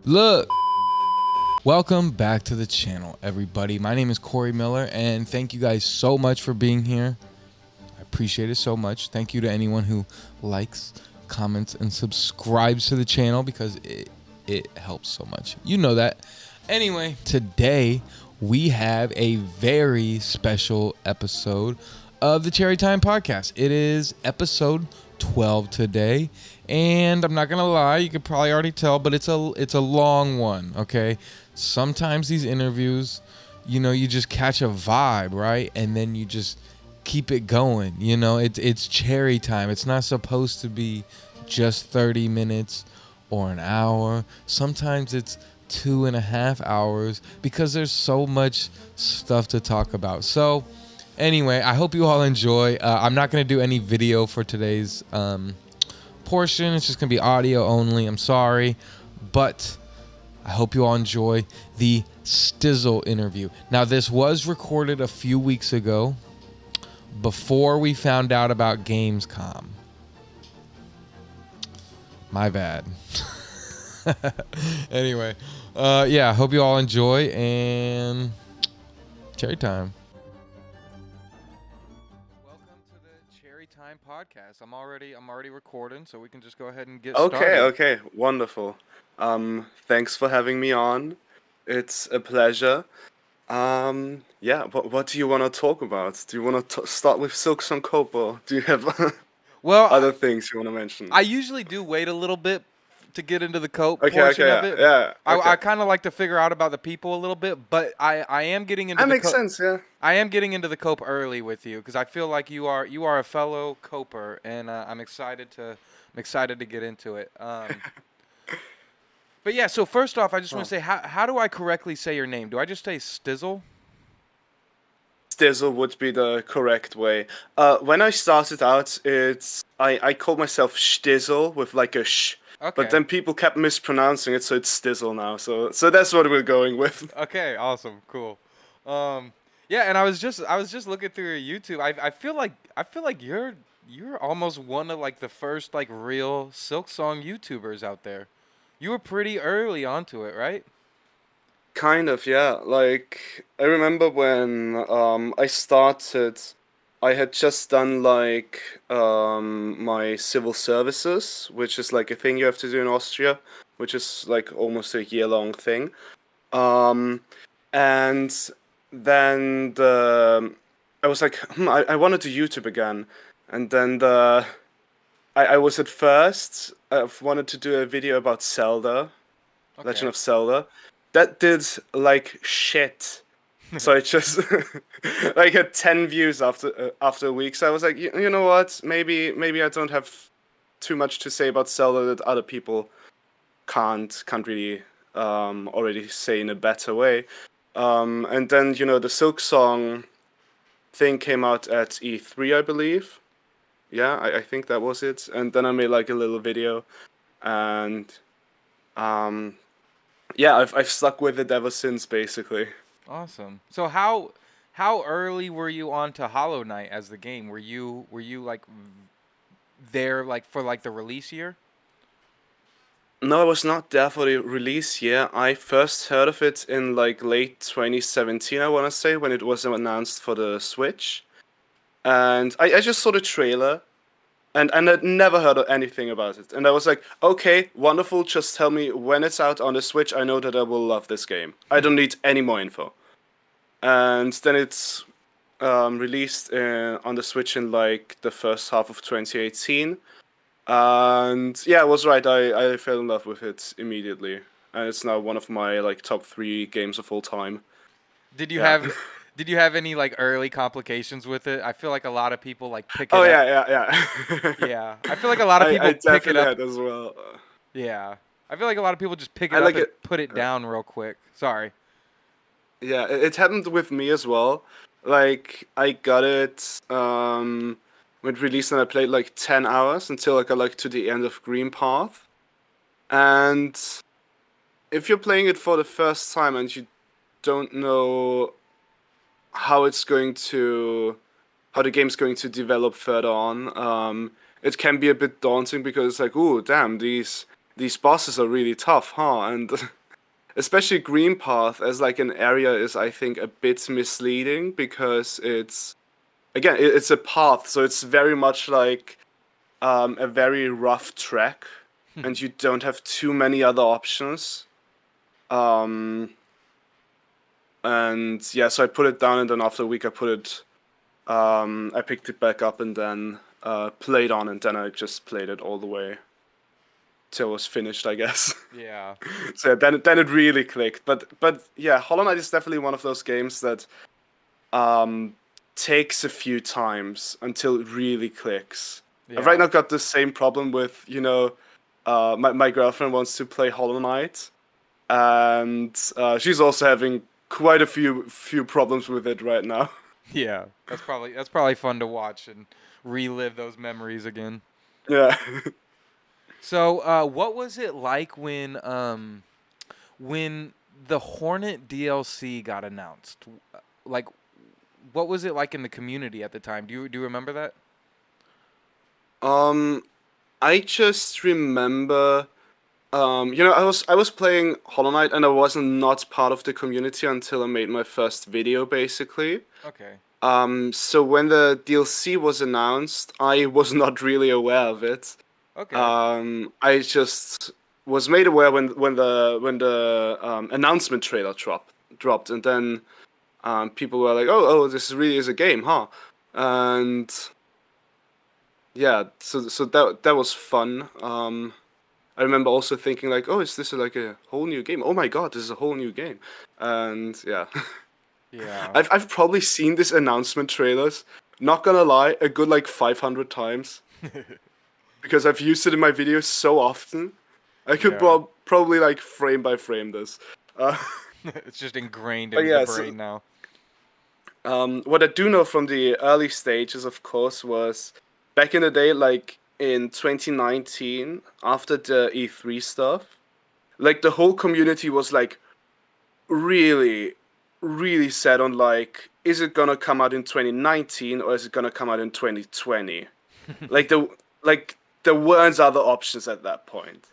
Look, welcome back to the channel, everybody. My name is Corey Miller, and thank you guys so much for being here. I appreciate it so much. Thank you to anyone who likes, comments, and subscribes to the channel because it helps so much. You know that. Anyway, today we have a very special episode of the Cherry Time Podcast. It is episode 12 today, and I'm not gonna lie, you could probably already tell, but it's a long one. Okay, sometimes these interviews, you just catch a vibe, right, and then you just keep it going. It's Cherry Time. It's not supposed to be just 30 minutes or an hour. Sometimes it's 2.5 hours because there's so much stuff to talk about. So anyway, I hope you all enjoy. I'm not going to do any video for today's portion. It's just going to be audio only. I'm sorry. But I hope you all enjoy the Stizzle interview. Now, this was recorded a few weeks ago before we found out about Gamescom. My bad. Anyway, yeah, hope you all enjoy, and Cherry Time. Welcome to the Cherry Time Podcast. I'm already recording, so we can just go ahead and get started. Okay, wonderful. Thanks for having me on. It's a pleasure. Yeah, what do you want to talk about? Do you want to start with Silksong Cope, or do you have Well, other things you want to mention? I usually do wait a little bit to get into the cope Okay, portion of yeah, it. yeah, okay. I kind of like to figure out about the people a little bit, but I am getting into That the makes sense, yeah. I am getting into the cope early with you because I feel like you are a fellow coper, and I'm excited to get into it. But yeah, so first off, I just want to say, how do I correctly say your name? Do I just say Stizzle? Stizzle would be the correct way. When I started out, I called myself Stizzle with like a sh. Okay. But then people kept mispronouncing it, so it's Stizzle now. So that's what we're going with. Okay, awesome, cool. Yeah, and I was just looking through your YouTube. I feel like you're almost one of like the first like real Silksong YouTubers out there. You were pretty early onto it, right? Kind of, yeah. Like, I remember when I started, I had just done like my civil services, which is like a thing you have to do in Austria, which is like almost a year-long thing. Um, and then I was like, I want to do YouTube again. And then I was at first, I've wanted to do a video about Zelda, Legend Okay. of Zelda. That did like shit. So I just like had 10 views after a week. So I was like, you know what? Maybe I don't have too much to say about Zelda that other people can't really already say in a better way. And then the Silksong thing came out at E3, I believe. Yeah, I think that was it. And then I made like a little video, and um, yeah, I've stuck with it ever since, basically. Awesome. So how early were you on to Hollow Knight as the game? Were you like there like for like the release year? No, I was not there for the release year. I first heard of it in like late 2017, I want to say, when it was announced for the Switch. And I just saw the trailer, and I'd never heard of anything about it. And I was like, okay, wonderful, just tell me when it's out on the Switch. I know that I will love this game. I don't need any more info. And then it's released on the Switch in like the first half of 2018. And yeah, I was right. I fell in love with it immediately, and it's now one of my like top 3 games of all time. Did you Yeah. have did you have any like early complications with it? I feel like a lot of people like pick Oh it up. yeah. Yeah, I feel like a lot of I people pick it definitely up. had as well. Yeah, I feel like a lot of people just pick I it up like and it. put it down real quick. Sorry. Yeah, it happened with me as well. Like I got it when it released, and I played like 10 hours until I got like to the end of Green Path. And if you're playing it for the first time and you don't know how it's going to how the game's going to develop further on, it can be a bit daunting because it's like, ooh, damn, these these bosses are really tough, huh? And especially Green Path as like an area is, I think, a bit misleading because it's again it's a path, so it's very much like a very rough track, and you don't have too many other options. Um, and yeah, so I put it down, and then after a week, I picked it back up, and then played on, and then I just played it all the way till it was finished, I guess. Yeah. So then it really clicked. But yeah, Hollow Knight is definitely one of those games that um takes a few times until it really clicks. I've right Yeah. now got the same problem with, my girlfriend wants to play Hollow Knight, and she's also having quite a few problems with it right now. Yeah. That's probably fun to watch and relive those memories again. Yeah. So, what was it like when the Hornet DLC got announced? Like, what was it like in the community at the time? Do you remember that? um, I just remember, I was playing Hollow Knight, and I wasn't not part of the community until I made my first video, basically. Okay. So when the DLC was announced, I was not really aware of it. Okay. I just was made aware when the announcement trailer dropped, and then people were like, "Oh, this really is a game, huh?" And yeah, so that was fun. I remember also thinking like, "Oh, is this like a whole new game? Oh my God, this is a whole new game!" And yeah, Yeah. I've probably seen this announcement trailers. Not gonna lie, a good like 500 times because I've used it in my videos so often. I could Yeah. probably like frame by frame this. Uh, It's just ingrained but into the yeah, so brain now. what I do know from the early stages, of course, was back in the day, like in 2019, after the E3 stuff, like the whole community was like really, really set on like, is it gonna come out in 2019 or is it gonna come out in 2020? Like like there weren't other options at that point.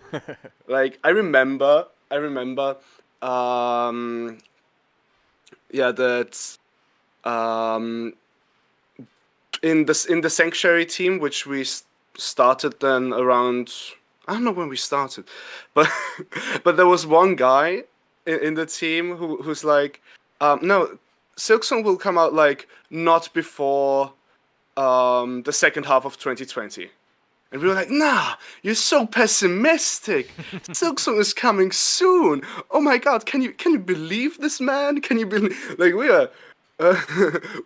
Like I remember, um, yeah, that um in the Sanctuary team, which we started then around, I don't know when we started, but but there was one guy in the team who's like, no, Silksong will come out like not before the second half of 2020. And we were like, nah, you're so pessimistic. Silksong is coming soon. Oh my God, can you believe this man? Can you believe like uh,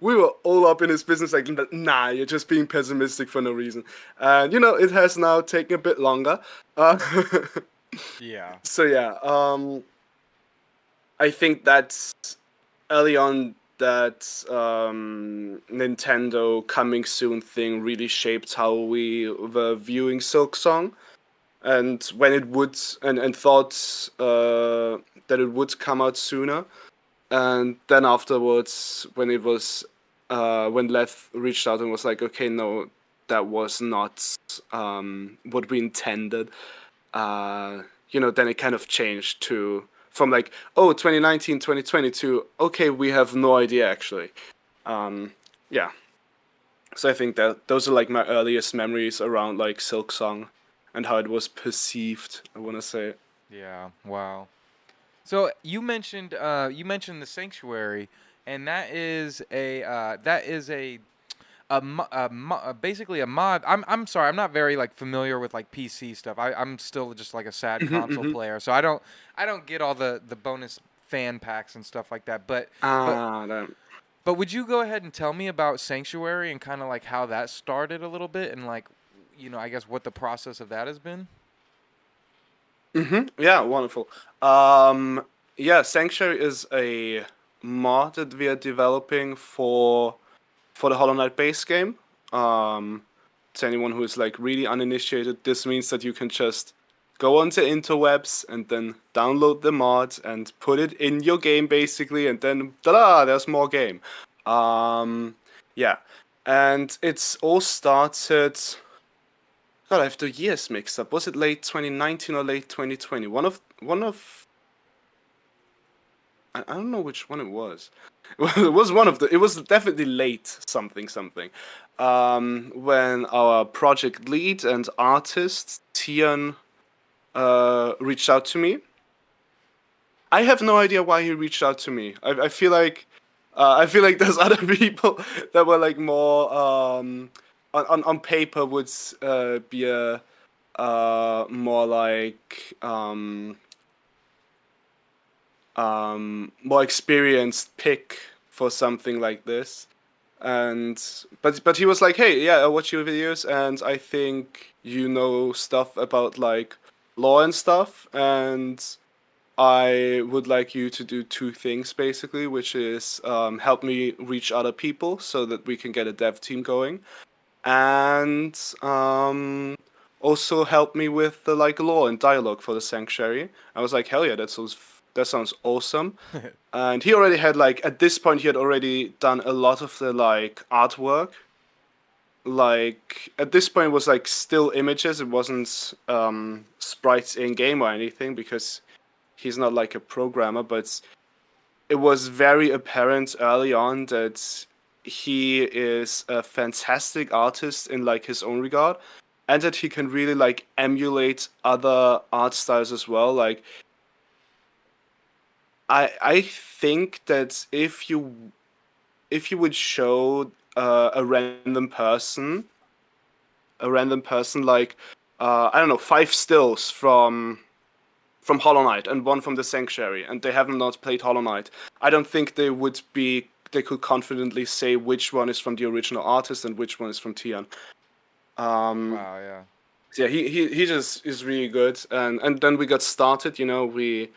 we were all up in his business like, nah, you're just being pessimistic for no reason. And it has now taken a bit longer. Uh, Yeah. so yeah, I think that's early on that Nintendo coming soon thing really shaped how we were viewing Silksong, and when it would and thought that it would come out sooner, and then afterwards when Leth reached out and was like, okay, no, that was not what we intended. Then it kind of changed to from like, oh, 2019, 2020 to, okay, we have no idea actually. Yeah. So I think that those are like my earliest memories around like Silksong and how it was perceived, I want to say. Yeah. Wow. So you mentioned the sanctuary, and that is basically a mod. I'm sorry, I'm not very like familiar with like PC stuff. I'm still just like a sad Hmm, console hmm. player, so I don't get all the bonus fan packs and stuff like that. But Damn. but would you go ahead and tell me about Sanctuary and kind of like how that started a little bit and like I guess what the process of that has been? Yeah, wonderful. Um, yeah, Sanctuary is a mod that we are developing for the Hollow Knight base game. Um, to anyone who is like really uninitiated, this means that you can just go onto interwebs and then download the mod and put it in your game basically, and then ta-da, there's more game. Um, yeah, and it's all started. God, I have the years mixed up. Was it late 2019 or late 2020? One of I don't know which one it was. It was one of the. It was definitely late something something. When our project lead and artist Tian reached out to me. I have no idea why he reached out to me. I feel like there's other people that were like more on paper would be a more like more experienced pick for something like this. And but he was like, hey, yeah, I watch your videos, and I think you know stuff about like law and stuff, and I would like you to do two things basically, which is help me reach other people so that we can get a dev team going, and also help me with the like law and dialogue for the sanctuary. I was like, hell yeah, that sounds awesome. And he already had like at this point he had already done a lot of the like artwork. Like at this point it was like still images. It wasn't sprites in game or anything because he's not like a programmer, but it was very apparent early on that he is a fantastic artist in like his own regard, and that he can really like emulate other art styles as well. Like I think that if you would show a random person like I don't know, 5 stills from Hollow Knight and one from the Sanctuary, and they haven't not played Hollow Knight, I don't think they could confidently say which one is from the original artist and which one is from Tian. Wow, yeah. Yeah, he just is really good, and then we got started. You know, we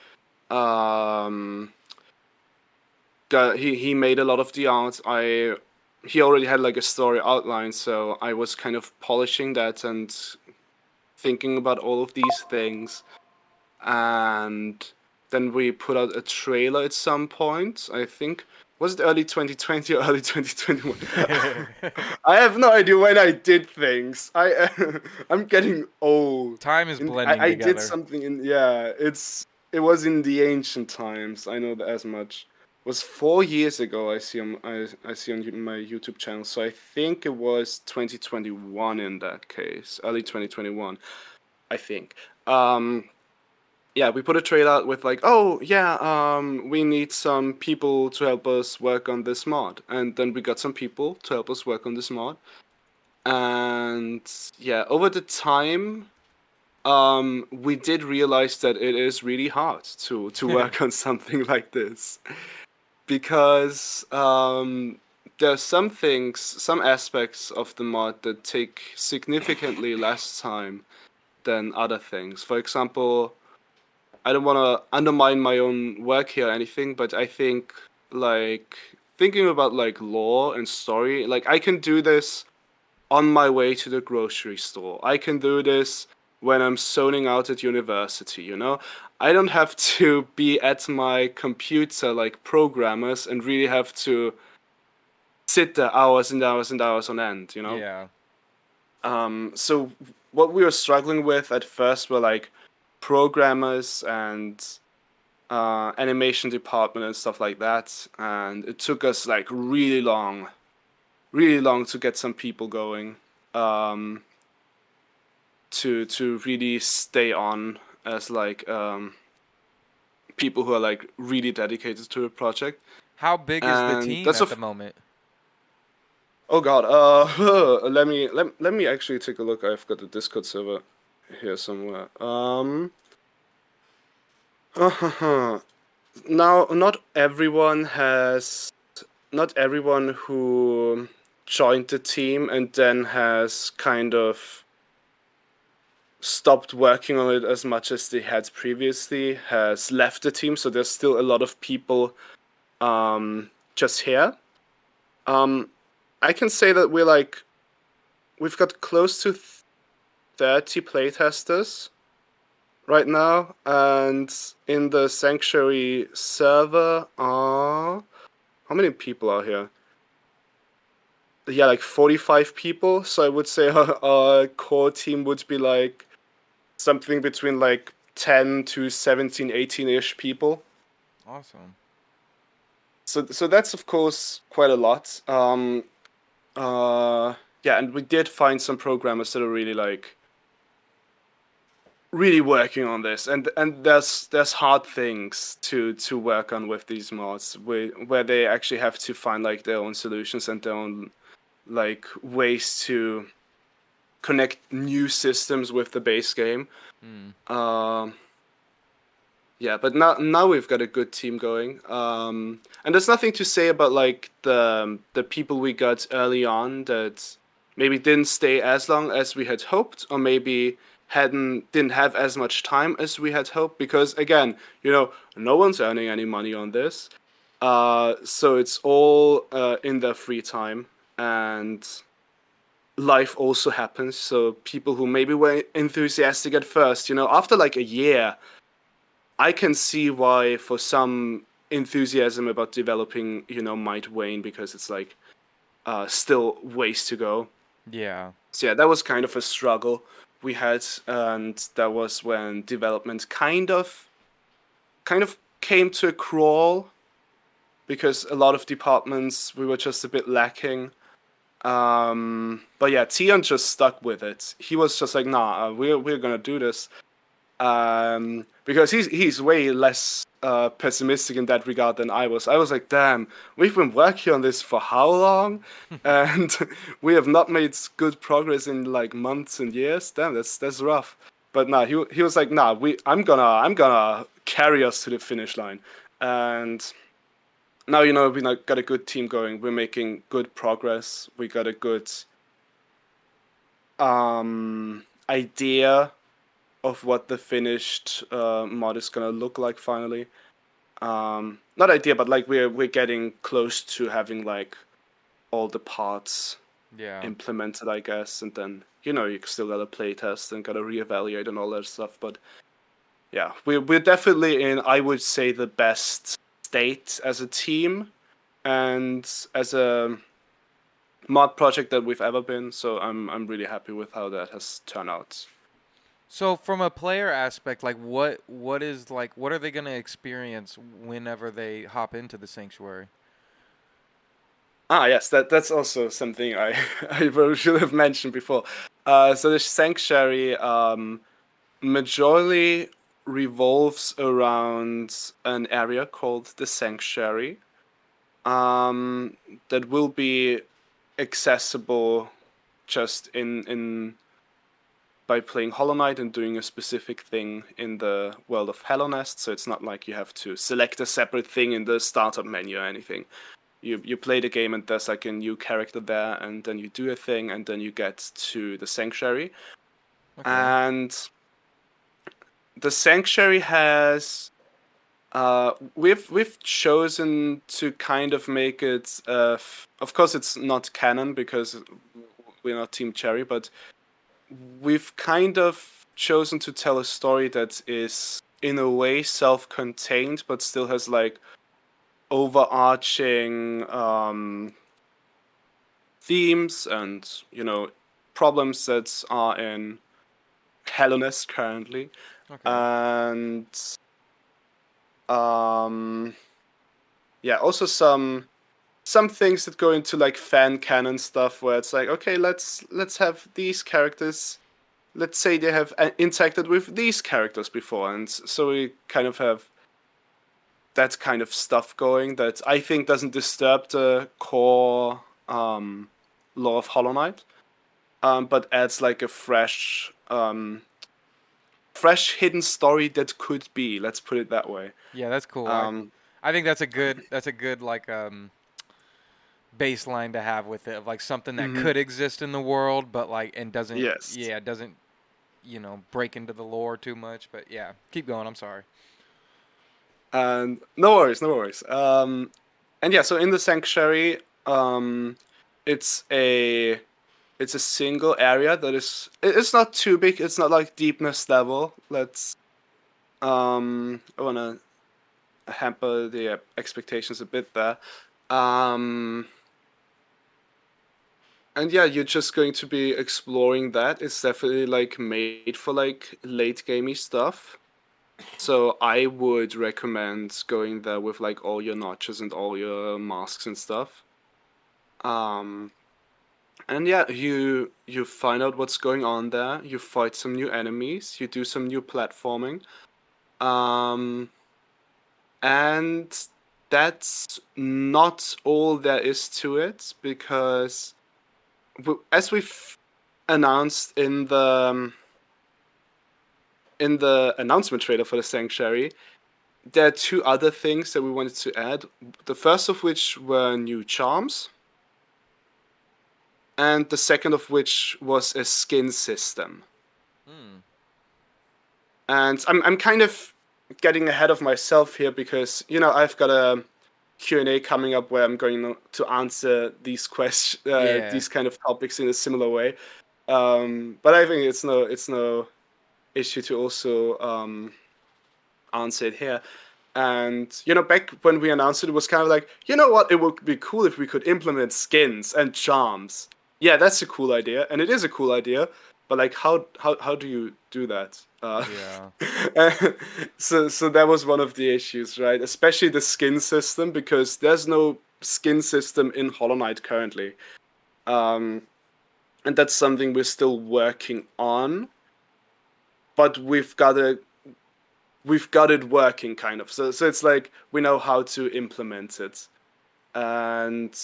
he made a lot of the art. He already had like a story outline, so I was kind of polishing that and thinking about all of these things. And then we put out a trailer at some point. I think was it early 2020 or early 2021? I have no idea when I did things. I'm getting old. Time is blending I together. did something in it was in the ancient times. I know that as much. It was 4 years ago. I see on my YouTube channel. So I think it was 2021 in that case, early 2021. I think. Yeah, we put a trailer out with like, oh yeah, we need some people to help us work on this mod, and then we got some people to help us work on this mod, and yeah, over the time, we did realize that it is really hard to work on something like this, because there are some things, some aspects of the mod that take significantly less time than other things. For example, I don't want to undermine my own work here or anything, but I think like thinking about like lore and story, like I can do this on my way to the grocery store. I can do this when I'm zoning out at university, you know? I don't have to be at my computer like programmers and really have to sit there hours and hours and hours on end, you know? Yeah. So what we were struggling with at first were like programmers and animation department and stuff like that, and it took us like really long to get some people going, to really stay on as like people who are like really dedicated to the project. How big is the And team that's at the moment? oh god, let me actually take a look. I've got the Discord server here somewhere. Now, not everyone who joined the team and then has kind of stopped working on it as much as they had previously has left the team. So there's still a lot of people just here. I can say that we've got close to 30 playtesters right now, and in the Sanctuary server are... How many people are here? yeah, like 45 people. So I would say our core team would be like something between like 10 to 17, 18-ish people. Awesome. So that's of course quite a lot. Uh, yeah, and we did find some programmers that are really like really working on this, and there's hard things to work on with these mods, where they actually have to find like their own solutions and their own like ways to connect new systems with the base game. Mm. Um, yeah, but now we've got a good team going. And there's nothing to say about like the people we got early on that maybe didn't stay as long as we had hoped, or maybe didn't have as much time as we had hoped. Because again, no one's earning any money on this, so it's all in their free time, and life also happens. So people who maybe were enthusiastic at first, after like a year, I can see why for some enthusiasm about developing, might wane because it's like still ways to go. Yeah. So yeah, that was kind of a struggle we had, and that was when development kind of came to a crawl because a lot of departments we were just a bit lacking. But yeah, Tion just stuck with it. He was just like, nah, we're gonna do this. Because he's way less pessimistic in that regard than I was. I was like, damn, we've been working on this for how long, and we have not made good progress in like months and years. Damn, that's rough. But nah, he was like, nah, I'm gonna carry us to the finish line, and now we got a good team going. We're making good progress. We got a good idea of what the finished mod is gonna look like finally. Not idea, but like we're getting close to having like all the parts Yeah. implemented, I guess, and then you still gotta play test and gotta reevaluate and all that stuff. But yeah, we're definitely in, I would say, the best state as a team and as a mod project that we've ever been. So I'm really happy with how that has turned out. So from a player aspect, like what are they gonna experience whenever they hop into the sanctuary? Ah, yes, that's also something I I should have mentioned before. So the sanctuary majorly revolves around an area called the sanctuary. Um, that will be accessible just in by playing Hollow Knight and doing a specific thing in the world of Hallownest. So it's not like you have to select a separate thing in the startup menu or anything. You play the game and there's like a new character there, and then you do a thing, and then you get to the sanctuary. Okay. And the sanctuary has we've chosen to kind of make it of course it's not canon because we're not Team Cherry, but we've kind of chosen to tell a story that is in a way self-contained but still has like overarching themes and problems that are in Hellenist currently, Okay. and um, yeah, also some things that go into like fan canon stuff where it's like, okay, let's have these characters. Let's say they have interacted with these characters before, and so we kind of have that kind of stuff going that I think doesn't disturb the core lore of Hollow Knight, but adds like a fresh hidden story that could be. Let's put it that way. Yeah, that's cool. Um, I think that's a good like baseline to have with it of like something that mhm, could exist in the world but like and yes, doesn't break into the lore too much. But yeah, keep going. I'm sorry. and no worries, no worries. And yeah, so in the sanctuary, it's a it's a single area that it's not too big. It's not like deepness level. I wanna hamper the expectations a bit there. Um, And yeah, you're just going to be exploring that. It's definitely like made for like late gamey stuff. So I would recommend going there with like all your notches and all your masks and stuff. Um, and yeah, you find out what's going on there. You fight some new enemies. You do some new platforming. Um, and that's not all there is to it because as we've announced in the announcement trailer for the Sanctuary, there are two other things that we wanted to add. The first of which were new charms, and the second of which was a skin system. Hmm. And I'm kind of getting ahead of myself here because I've got a Q&A coming up where I'm going to answer these Yeah. these kind of topics in a similar way. But I think it's no issue to also answer it here. And back when we announced it, it was kind of like, you know what, it would be cool if we could implement skins and charms. Yeah, that's a cool idea, and it is a cool idea. But like, how do you do that? Yeah. So that was one of the issues, right? Especially the skin system, because there's no skin system in Hollow Knight currently, and that's something we're still working on. But we've got it working kind of. So it's like we know how to implement it, and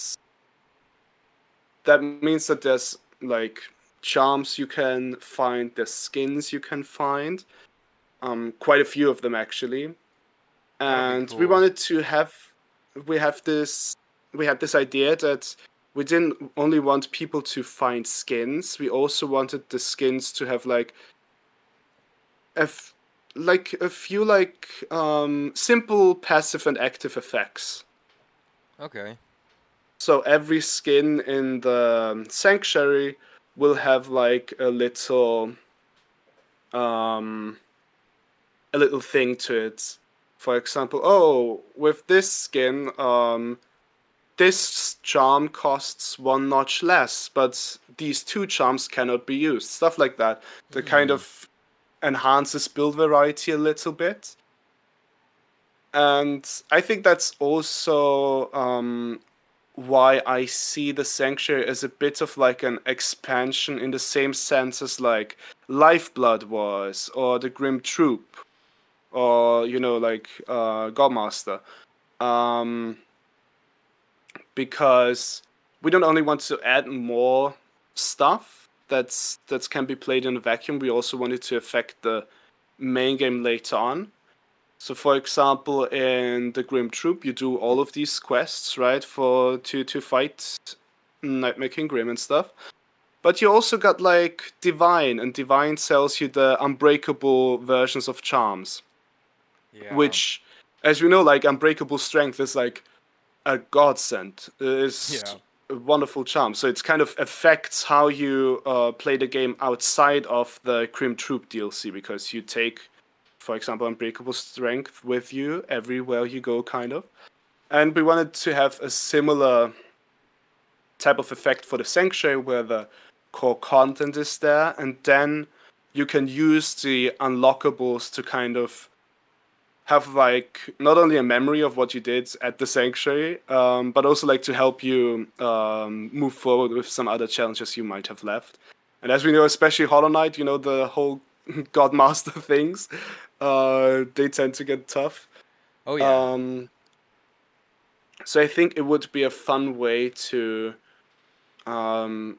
that means that there's like charms you can find, there's skins you can find, quite a few of them actually, That would be and we cool. wanted to have we have this we had this idea that we didn't only want people to find skins, we also wanted the skins to have like a a few like simple passive and active effects. Okay. So every skin in the sanctuary will have like um a little thing to it. For example, oh, with this skin, this charm costs one notch less, but these two charms cannot be used. Stuff like that. That kind Hmm. of enhances build variety a little bit. And I think that's also why I see the Sanctuary as a bit of like an expansion in the same sense as like Lifeblood was, or the Grim Troop, or like Godmaster. Um, because we don't only want to add more stuff that can be played in a vacuum, we also wanted to affect the main game later on. So, for example, in the Grim Troop, you do all of these quests, right, for to fight Nightmare King Grim and stuff. But you also got like Divine, and Divine sells you the unbreakable versions of charms, Yeah. which, as we know, like Unbreakable Strength is like a godsend. It's Yeah. a wonderful charm. So it's kind of affects how you play the game outside of the Grim Troop DLC because you take, for example, Unbreakable Strength with you everywhere you go, kind of. And we wanted to have a similar type of effect for the Sanctuary where the core content is there, and then you can use the unlockables to kind of have like not only a memory of what you did at the Sanctuary, but also like to help you move forward with some other challenges you might have left. And as we know, especially Hollow Knight, the whole Godmaster things, they tend to get tough. Oh yeah. Um, so I think it would be a fun way to um,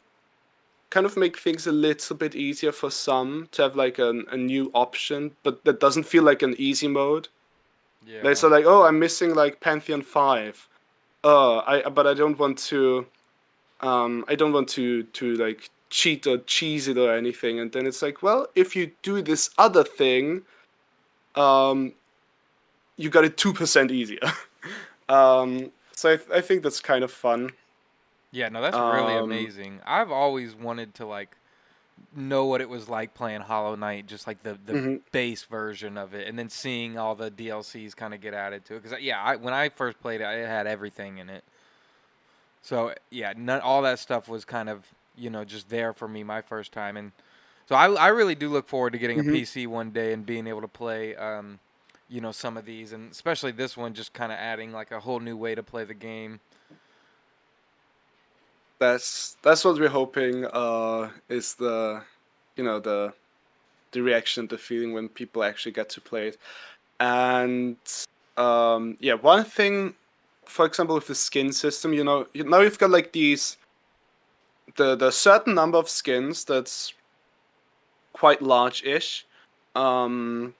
kind of make things a little bit easier for some to have like a new option, but that doesn't feel like an easy mode. They Yeah. say like, oh, I'm missing like Pantheon 5. But I don't want to like cheat or cheese it or anything. And then it's like, well, if you do this other thing, um, you got it 2% easier. So I think that's kind of fun. Yeah, no, that's really Um, amazing. I've always wanted to like know what it was like playing Hollow Knight, just like the mhm. base version of it, and then seeing all the DLCs kind of get added to it. Because yeah, when I first played it, it had everything in it. So yeah, all that stuff was kind of just there for me my first time. And so I really do look forward to getting a Hmm. PC one day and being able to play, some of these, and especially this one, just kind of adding like a whole new way to play the game. That's what we're hoping. Is the, the reaction, the feeling when people actually get to play it. And yeah, one thing, for example, with the skin system, now you've got like the certain number of skins that's quite large-ish. Um,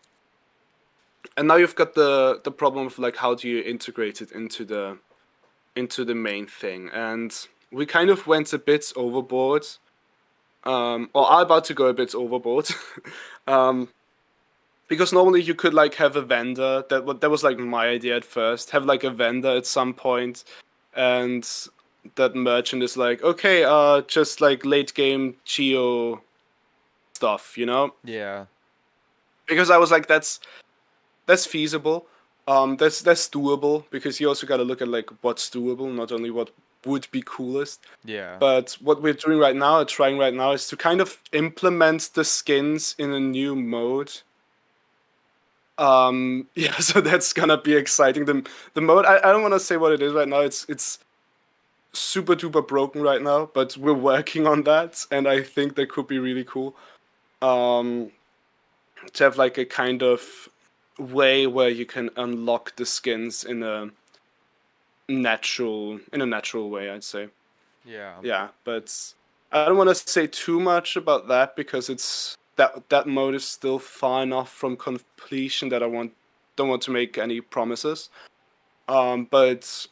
and now you've got the problem of like how do you integrate it into the main thing. And we kind of went a bit overboard. Or are about to go a bit overboard. um, because normally you could like have a vendor that was like my idea at first. Have like a vendor at some point, and that merchant is like, okay, just like late game geo stuff, Yeah, Because I was like, that's feasible. That's doable because you also got to look at like what's doable, not only what would be coolest. yeah, But what we're doing right now, trying right now, is to kind of implement the skins in a new mode. Yeah, so that's gonna be exciting. The mode, I don't want to say what it is right now. It's super duper broken right now, but we're working on that, and I think that could be really cool. Um, to have like a kind of way where you can unlock the skins in a natural way, I'd say. yeah, Yeah, but I don't want to say too much about that because it's that mode is still far enough from completion that I don't want to make any promises. But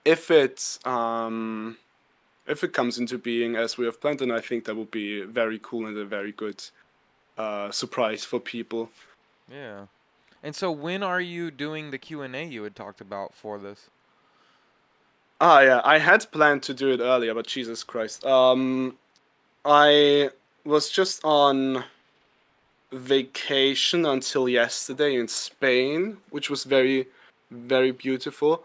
if it um if it comes into being as we have planned, then I think that would be very cool and a very good surprise for people. yeah. And so, when are you doing the Q&A you had talked about for this? Ah, yeah, I had planned to do it earlier, but Jesus Christ. I was just on vacation until yesterday in Spain, which was very, very beautiful.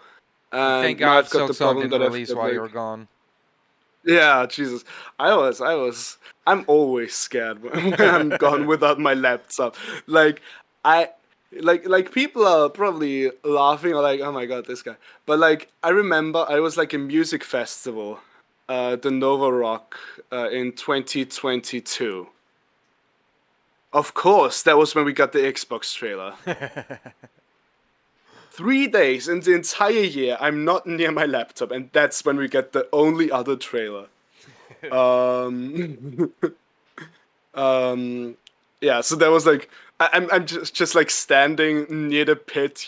And thank And now God I've got the Silksong problem didn't that I've release got while you were like, gone. yeah, Jesus, I'm always scared when I'm gone without my laptop. Like, I, like people are probably laughing or like, oh my God, this guy. But like, I remember I was like a music festival, the Nova Rock, in 2022. Of course, that was when we got the Xbox trailer. 3 days in the entire year, I'm not near my laptop, and that's when we get the only other trailer. Um, yeah. So that was like, I'm just like standing near the pit,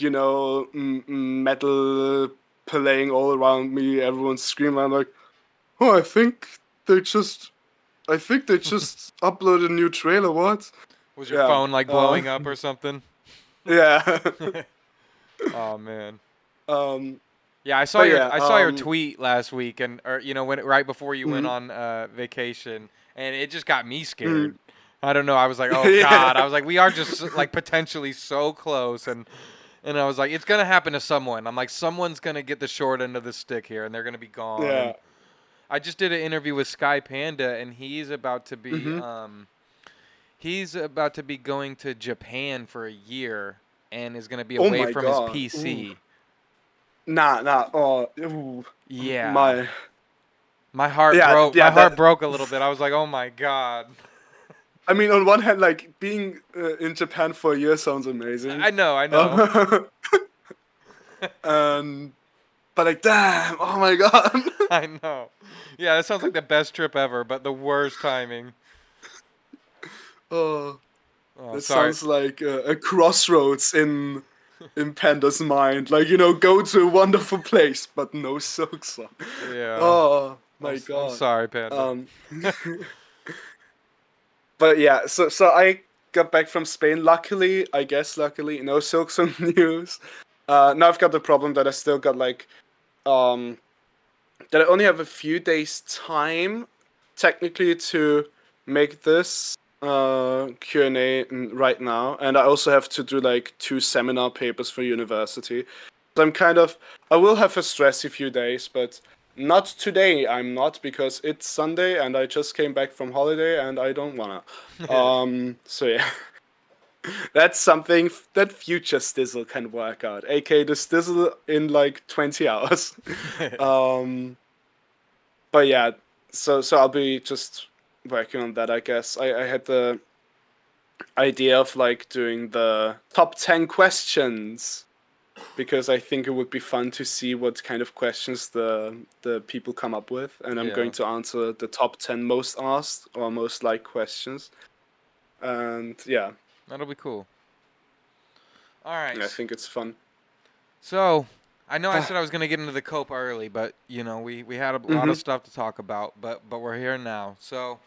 metal playing all around me, everyone's screaming. I'm like, oh, they just, I think they just uploaded a new trailer. What? Was your Yeah. phone like blowing up or something? Yeah. Oh man. um, Yeah, but yeah. I saw your tweet last week, and or when right before you went Mhm. on vacation, and it just got me Mhm. scared. I don't know. I was like, oh Yeah. God. I was like, we are just like potentially so close, and I was like, it's gonna happen to someone. I'm like, someone's gonna get the short end of the stick here, and they're gonna be gone. And Yeah. I just did an interview with Sky Panda, and Hmm. he's about to be going to Japan for a year, and is gonna be Oh away my from his God. Ooh. PC. Nah, nah. Oh, ooh. Yeah. My. My heart Yeah, broke. yeah. My heart That. broke a little bit. I was like, "Oh my god." I mean, on one hand, like being in Japan for a year sounds amazing. I know, I know. Uh, um, but like, damn. Oh my God. I know. Yeah, that sounds like the best trip ever, but the worst timing. Oh, Oh, that sorry. sounds like a crossroads in Panda's mind. Like, go to a wonderful place, but no Silksong. Yeah. Oh I'm my I'm God. sorry, Panda. Um, but yeah, so I got back from Spain. Luckily, no Silksong news. Now I've got the problem that I still got like um that I only have a few days time technically to make this Q&A right now, and I also have to do like 2 seminar papers for university. So I will have a stressy few days, but Not today, I'm not, because it's Sunday and I just came back from holiday and I don't wanna. So yeah. That's something that future Stizzle can work out, aka the Stizzle in like 20 hours. um, but yeah, so I'll be just working on that, I guess. I had the idea of like doing the top 10 questions because I think it would be fun to see what kind of questions the people come up with, and I'm going Yeah, to answer the top 10 most asked or most liked questions. And yeah, that'll be cool. All I right. think it's fun. So, I know I said I was going to get into the cope early, but you know, we had a lot hmm of stuff to talk about, but we're here now. So,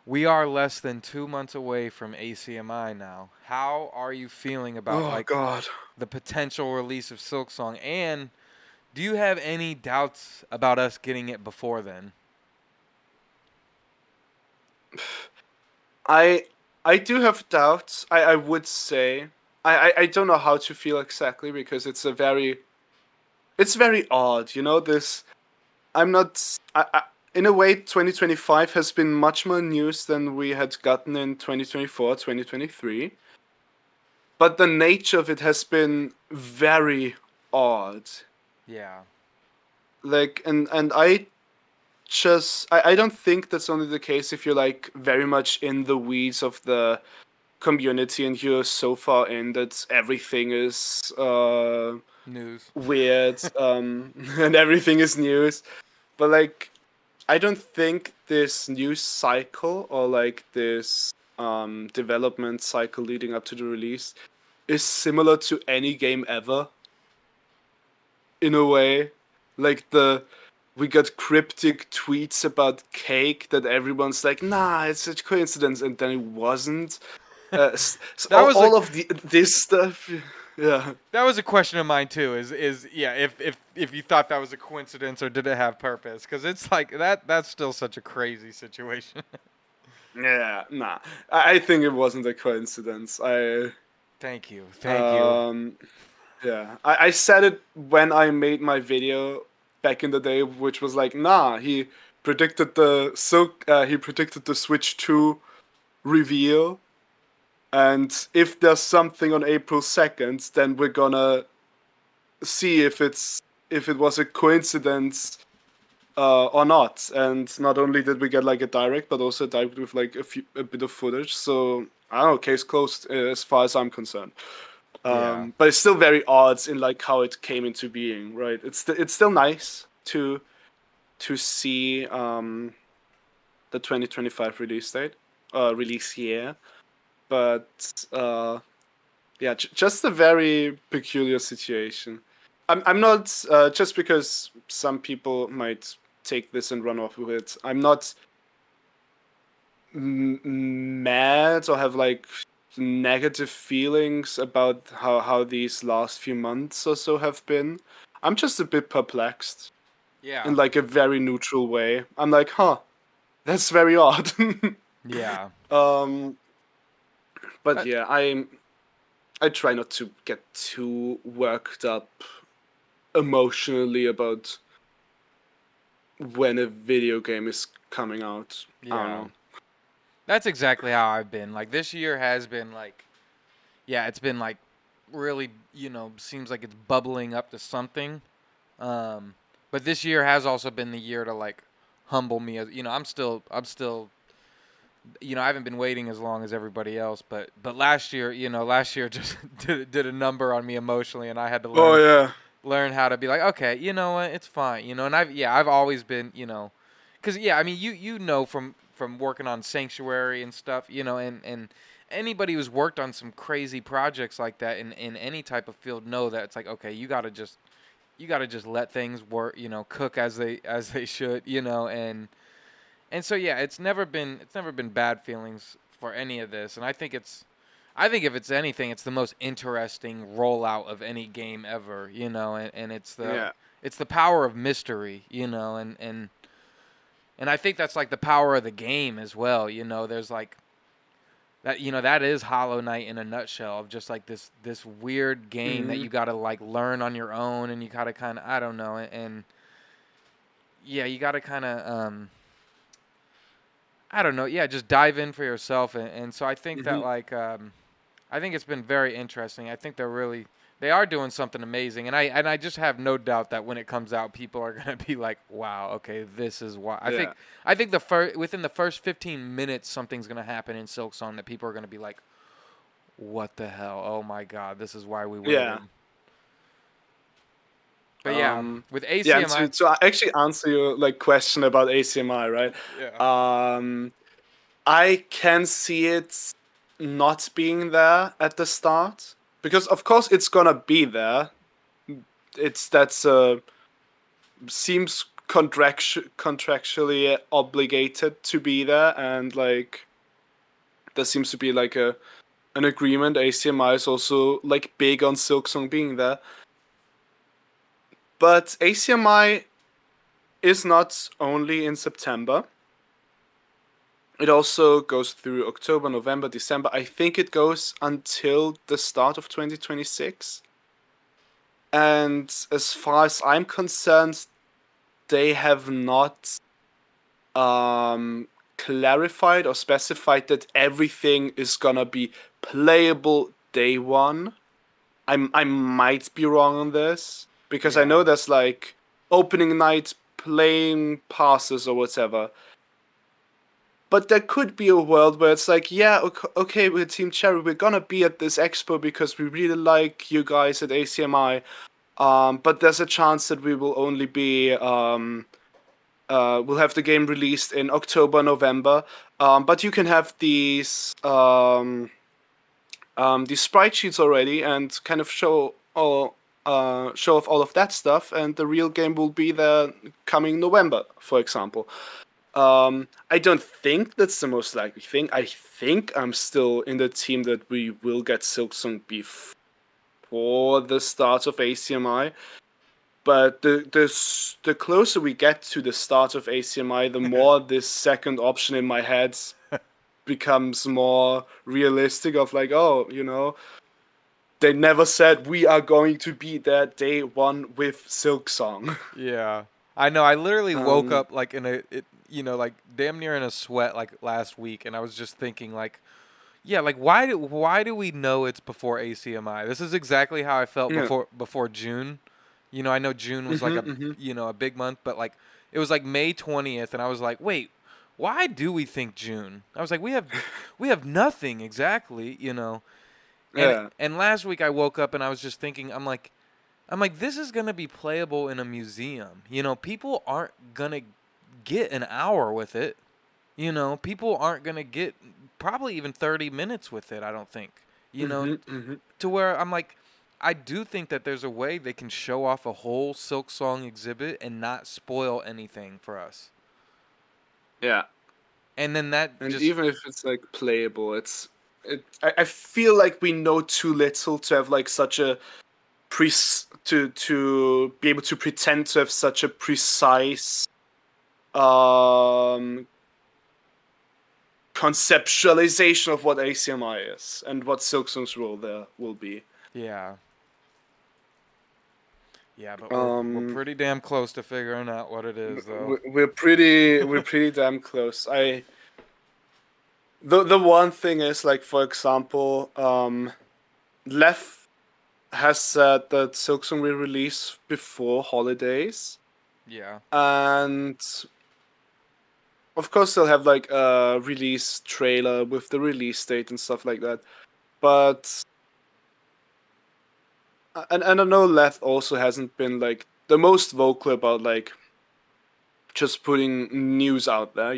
we are less than 2 months away from ACMI now. How are you feeling about Oh like God. the potential release of Silksong, and do you have any doubts about us getting it before then? I I do have doubts. I would say I don't know how to feel exactly because it's very odd, you know. This I'm not. In a way, 2025 has been much more news than we had gotten in 2024, 2023. But the nature of it has been very odd. Yeah. Like, and I don't think that's only the case if you're like very much in the weeds of the community and you're so far in that everything is News. weird and everything is news. But like, I don't think this news cycle or like this development cycle leading up to the release is similar to any game ever in a way. Like the we got cryptic tweets about cake that everyone's like, nah, it's a coincidence, and then it wasn't. That was a All of this stuff, yeah. that was a question of mine too. Is yeah, if you thought that was a coincidence or did it have purpose? Because it's like that's still such a crazy situation. Yeah, nah. I think it wasn't a coincidence. Thank you, thank you. Um, yeah. I said it when I made my video back in the day, which was like, nah, he predicted the Switch 2 reveal, and if there's something on April 2nd, then we're gonna see if it was a coincidence or not. And not only did we get like a direct, but also a direct with like a bit of footage. So I don't know, case closed as far as I'm concerned. Yeah, But it's still very odd in like how it came into being, right? It's still nice to see the 2025 release date, release year, but yeah, just a very peculiar situation. I'm not just because some people might take this and run off with it. I'm not mad or have like negative feelings about how these last few months or so have been. I'm just a bit perplexed yeah, in like a very neutral way. I'm like, huh, that's very odd. yeah. um, but That, yeah, I try not to get too worked up emotionally about when a video game is coming out. I don't yeah. know. That's exactly how I've been. Like this year has been like, yeah, it's been like really, seems like it's bubbling up to something. Um, but this year has also been the year to like humble me. As I'm still, I haven't been waiting as long as everybody else. But last year just did a number on me emotionally, and I had to Oh yeah. learn how to be like, okay, you know what, it's fine, and I've always been, because I mean, you know from working on Sanctuary and stuff, and anybody who's worked on some crazy projects like that in any type of field know that it's like, okay, you got to just let things work, cook as they should, and so yeah, it's never been bad feelings for any of this, and I think if it's anything, it's the most interesting rollout of any game ever, and Yeah. it's the power of mystery, and I think that's like the power of the game as well, there's like that, that is Hollow Knight in a nutshell, of just like this weird game that hmm you got to like learn on your own, and you got to kind of, I don't know, and yeah, you got to kind of I don't know, yeah, just dive in for yourself, and so I think that Hmm. like I think it's been very interesting. I think they are doing something amazing, and I just have no doubt that when it comes out, people are gonna be like, "Wow, okay, this is why." Yeah. I think within the first 15 minutes, something's gonna happen in Silksong that people are gonna be like, "What the hell? Oh my God, this is why we Yeah. waited." But yeah, with Yeah, and ACMI, to actually answer your like question about ACMI, right? yeah, Um, I can see it not being there at the start because, of course, it's gonna be there. That's seems contractually obligated to be there, and like there seems to be like an agreement. ACMI is also like big on Silksong being there, but ACMI is not only in September. It also goes through October, November, December. I think it goes until the start of 2026. And as far as I'm concerned, they have not um, clarified or specified that everything is gonna be playable day one. I might be wrong on this because I yeah, know there's like opening night playing passes or whatever. But there could be a world where it's like, yeah, okay, we're Team Cherry, we're gonna be at this expo because we really like you guys at ACMI. But there's a chance that we will only be we'll have the game released in October, November. But you can have these sprite sheets already and kind of show off all of that stuff, and the real game will be there coming November, for example. I don't think that's the most likely thing. I think I'm still in the team that we will get Silksong before the start of ACMI. But the closer we get to the start of ACMI, the more this second option in my head becomes more realistic. Of like, oh, they never said we are going to be there day one with Silksong. yeah. I know. I literally woke Um, up like like damn near in a sweat like last week, and I was just thinking like, yeah, like why do we know it's before ACMI? This is exactly how I felt yeah. before June. I know June was like Mhm. Mhm. a big month, but like it was like May 20th, and I was like, wait, why do we think June? I was like, we have nothing exactly. And Yeah. and last week I woke up and I was just thinking, I'm like, this is gonna be playable in a museum. People aren't gonna get an hour with it. People aren't gonna get probably even 30 minutes with it. I don't think. Mhm. Mhm. To where I'm like, I do think that there's a way they can show off a whole Silk Song exhibit and not spoil anything for us. Yeah. And then that And just even if it's like playable, I feel like we know too little to have like such a to be able to pretend to have such a precise um conceptualization of what ACMI is and what Silksong's role there will be. yeah. Yeah, but we're Um, pretty damn close to figuring out what it is though. we're pretty damn close. The one thing is like, for example, Left has said that Silksong will release before holidays, Yeah. and of course they'll have like a release trailer with the release date and stuff like that. But and I know Leth also hasn't been like the most vocal about like just putting news out there.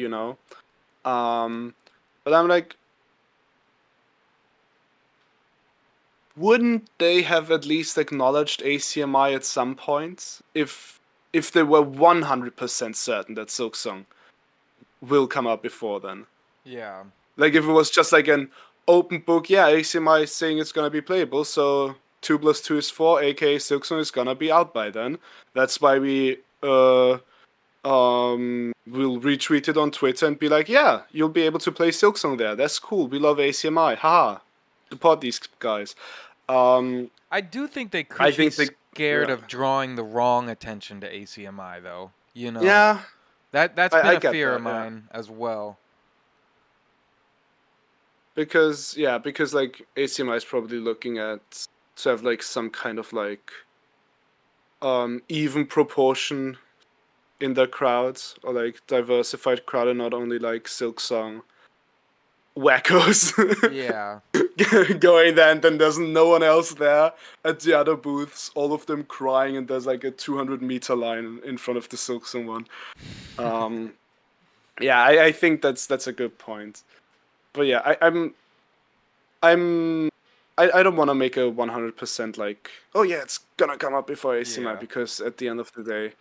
Um, but I'm like, wouldn't they have at least acknowledged ACMI at some point if they were 100% certain that Silksong will come out before then? Yeah. Like if it was just like an open book, yeah, ACMI is saying it's gonna be playable, so 2 + 2 is 4, aka Silksong is gonna be out by then. That's why we'll retweet it on Twitter and be like, yeah, you'll be able to play Silksong there. That's cool. We love ACMI. Haha. Support these guys. Um, I do think they I could be think they, scared yeah. of drawing the wrong attention to ACMI though. You know, Yeah, that's been I a get fear of that. Yeah, mine as well. because like ACMI is probably looking at to have like some kind of like even proportion in their crowds, or like diversified crowd, and not only like Silksong wackos Yeah. going there, and then there's no one else there at the other booths, all of them crying, and there's like a 200-meter line in front of the Silksong one. Yeah, I think that's a good point. But yeah, I'm I don't want to make a 100% like, oh yeah, it's gonna come up before ACMI, Yeah. because at the end of the day,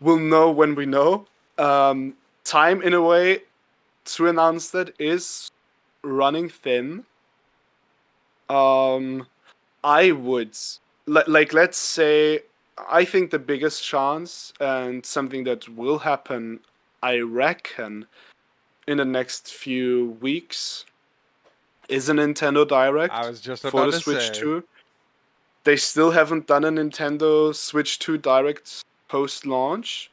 we'll know when we know. Time, in a way, to announce that is running thin. Um, I would like, let's say, I think the biggest chance, and something that will happen, I reckon, in the next few weeks, is a Nintendo I Direct was just for about the to Switch say. 2. They still haven't done a Nintendo Switch 2 Direct post launch.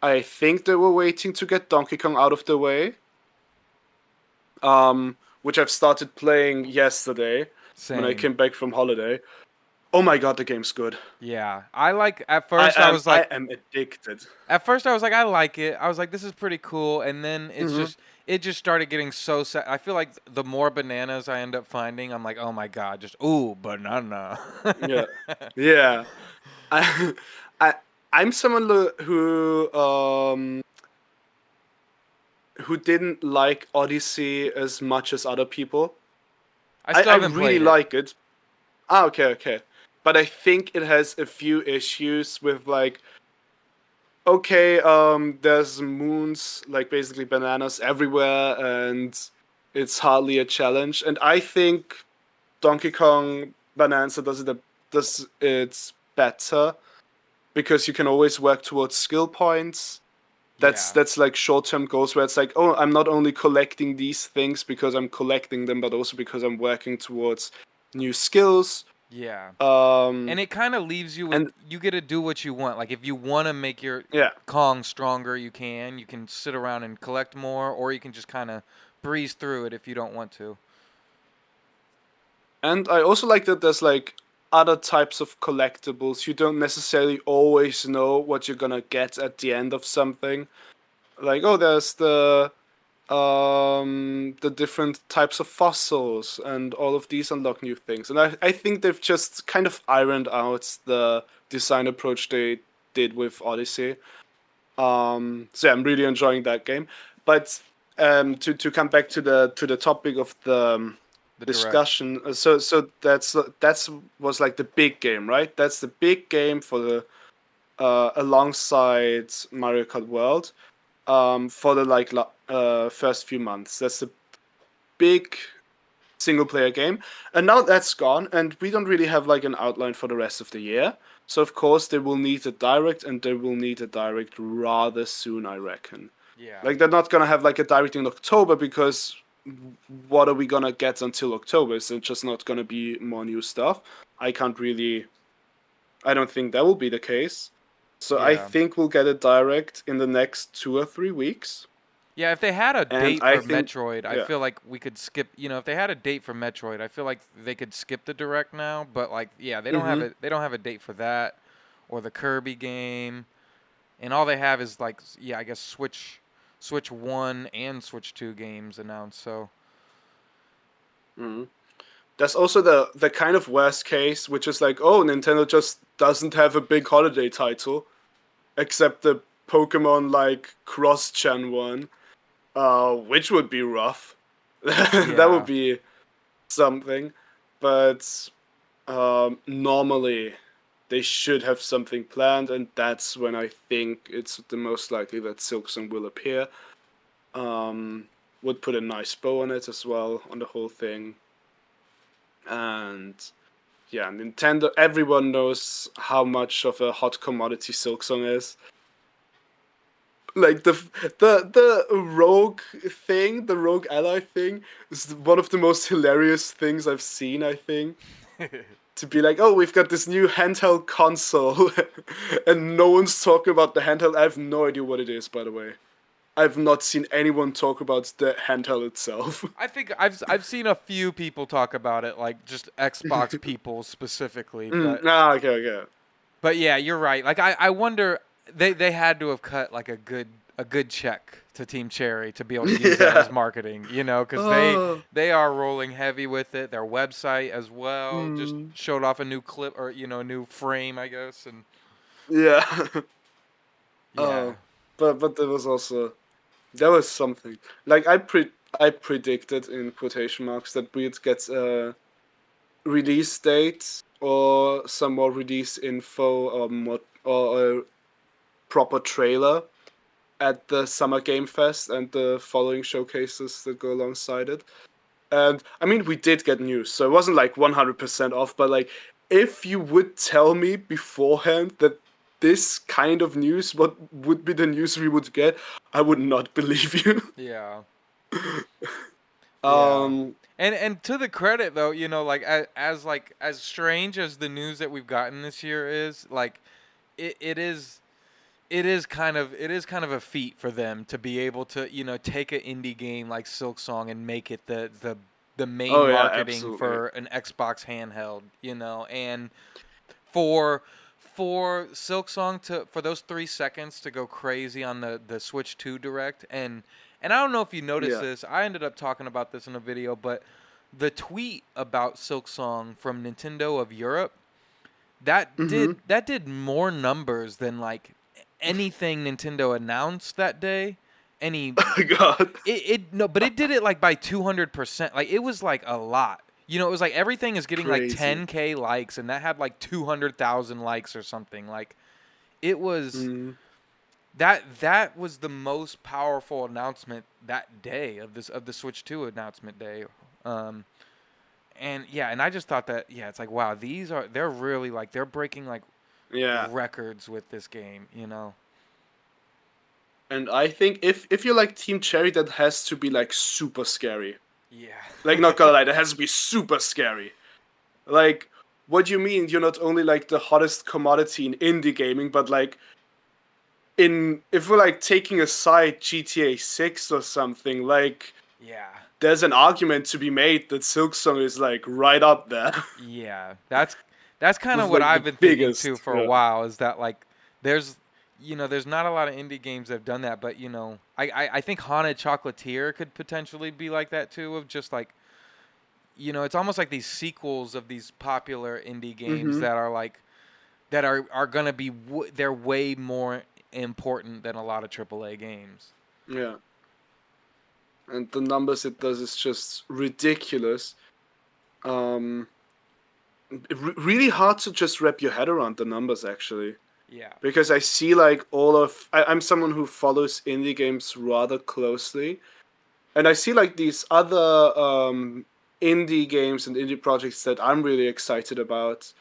I think they were waiting to get Donkey Kong out of the way, which I've started playing yesterday when I Same. came back from holiday. Oh my god, the game's good. Yeah. I like at first I was I like am addicted. I like it. I was like, this is pretty cool. And then Hmm. it just started getting so sad. I feel like the more bananas I end up finding, I'm like, oh my God, just, ooh, banana. Yeah, yeah. I, I, I'm someone who didn't like Odyssey as much as other people. I still I haven't really played it. like it. Ah, okay, okay. But I think it has a few issues with like, okay, there's moons, like basically bananas everywhere, and it's hardly a challenge. And I think Donkey Kong Bonanza does it better, because you can always work towards skill points. Yeah. That's like short-term goals where it's like, oh, I'm not only collecting these things because I'm collecting them, but also because I'm working towards new skills. Yeah. Um, And it kind of leaves you with and you get to do what you want. Like if you want to make your yeah, Kong stronger, you can. You can sit around and collect more, or you can just kind of breeze through it if you don't want to. and I also like that there's like other types of collectibles. You don't necessarily always know what you're gonna get at the end of something. Like, oh, there's the different types of fossils, and all of these unlock new things. And I think they've just kind of ironed out the design approach they did with Odyssey. So yeah, I'm really enjoying that game. But to come back to the topic of the The direct. discussion, so that's was like the big game, right? That's the big game for the alongside Mario Kart World, for the like first few months. That's the big single player game, and now that's gone, and we don't really have like an outline for the rest of the year. So of course they will need a direct, and they will need a direct rather soon, I reckon. Yeah. Like, they're not gonna have like a direct in October, because what are we gonna get until October? Is it just not gonna be more new stuff? I can't really. I don't think that will be the case. So I Yeah. think we'll get a direct in the next 2 or 3 weeks, Yeah, if they had a and date I for think, Metroid, I yeah. feel like we could skip. If they had a date for Metroid, I feel like they could skip the direct now. But like, yeah, they don't have Mm-hmm. it. They don't have a date for that, or the Kirby game, and all they have is like, yeah, I guess Switch One and Switch Two games announced. So Mm-hmm. There's also the kind of worst case, which is like, oh, Nintendo just doesn't have a big holiday title except the Pokemon like cross-gen one, which would be rough. That would yeah, be something, but normally they should have something planned, and that's when I think it's the most likely that Silksong will appear. Um, would put a nice bow on it as well, on the whole thing. And yeah, Nintendo, everyone knows how much of a hot commodity Silksong is. Like the rogue thing, the rogue ally thing, is one of the most hilarious things I've seen, I think. to be like, oh, we've got this new handheld console, and no one's talking about the handheld. I have no idea what it is, by the way. I've not seen anyone talk about the handheld itself. I think I've seen a few people talk about it, like just Xbox people specifically, Okay, okay. but yeah, you're right. Like I wonder they had to have cut like a good check to Team Cherry to be able to use that as marketing, you know, because they are rolling heavy with it. Their website as well just showed off a new clip or a new frame, I guess, and Yeah. yeah, But there was something like I predicted in quotation marks that we'd get a release date or some more release info or a proper trailer at the Summer Game Fest and the following showcases that go alongside it. And I mean, we did get news, so it wasn't like 100% off, but like if you would tell me beforehand that this kind of news what would be the news we would get, I would not believe you. yeah. Yeah. um And to the credit though, like as strange as the news that we've gotten this year is, like it is kind of a feat for them to be able to, take an indie game like Silksong and make it the main oh yeah, marketing absolutely. for an Xbox handheld, and for Silksong for those 3 seconds to go crazy on the Switch 2 Direct, and I don't know if you noticed this. I ended up talking about this in a video, but the tweet about Silksong from Nintendo of Europe, that did more numbers than like anything Nintendo announced that day. Oh god. But it did it like by 200%. Like it was like a lot. It was like everything is getting Crazy. like 10K likes, and that had like 200,000 likes or something. Like it was that was the most powerful announcement that day of the Switch 2 announcement day. And yeah, and I just thought that it's like, wow, they're really like they're breaking like records with this game, And I think if you're like Team Cherry, that has to be like super scary. Yeah. Like, not gonna lie, that has to be super scary. Like, what do you mean you're not only like the hottest commodity in indie gaming, but like if we're like taking aside GTA 6 or something, like there's an argument to be made that Silksong is like right up there. Yeah. That's kind of With, what like, I've the been biggest, thinking too for a while, is that like there's there's not a lot of indie games that have done that, but I think Haunted Chocolatier could potentially be like that too, of just like it's almost like these sequels of these popular indie games that are like that are gonna be they're way more important than a lot of AAA games. Yeah. And the numbers it does is just ridiculous. Really hard to just wrap your head around the numbers, actually. Yeah. Because I see like I'm someone who follows indie games rather closely, and I see like these other indie games and indie projects that I'm really excited about.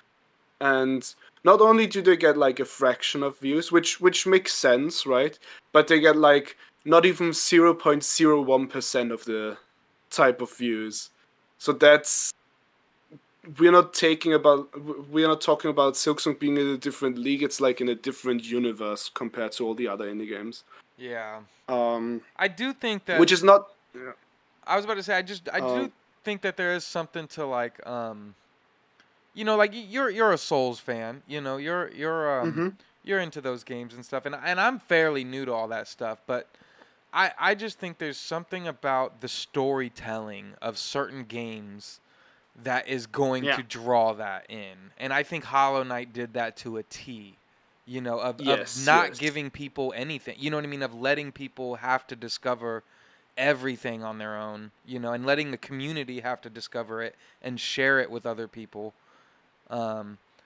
And not only do they get like a fraction of views, which makes sense, right? But they get like not even 0.01% of the type of views. So we're not talking about Silksong being in a different league. It's like in a different universe compared to all the other indie games. Yeah. I do think that, which is not. Yeah. I was about to say, I do think that there is something to like like you're a Souls fan, you're into those games and stuff, and I'm fairly new to all that stuff, but I just think there's something about the storytelling of certain games that is going to draw that in. And I think Hollow Knight did that to a T, of not giving people anything, you know what I mean, of letting people have to discover everything on their own, and letting the community have to discover it and share it with other people.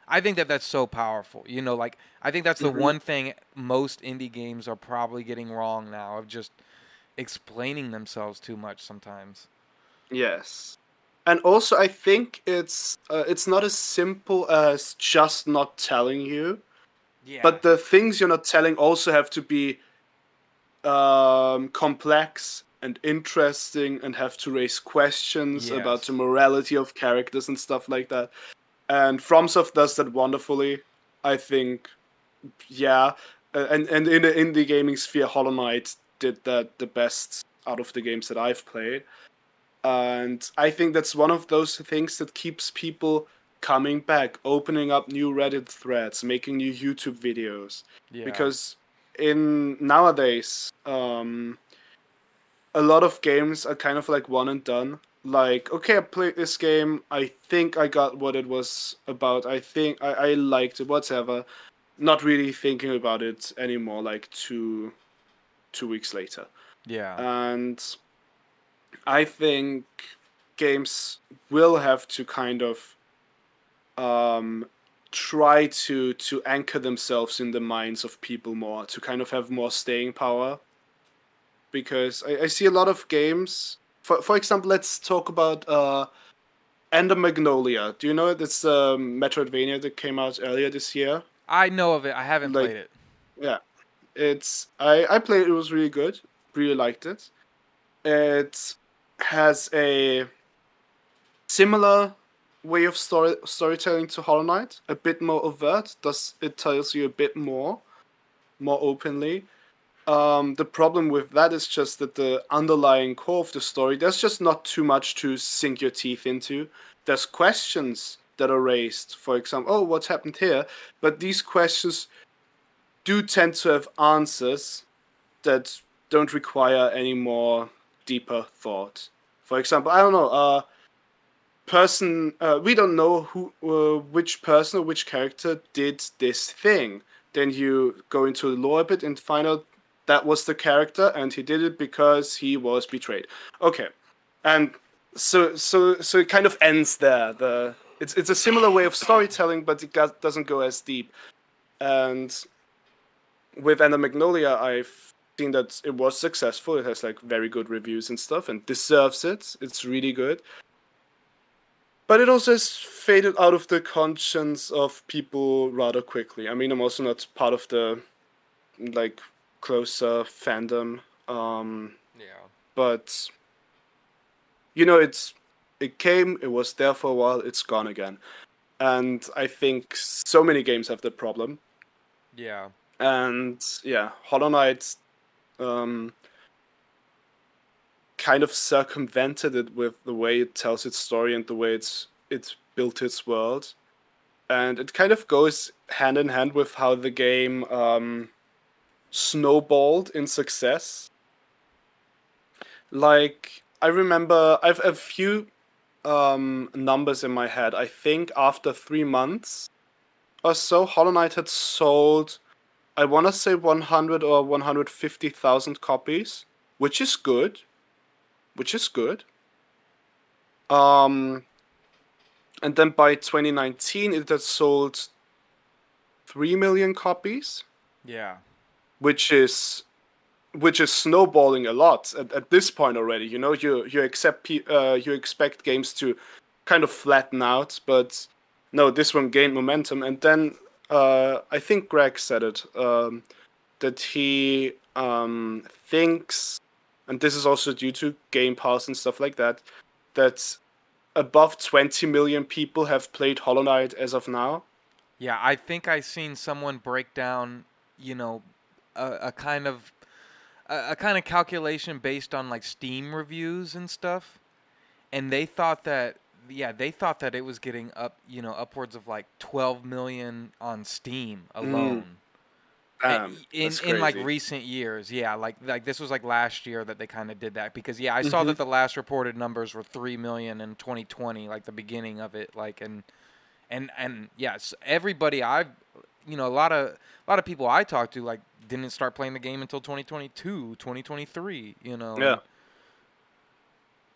I think that that's so powerful, like I think that's the one thing most indie games are probably getting wrong now, of just explaining themselves too much sometimes. Yes. And also, I think it's not as simple as just not telling you. Yeah. But the things you're not telling also have to be complex and interesting and have to raise questions about the morality of characters and stuff like that. and FromSoft does that wonderfully. I think, yeah, and in the indie gaming sphere, Hollow Knight did that the best out of the games that I've played, and I think that's one of those things that keeps people coming back, opening up new Reddit threads, making new YouTube videos, Yeah. because in nowadays, a lot of games are kind of like one and done. Like, okay, I played this game. I think I got what it was about. I think I liked it, whatever. Not really thinking about it anymore, like two weeks later. Yeah. And I think games will have to kind of um, try to anchor themselves in the minds of people more, to kind of have more staying power. Because I see a lot of games. For example, let's talk about Ender Magnolia. Do you know it? It's a Metroidvania that came out earlier this year. I know of it. I haven't Like, played it. yeah, it's I played it. It was really good. Really liked it. It has a similar way of storytelling to Hollow Knight. A bit more overt. Does it tells you a bit more openly. The problem with that is just that the underlying core of the story, there's just not too much to sink your teeth into. There's questions that are raised, for example, oh, what's happened here? But these questions do tend to have answers that don't require any more deeper thought. For example, I don't know, we don't know which person or which character did this thing. Then you go into the lore a bit and find out that was the character and he did it because he was betrayed. Okay, and so it kind of ends there. It's a similar way of storytelling, but doesn't go as deep. And with Ender Magnolia, I've seen that it was successful. It has like very good reviews and stuff, and deserves it. It's really good. But it also has faded out of the conscience of people rather quickly. I mean, I'm also not part of the like closer fandom, Yeah. but you know, it came, it was there for a while, it's gone again, and I think so many games have that problem. Yeah. And yeah, Hollow Knight um, kind of circumvented it with the way it tells its story and the way it's built its world. And it kind of goes hand in hand with how the game snowballed in success. Like, I remember I've a few numbers in my head. I think after 3 months or so, Hollow Knight had sold, I want to say 100 or 150,000 copies, which is good. Which is good. Um, and then by 2019, it had sold 3 million copies, Yeah. which is snowballing a lot at this point already. You know, you expect games to kind of flatten out, but no, this one gained momentum. And then I think Greg said it, that he thinks, and this is also due to Game Pass and stuff like that, that above 20 million people have played Hollow Knight as of now. Yeah, I think I seen someone break down, you know, a kind of a kind of calculation based on like Steam reviews and stuff, and they thought that they thought that it was getting up, upwards of like 12 million on Steam Mm, alone. damn, In that's like crazy. recent years, yeah, like this was like last year that they kind of did that because I saw Mm-hmm. that the last reported numbers were 3 million in 2020, like the beginning of it, like and yes, everybody I've a lot of people I talked to like didn't start playing the game until 2022, 2023, Yeah. and a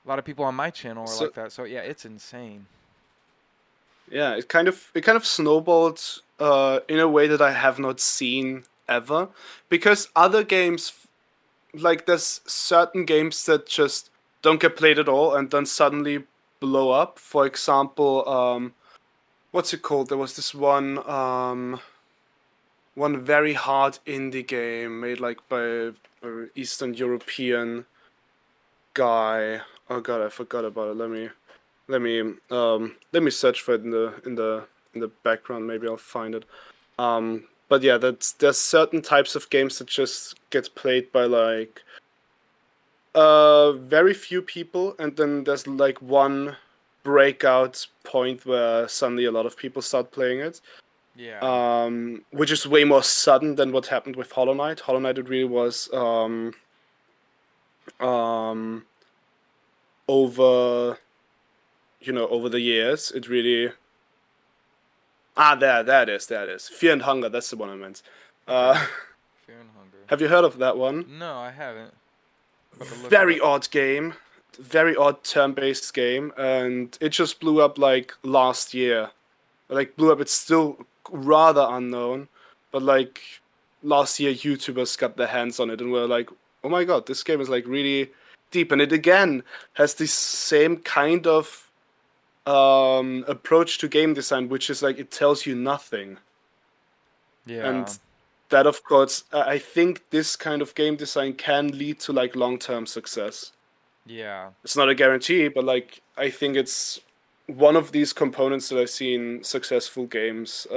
lot of people on my channel are So like that. So yeah, it's insane. yeah, it kind of snowballed in a way that I have not seen ever, because other games, like there's certain games that just don't get played at all and then suddenly blow up. For example, what's it called? There was this one very hard indie game made like by a Eastern European guy. Oh god, I forgot about it. Let let me search for it in the background. Maybe I'll find it. But yeah, there's certain types of games that just get played by like very few people, and then there's like one breakout point where suddenly a lot of people start playing it. Yeah. Which is way more sudden than what happened with Hollow Knight. Hollow Knight, it really was um, over, over the years. It really there it is. Fear and Hunger. That's the one I meant. Okay. Uh, Fear and Hunger. have you heard of that one? No, I haven't. About to look it Very up. odd game, very odd turn-based game, and it just blew up like last year. Like blew up. It's still rather unknown, but like last year, YouTubers got their hands on it and were like, "Oh my god, this game is like really deep." And it again has the same kind of approach to game design, which is like it tells you nothing. Yeah. And that, of course, I think this kind of game design can lead to like long-term success. Yeah. It's not a guarantee, but like I think it's one of these components that I see in successful games,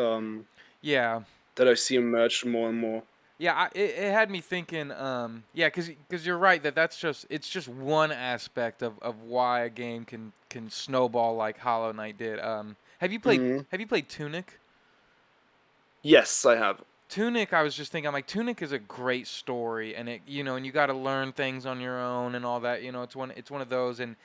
Yeah. that I see emerge more and more. Yeah, it had me thinking. Yeah, because you're right it's just one aspect of why a game can snowball like Hollow Knight did. Mhm. Have you played Tunic? Yes, I have. Tunic, I was just thinking, I'm like, Tunic is a great story, and and you got to learn things on your own and all that. It's one of those, and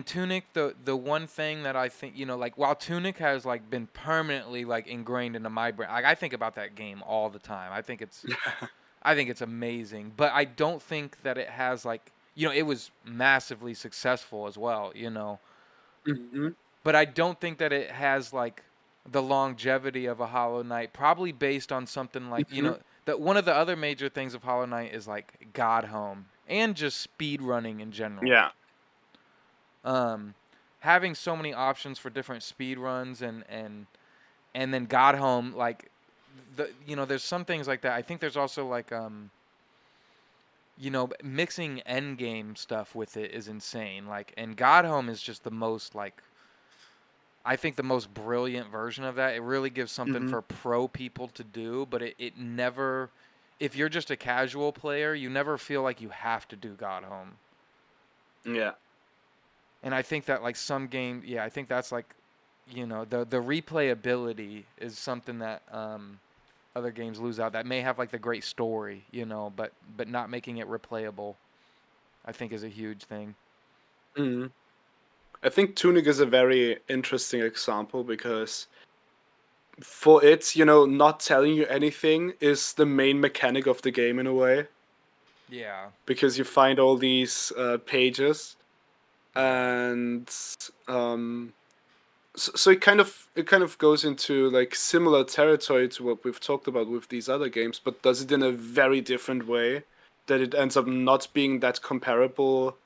Tunic, the one thing that I think, like while Tunic has like been permanently like ingrained into my brain, like I think about that game all the time. I think it's amazing, but I don't think that it has like, it was massively successful as well, Hmm. but I don't think that it has like the longevity of a Hollow Knight, probably based on something like, Hmm. that one of the other major things of Hollow Knight is like God Home and just speed running in general. Yeah. Um, Having so many options for different speed runs and then God Home, like there's some things like that. I think there's also like mixing end game stuff with it is insane. Like, and God Home is just the most like, I think the most brilliant version of that. It really gives something Hmm. for pro people to do, but it never, if you're just a casual player, you never feel like you have to do God Home. Yeah. And I think that like some game, yeah, I think that's like, the replayability is something that other games lose out. That may have like the great story, but not making it replayable, I think is a huge thing. Hmm. I think Tunic is a very interesting example because for it, not telling you anything is the main mechanic of the game in a way. Yeah, Because you find all these pages, yeah, and um, so it kind of goes into like similar territory to what we've talked about with these other games, but does it in a very different way that it ends up not being that comparable,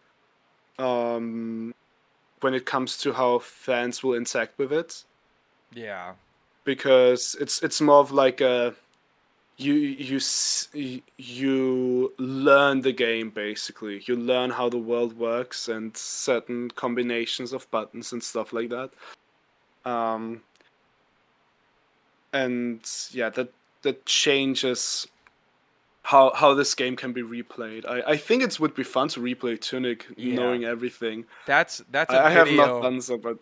um, when it comes to how fans will interact with it, yeah, because it's more of like a you learn the game. Basically you learn how the world works and certain combinations of buttons and stuff like that, um and yeah, that changes how this game can be replayed. I think it would be fun to replay Tunic yeah. knowing everything. That's a I have not video. done so, but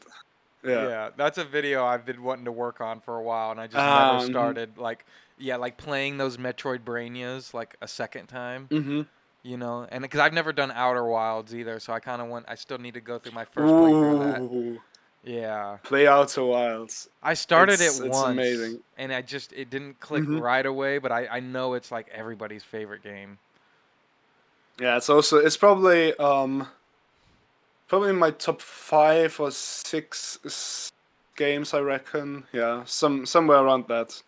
yeah. Yeah, that's a video I've been wanting to work on for a while, and I just never Mhm. started. Like, yeah, like playing those Metroid Brainyas like a second time, Mhm. and because I've never done Outer Wilds either, so I kind of want. I still need to go through my first playthrough of that. Ooh, Yeah, play Outer Wilds. I started it It's once, amazing. and it didn't click Mhm. right away, but I know it's like everybody's favorite game. Yeah, it's probably in my top 5 or 6 games, I reckon. Yeah, somewhere around that.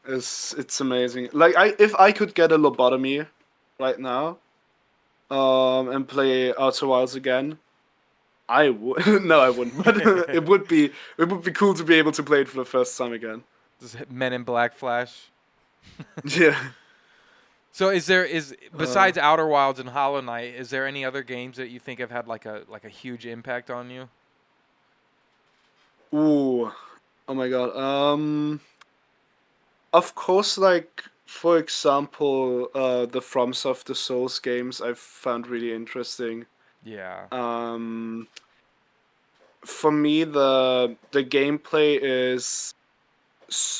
It's amazing. Like if I could get a lobotomy right now, and play Outer Wilds again, I would. No, I wouldn't. But it would be cool to be able to play it for the first time again. Just Men in Black Flash. Yeah. So is Uh, besides Outer Wilds and Hollow Knight, is there any other games that you think have had like a huge impact on you? Ooh, oh my god. Of course, like for example, the FromSoft the Souls games I've found really interesting. Yeah. Um, for me, the gameplay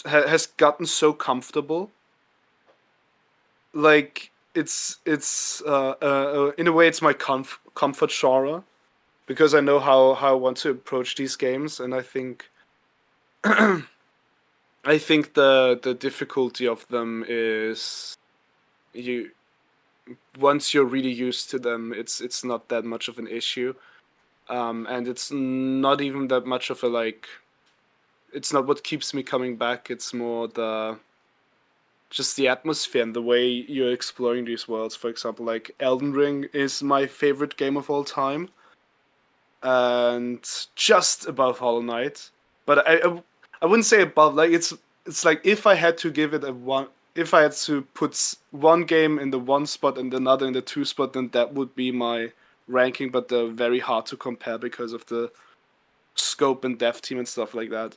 has gotten so comfortable. Like it's in a way it's my comfort genre because I know how I want to approach these games, and I think the difficulty of them is you once you're really used to them, it's not that much of an issue, and it's not even that much of a like. It's not what keeps me coming back. It's more the just the atmosphere and the way you're exploring these worlds. For example, like Elden Ring is my favorite game of all time, and just above Hollow Knight. But I wouldn't say above. Like it's like if I had to give it a one, if I had to put one game in the one spot and another in the two spot, then that would be my ranking. But they're very hard to compare because of the scope and dev team and stuff like that.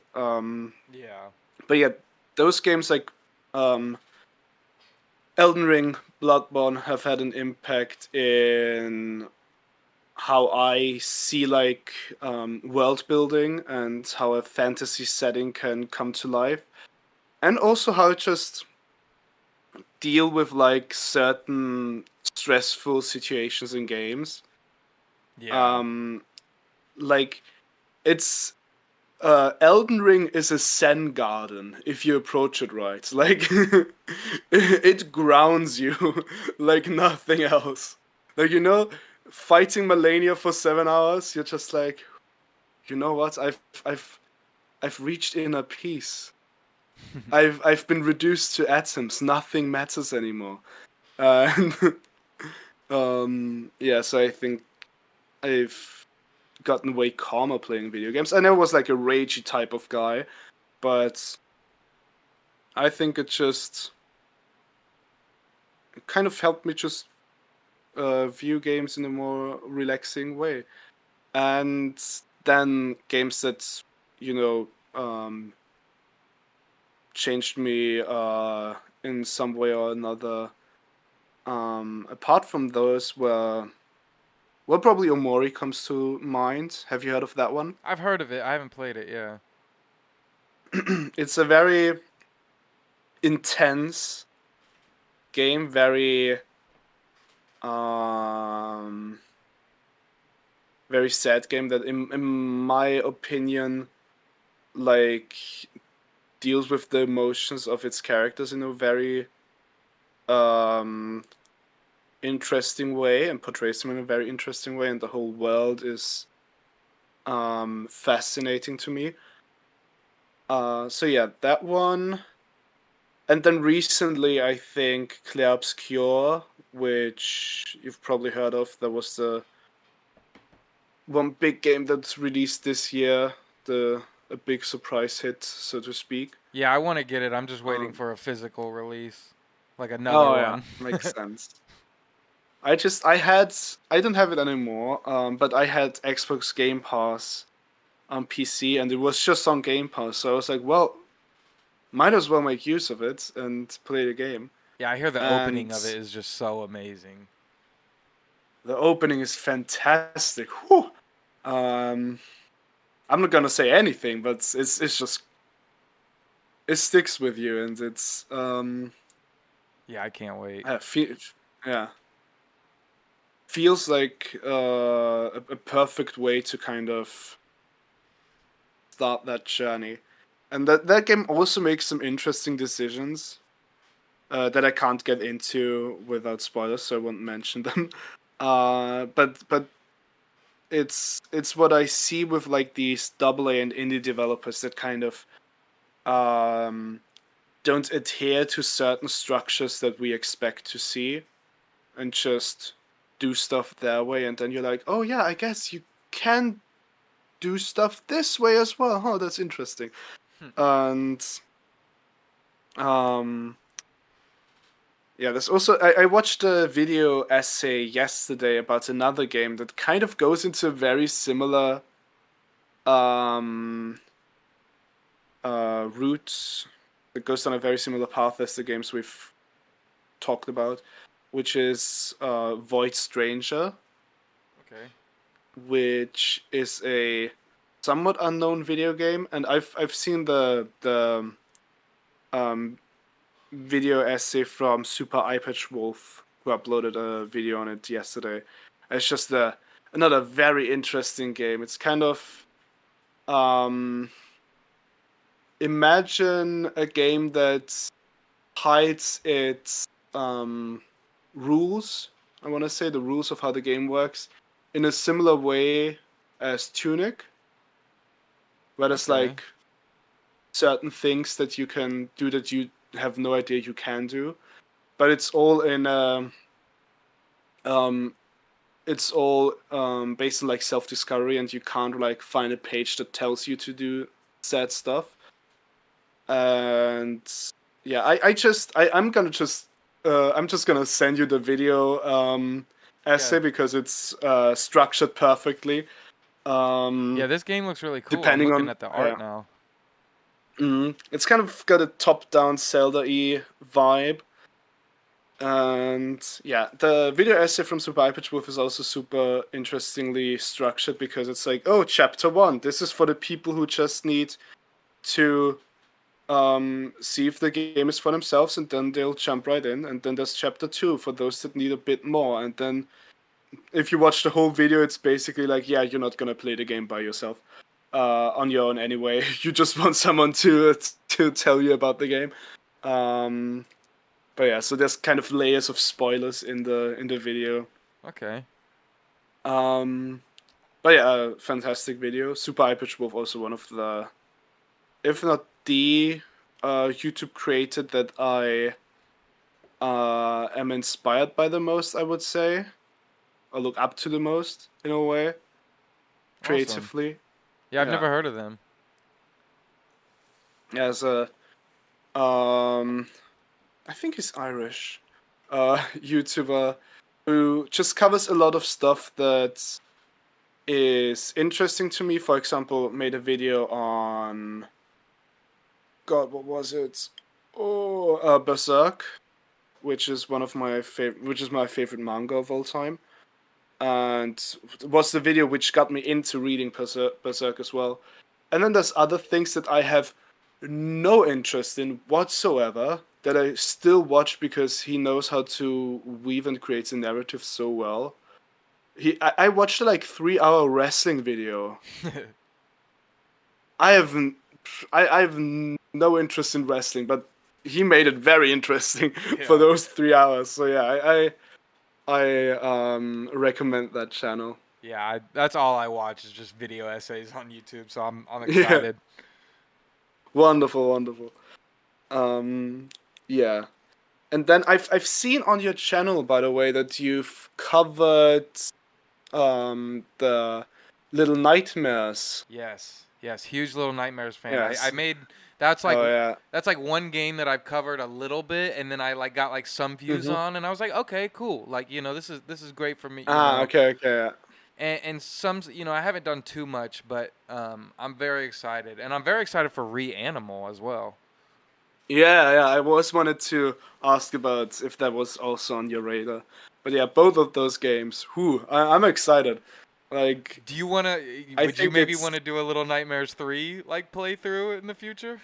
Yeah. But yeah, those games like um, Elden Ring, Bloodborne have had an impact in how I see like world building and how a fantasy setting can come to life, and also how it just deal with like certain stressful situations in games. Yeah. Um, like it's Elden Ring is a Zen garden if you approach it right. Like it grounds you like nothing else. Like fighting Malenia for 7 hours, you're just like, you know what? I've reached inner peace. I've been reduced to atoms. Nothing matters anymore. And yeah, so I think I've gotten way calmer playing video games. I never was like a ragey type of guy, but I think it just kind of helped me just view games in a more relaxing way. And then games that you know changed me in some way or another. Apart from those, well, probably Omori comes to mind. Have you heard of that one? I've heard of it. I haven't played it. Yeah. It's a very intense game, very um, very sad game that, in my opinion, like deals with the emotions of its characters in a very um interesting way and portrays them in a very interesting way, and the whole world is fascinating to me. So yeah, that one. And then recently I think Clair Obscure, which you've probably heard of. That was the one big game that's released this year, the a big surprise hit, so to speak. Yeah, I want to get it. I'm just waiting Um, for a physical release, like another oh yeah, one. makes sense. I don't have it anymore, but I had Xbox Game Pass on PC, and it was just on Game Pass, so I was like, well, might as well make use of it and play the game. Yeah, I hear the And opening of it is just so amazing. the opening is fantastic. Whew. Um, I'm not gonna say anything, but it's just it sticks with you, and it's Yeah, I can't wait. yeah, feels like a perfect way to kind of start that journey. And that game also makes some interesting decisions that I can't get into without spoilers, so I won't mention them. But it's what I see with like these AA and indie developers that kind of um, don't adhere to certain structures that we expect to see, and just do stuff their way, and then you're like, oh yeah, I guess you can do stuff this way as well. Oh, that's interesting. And um yeah, there's also I watched a video essay yesterday about another game that kind of goes into a very similar um route that goes down a very similar path as the games we've talked about, which is Void Stranger, Okay. which is a somewhat unknown video game, and I've seen the um, video essay from Super iPatch Wolf, who uploaded a video on it yesterday. It's just another very interesting game. It's kind of um, imagine a game that hides its rules. I want to say the rules of how the game works in a similar way as Tunic, where there's Okay. like certain things that you can do that you have no idea you can do, but it's all in um it's all based on like self-discovery, and you can't like find a page that tells you to do said stuff. And yeah, I'm just gonna send you the video essay Yeah. because it's structured perfectly. Yeah, Um, this game looks really cool. I'm depending looking on at the yeah, art now. it's kind of got a top-down Zelda-y vibe. And yeah, the video essay from Super iPatch Wolf is also super interestingly structured because it's like, oh, chapter 1, this is for the people who just need to see if the game is for themselves, and then they'll jump right in. And then there's chapter 2 for those that need a bit more. And then if you watch the whole video, it's basically like, yeah, you're not gonna play the game by yourself, on your own anyway. You just want someone to tell you about the game. Um, but yeah, so there's kind of layers of spoilers in the video. Okay. Um, but yeah, fantastic video. Super iPatch Wolf also one of the, if not the YouTube creator that I am inspired by the most, I would say. I look up to the most in a way, Awesome. creatively. Yeah, I've Yeah, never heard of them. as a um, I think he's Irish, YouTuber who just covers a lot of stuff that is interesting to me. For example, made a video on, God, what was it? Oh, Berserk, which is one of my favorite, which is my favorite manga of all time, and was the video which got me into reading Berserk as well. And then there's other things that I have no interest in whatsoever that I still watch because he knows how to weave and create a narrative so well. I watched a like 3 hour wrestling video. I haven't I have no interest in wrestling, but he made it very interesting for Yeah. those 3 hours. So yeah, I recommend that channel. Yeah, that's all I watch is just video essays on YouTube, so I'm Yeah, excited. wonderful, wonderful. Um, yeah, and then I've seen on your channel, by the way, that you've covered the Little Nightmares. Yes. Yes, huge Little Nightmares fan. I Yes. made that's like Oh yeah. that's like one game that I've covered a little bit and then I like got like some views Mm-hmm. on and I was like, "Okay, cool. Like, this is great for me, Ah, okay, okay. Yeah. And some, I haven't done too much, but I'm very excited. And I'm very excited for Reanimal as well. Yeah, yeah. I was wanted to ask about if that was also on your radar, but yeah, both of those games. Whew, I'm excited. Like, Do you want to I would you think maybe it's. want to do a Little Nightmares 3 like playthrough in the future?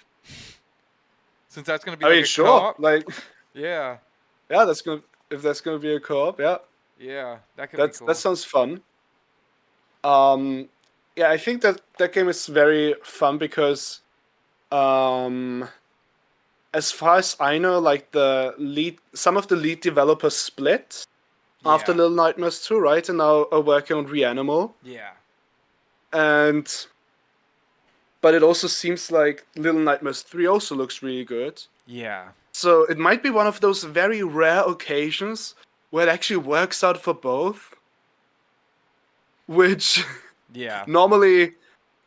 Since that's going to be I like mean, a sure. co-op? Like, Yeah. yeah, that's gonna if that's gonna be a co-op. Yeah, Yeah, that could be that cool. sounds fun. Um, yeah, I think that game is very fun because, um, as far as I know, like some of the lead developers split after Yeah. Little Nightmares 2, right? And now are working on Reanimal. Yeah. And but it also seems like Little Nightmares 3 also looks really good. Yeah. So it might be one of those very rare occasions where it actually works out for both, which Yeah. normally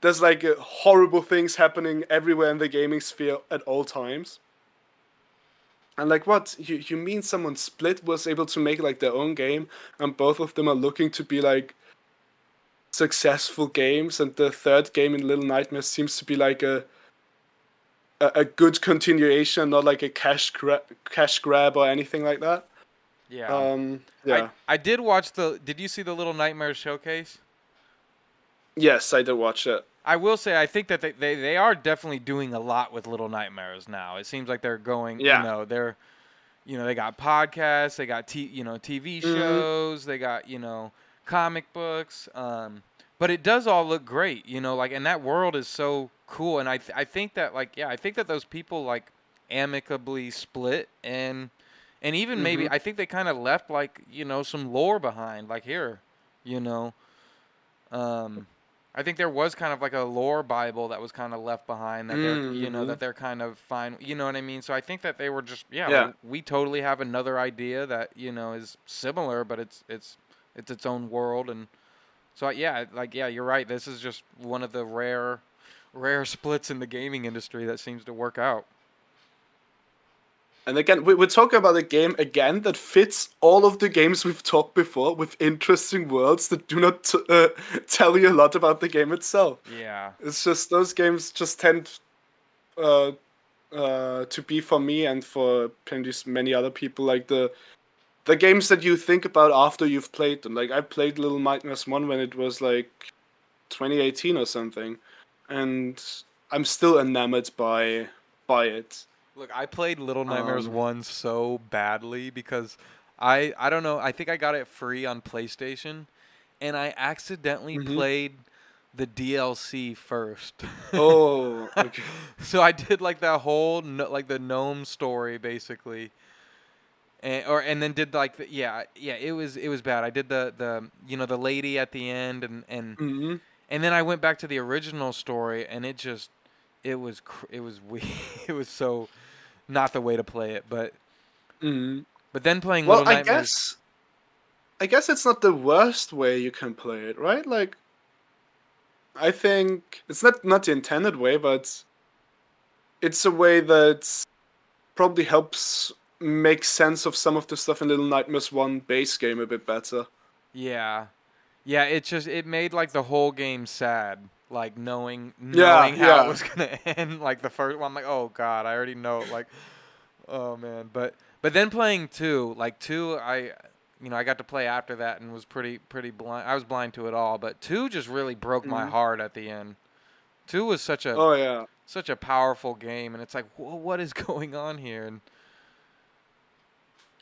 there's like horrible things happening everywhere in the gaming sphere at all times. And like, what you mean someone split was able to make like their own game, and both of them are looking to be like successful games, and the third game in Little Nightmares seems to be like a a good continuation, not like a cash grab or anything like that. Yeah. I Yeah. I did watch the. Did you see the Little Nightmares showcase? Yes, I did watch it. I will say I think that they are definitely doing a lot with Little Nightmares now. It seems like they're going, Yeah. they got podcasts, they got TV Mm-hmm. shows, they got, comic books. But it does all look great, like, and that world is so cool. And I think that, like, yeah, I think that those people, like, amicably split, and even Mm-hmm. maybe I think they kind of left, like, some lore behind, like, here, you know. Um, I think there was kind of like a lore Bible that was kind of left behind that Mm-hmm. that they're kind of fine. You know what I mean? So I think that they were just, yeah, like Yeah. we totally have another idea that, is similar, but it's its own world. And so yeah, like, yeah, you're right. This is just one of the rare splits in the gaming industry that seems to work out. And again, we're talking about a game again that fits all of the games we've talked before with interesting worlds that do not tell you a lot about the game itself. Yeah. It's just those games just tend uh, to be for me and for plenty many other people like the games that you think about after you've played them. Like I played Little Nightmares 1 when it was like 2018 or something, and I'm still enamored by it. Look, I played Little Nightmares Um, 1 so badly because I don't know, I think I got it free on PlayStation and I accidentally mhm. played the DLC first. Oh, okay. So I did like that whole like the gnome story basically. And then did like yeah, it was bad. I did the the lady at the end, Mhm. and then I went back to the original story, and it was it was so not the way to play it. Mhm. But then playing Well, Little Nightmares, I guess it's not the worst way you can play it, right? Like I think it's not the intended way, but it's a way that probably helps make sense of some of the stuff in Little Nightmares 1 base game a bit better. yeah, yeah, it made like the whole game sad, like Yeah, knowing how it yeah. was gonna end. Like the first one, I'm like, oh god, I already know. Like, oh man, but then playing two, like two, I got to play after that and was pretty blind. I was blind to it all, but two just really broke my Mhm. heart at the end. Two was Oh yeah. such a powerful game, and it's like, what is going on here? And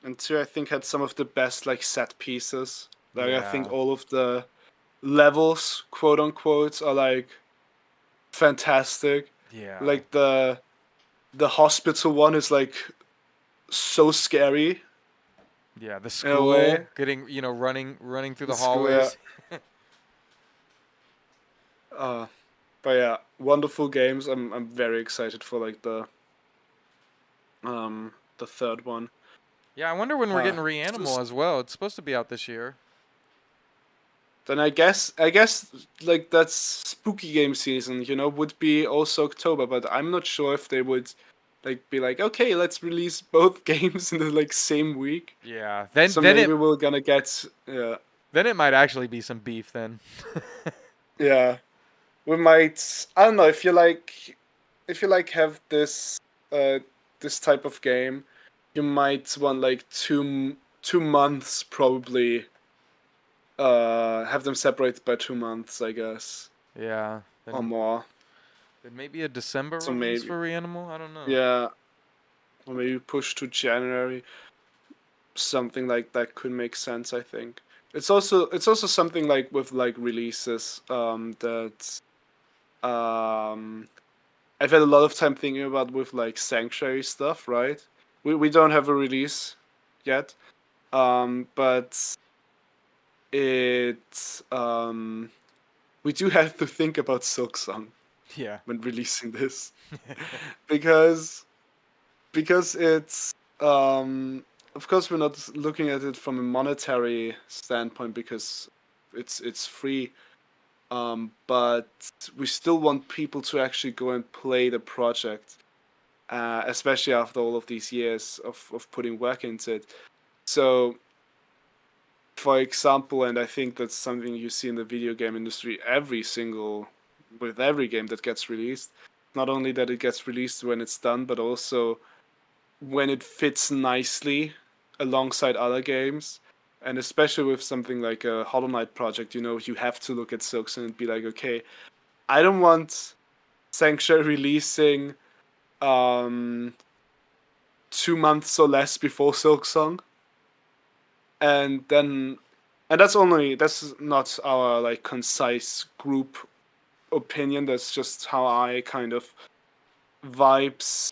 And 2 I think had some of the best like set pieces. Like I think yeah, all of the levels, quote unquote, are like fantastic. yeah, Like the hospital one is like so scary yeah. The in a school way. getting running through The the school, yeah. hallways. Uh, but yeah, wonderful games. I'm very excited for like the third one. Yeah, I wonder when we're getting Reanimal Just as well. It's supposed to be out this year. then I guess like that's spooky game season, would be also October, but I'm not sure if they would like be like, okay, let's release both games in the like same week. Yeah. Then So then maybe it we're gonna get then it might actually be some beef then. yeah. We might I don't know if you like have uh this type of game, you might want like 2 months probably have them separated by 2 months, I guess, Yeah. or Then more. then maybe a December So release maybe for Reanimal. I don't know. yeah, or maybe push to January. Something like that could make sense, I think. It's also something like with like releases that um I've had a lot of time thinking about with like Sanctuary stuff, right? We don't have a release yet. But it we do have to think about Silksong Yeah. when releasing this. because because it's of course we're not looking at it from a monetary standpoint because it's free, but we still want people to actually go and play the project, especially after all of these years of putting work into it. So for example, and I think that's something you see in the video game industry with every game that gets released, Not only that it gets released when it's done, but also when it fits nicely alongside other games. And especially with something like a Hollow Knight project, you have to look at Silksong and be like, okay, I don't want Sanctuary releasing 2 months or less before Silksong. And that's not our like concise group opinion. That's just how I kind of vibes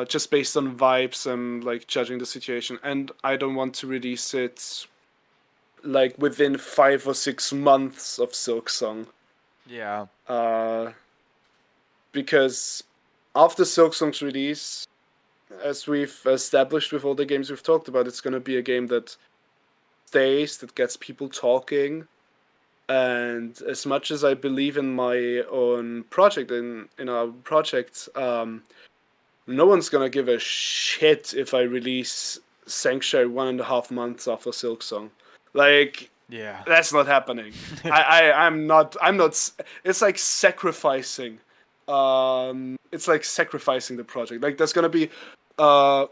just based on vibes and like judging the situation. And I don't want to release it like within 5 or 6 months of Silksong. Yeah. Because after Silksong's release, as we've established with all the games we've talked about, it's gonna be a game that stays, that gets people talking. And as much as I believe in my own project, in our project, no one's gonna give a shit if I release Sanctuary 1.5 months after Silksong. Like, Yeah. that's not happening. I'm not. It's like sacrificing. It's like sacrificing the project. Like uh,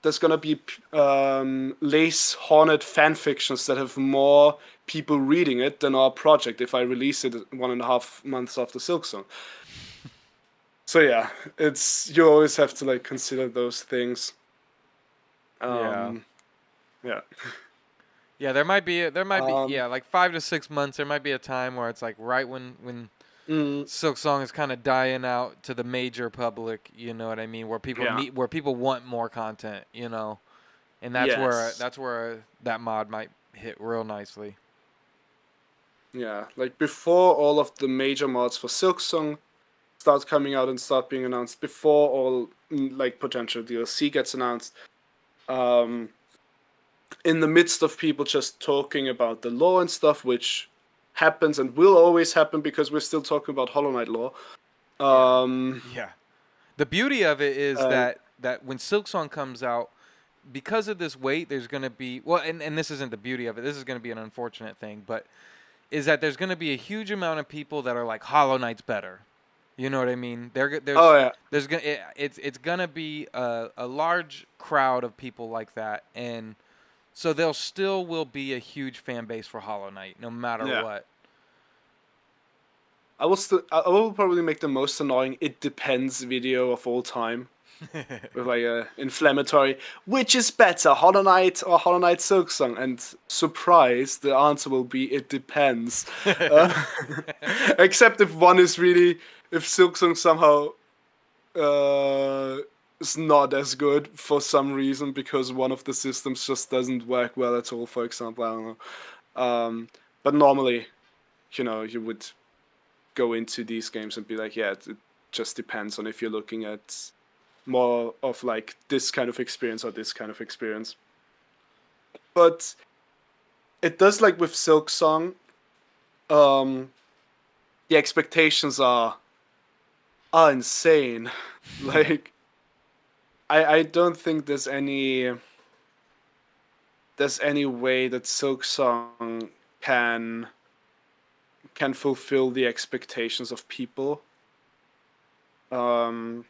there's gonna be lace hornet fan fictions that have more people reading it than our project if I release it 1.5 months after Silksong. So yeah, you always have to like consider those things. Yeah. Yeah. Yeah, there might be Um, yeah, like 5 to 6 months. There might be a time where it's like right when mm, Silksong is kind of dying out to the major public. You know what I mean? yeah. Where people want more content. And that's where Yes. that mod might hit real nicely. Yeah. Like before all of the major mods for Silksong start coming out and start being announced, before all like potential DLC gets announced, um, in the midst of people just talking about the lore and stuff, which happens and will always happen because we're still talking about Hollow Knight lore. Yeah. Um, Yeah. The beauty of it is uh, that when Silksong comes out, because of this wait, there's going to be and this isn't the beauty of it. This is going to be an unfortunate thing, but is that there's going to be a huge amount of people that are like Hollow Knight's better. You know what I mean? oh yeah, It's gonna be a large crowd of people like that, and so there still will be a huge fan base for Hollow Knight, no matter yeah. what. I will probably make the most annoying "it depends" video of all time with like a inflammatory. Which is better, Hollow Knight or Hollow Knight Silksong? And surprise, the answer will be it depends. Uh, except if one is really, if Silksong somehow uh, is not as good for some reason because one of the systems just doesn't work well at all. For example, I don't know. But normally, you would go into these games and be like, yeah, it just depends on if you're looking at more of like this kind of experience or this kind of experience. But it does, like with Silksong, um, the expectations are insane. Like I don't think there's any way that Silksong can fulfill the expectations of people. Um,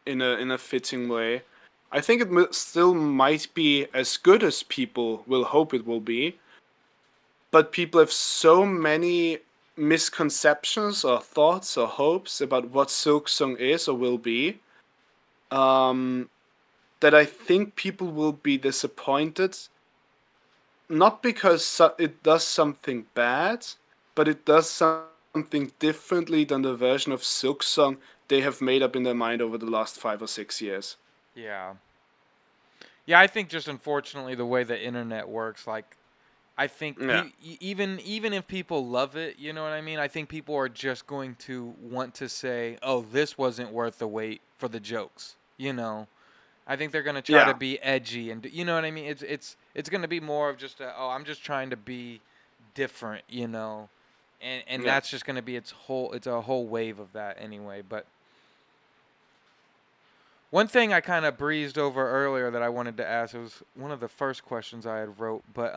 in a fitting way. I think it still might be as good as people will hope it will be, but people have so many misconceptions or thoughts or hopes about what Silksong is or will be, um, that I think people will be disappointed. Not because it does something bad, but it does something differently than the version of Silksong they have made up in their mind over the last 5 or 6 years. Yeah. Yeah, I think just unfortunately the way the internet works, like I think Yeah. even if people love it, you know what I mean? I think people are just going to want to say, "Oh, this wasn't worth the wait for the jokes." I think they're gonna try to Yeah. be edgy, and you know what I mean. It's gonna be more of just I'm just trying to be different, and Yeah. that's just gonna be it's a whole wave of that anyway. But one thing I kind of breezed over earlier that I wanted to ask, it was one of the first questions I had wrote, but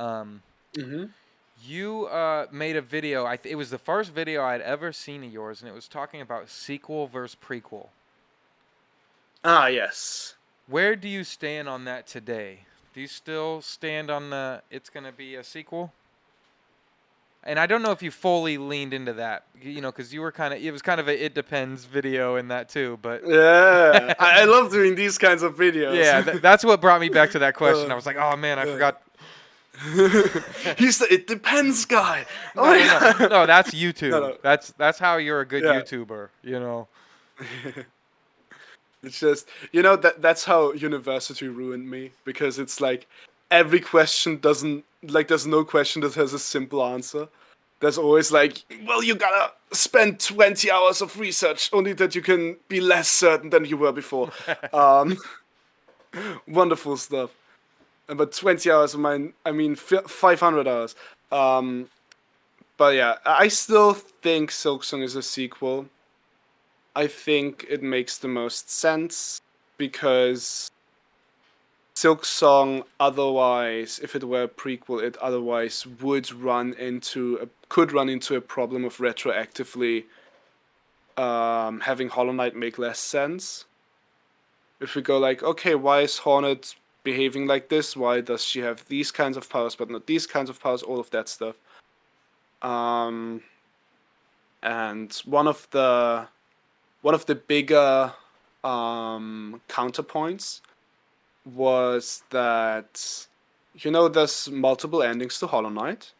Mm-hmm. You made a video. It was the first video I'd ever seen of yours, and it was talking about sequel versus prequel. Ah, yes. Where do you stand on that today? Do you still stand on the it's going to be a sequel? And I don't know if you fully leaned into that, because you were it was kind of a it depends video in that too, but Yeah, I love doing these kinds of videos. yeah, that's what brought me back to that question. Uh, I was like, oh man, I uh. forgot. He's the it depends guy. Oh No, my no, no, god. no. That's No, YouTube. no. That's how you're a good Yeah. YouTuber. It's just that's how university ruined me, because it's like every question doesn't like there's no question that has a simple answer. There's always like, well, you gotta spend 20 hours of research only that you can be less certain than you were before. Um, Wonderful stuff. But 20 hours of mine, I mean 500 hours. Um, but yeah, I still think Silksong is a sequel. I think it makes the most sense because Silksong otherwise, if it were a prequel, it otherwise could run into a problem of retroactively having Hollow Knight make less sense. If we go like, okay, why is Hornet behaving like this? Why does she have these kinds of powers but not these kinds of powers? All of that stuff. And one of the bigger counterpoints was that there's multiple endings to Hollow Knight.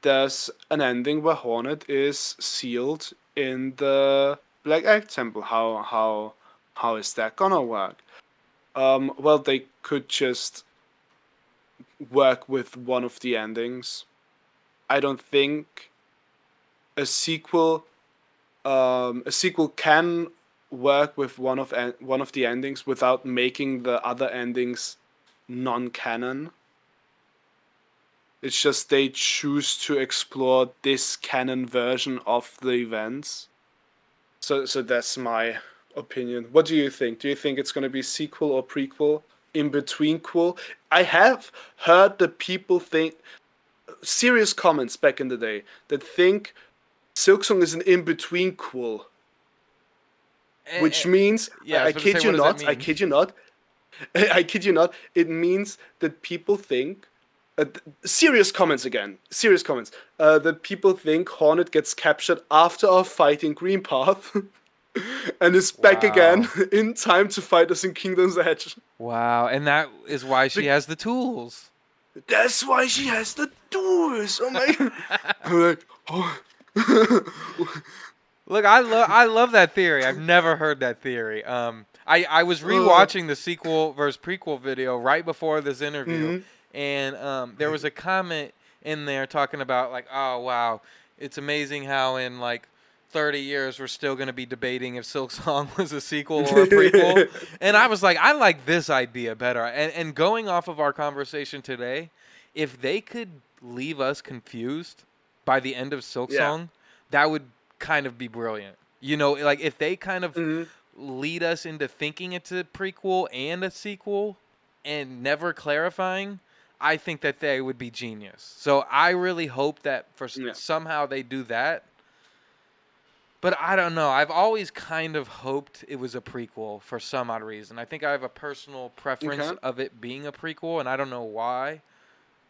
There's an ending where Hornet is sealed in the Black Egg Temple. How is that gonna work? Well, they could just work with one of the endings. I don't think a sequel can work with one of the endings without making the other endings non-canon. It's just they choose to explore this canon version of the events. So that's my opinion. What do you think? Do you think it's going to be sequel or prequel? In between quel? I have heard that people think serious comments back in the day that think Silksong is an in-between quel. Which means, Yeah, I was I about to say, kid you what does that not, I mean? kid you not, I kid you not, it means that people think, serious comments again, serious comments, that people think Hornet gets captured after our fight in Green Path and is back again Wow. in time to fight us in Kingdom's Edge. Wow, and that is why she has the tools. That's why she has the doors. Oh my god. I'm like, oh. Look, I love that theory. I've never heard that theory. I was rewatching the sequel versus prequel video right before this interview, Mhm. and there was a comment in there talking about like, oh wow, it's amazing how in like 30 years we're still going to be debating if Silksong was a sequel or a prequel. And I was like, I like this idea better. And going off of our conversation today, if they could leave us confused by the end of Yeah. Silksong, that would kind of be brilliant. Like if they kind of Mhm. lead us into thinking it's a prequel and a sequel and never clarifying, I think that they would be genius. So I really hope that Yeah. somehow they do that. But I don't know. I've always kind of hoped it was a prequel for some odd reason. I think I have a personal preference Okay. of it being a prequel, and I don't know why.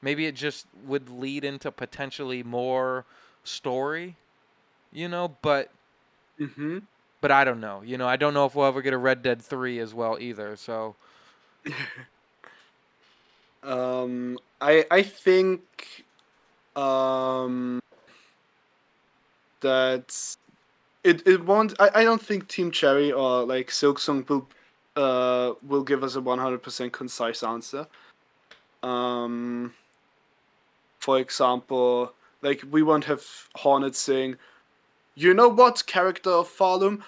Maybe it just would lead into potentially more story, but Mhm. I don't know. I don't know if we'll ever get a Red Dead 3 as well either. So, I think um that it won't. I don't think Team Cherry or like Silksong will give us a 100% concise answer. Um, for example, like we won't have Hornet saying, "You know what, character of Farlum?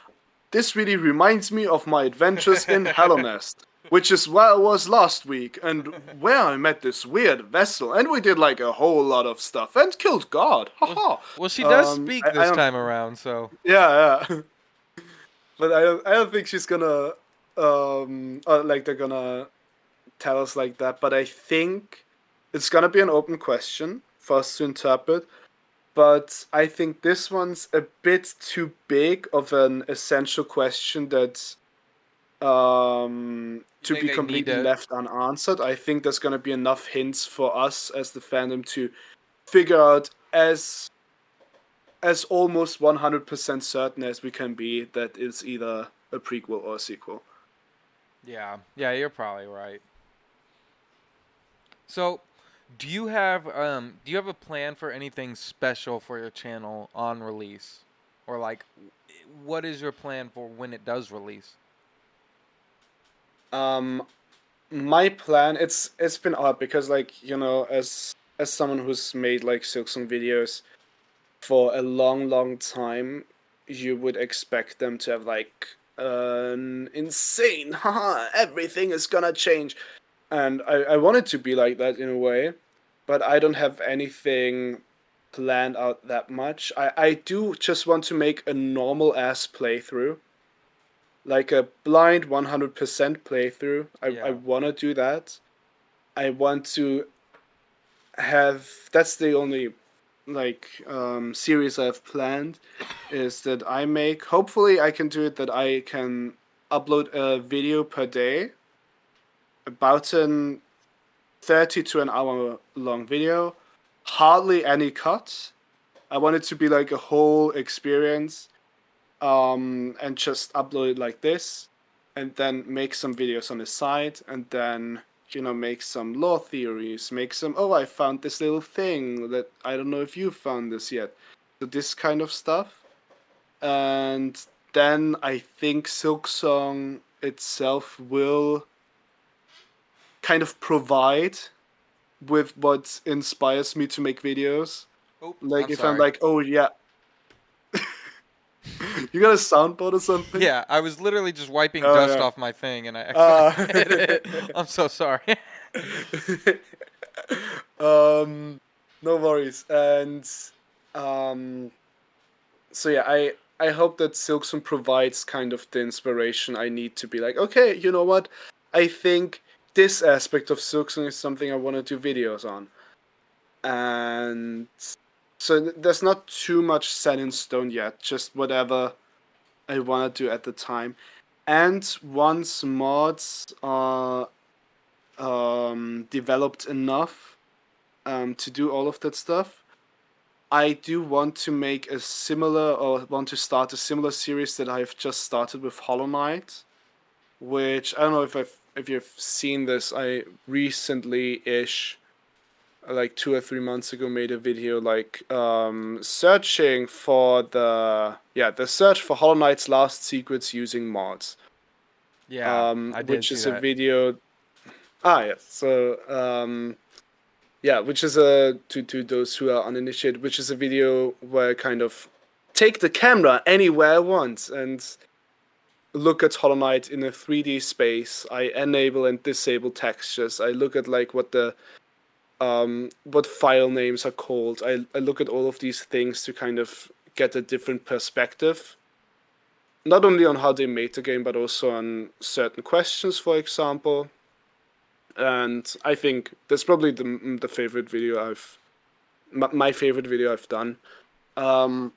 This really reminds me of my adventures in Hallownest, which is where I was last week, and where I met this weird vessel, and we did like a whole lot of stuff and killed God. well, Haha." well, she does speak I this don't. time around. So, Yeah, yeah. But I don't think she's gonna or like they're gonna tell us like that. But I think it's gonna be an open question for us to interpret. But I think this one's a bit too big of an essential question that You to think be they need completely to? left unanswered. I think there's gonna be enough hints for us as the fandom to figure out as almost 100% certain as we can be that it's either a prequel or a sequel. Yeah, yeah, you're probably right. So, do you have a plan for anything special for your channel on release, or like, what is your plan for when it does release? Um, my plan it's been odd because like as someone who's made like Silksong videos for a long time, you would expect them to have like an insane haha everything is gonna change, and I want it to be like that in a way, but I don't have anything planned out that much. I do just want to make a normal ass playthrough, like a blind 100% playthrough. I Yeah. want to do that. I want to have that's the only like series I've planned is that I make. Hopefully I can do it that I can upload a video per day, about an 30 to an hour long video, hardly any cuts. I want it to be like a whole experience, and just upload it like this, and then make some videos on the side, and then make some lore theories, make some I found this little thing that I don't know if you found this yet, so this kind of stuff, and then I think Silksong itself will kind of provide with what inspires me to make videos. Oh, Like I'm if I'm sorry. like, oh yeah, you got a soundboard or something? Yeah, I was literally just wiping Oh dust yeah. off my thing, and I accidentally Uh, hit it. I'm so sorry. um, no worries. And um, so yeah, I hope that Silksong provides kind of the inspiration I need to be like, okay, you know what? I think this aspect of Silksong is something I want to do videos on. And so there's not too much set in stone yet, just whatever I want to do at the time. And once mods are developed enough to do all of that stuff, I do want to make a similar or want to start a similar series that I've just started with Hollow Knight, which I don't know if you've seen this. I recently ish like 2 or 3 months ago made a video like searching for the search for Hollow Knight's last secrets using mods, Yeah, I did which see is a that. video. Yeah, so yeah, which is a to those who are uninitiated, which is a video where I kind of take the camera anywhere I want and look at Hollow Knight in a 3D space. I enable and disable textures. I look at like what file names are called. I look at all of these things to kind of get a different perspective, not only on how they made the game, but also on certain questions, for example. And I think that's probably the favorite video my favorite video I've done. Um,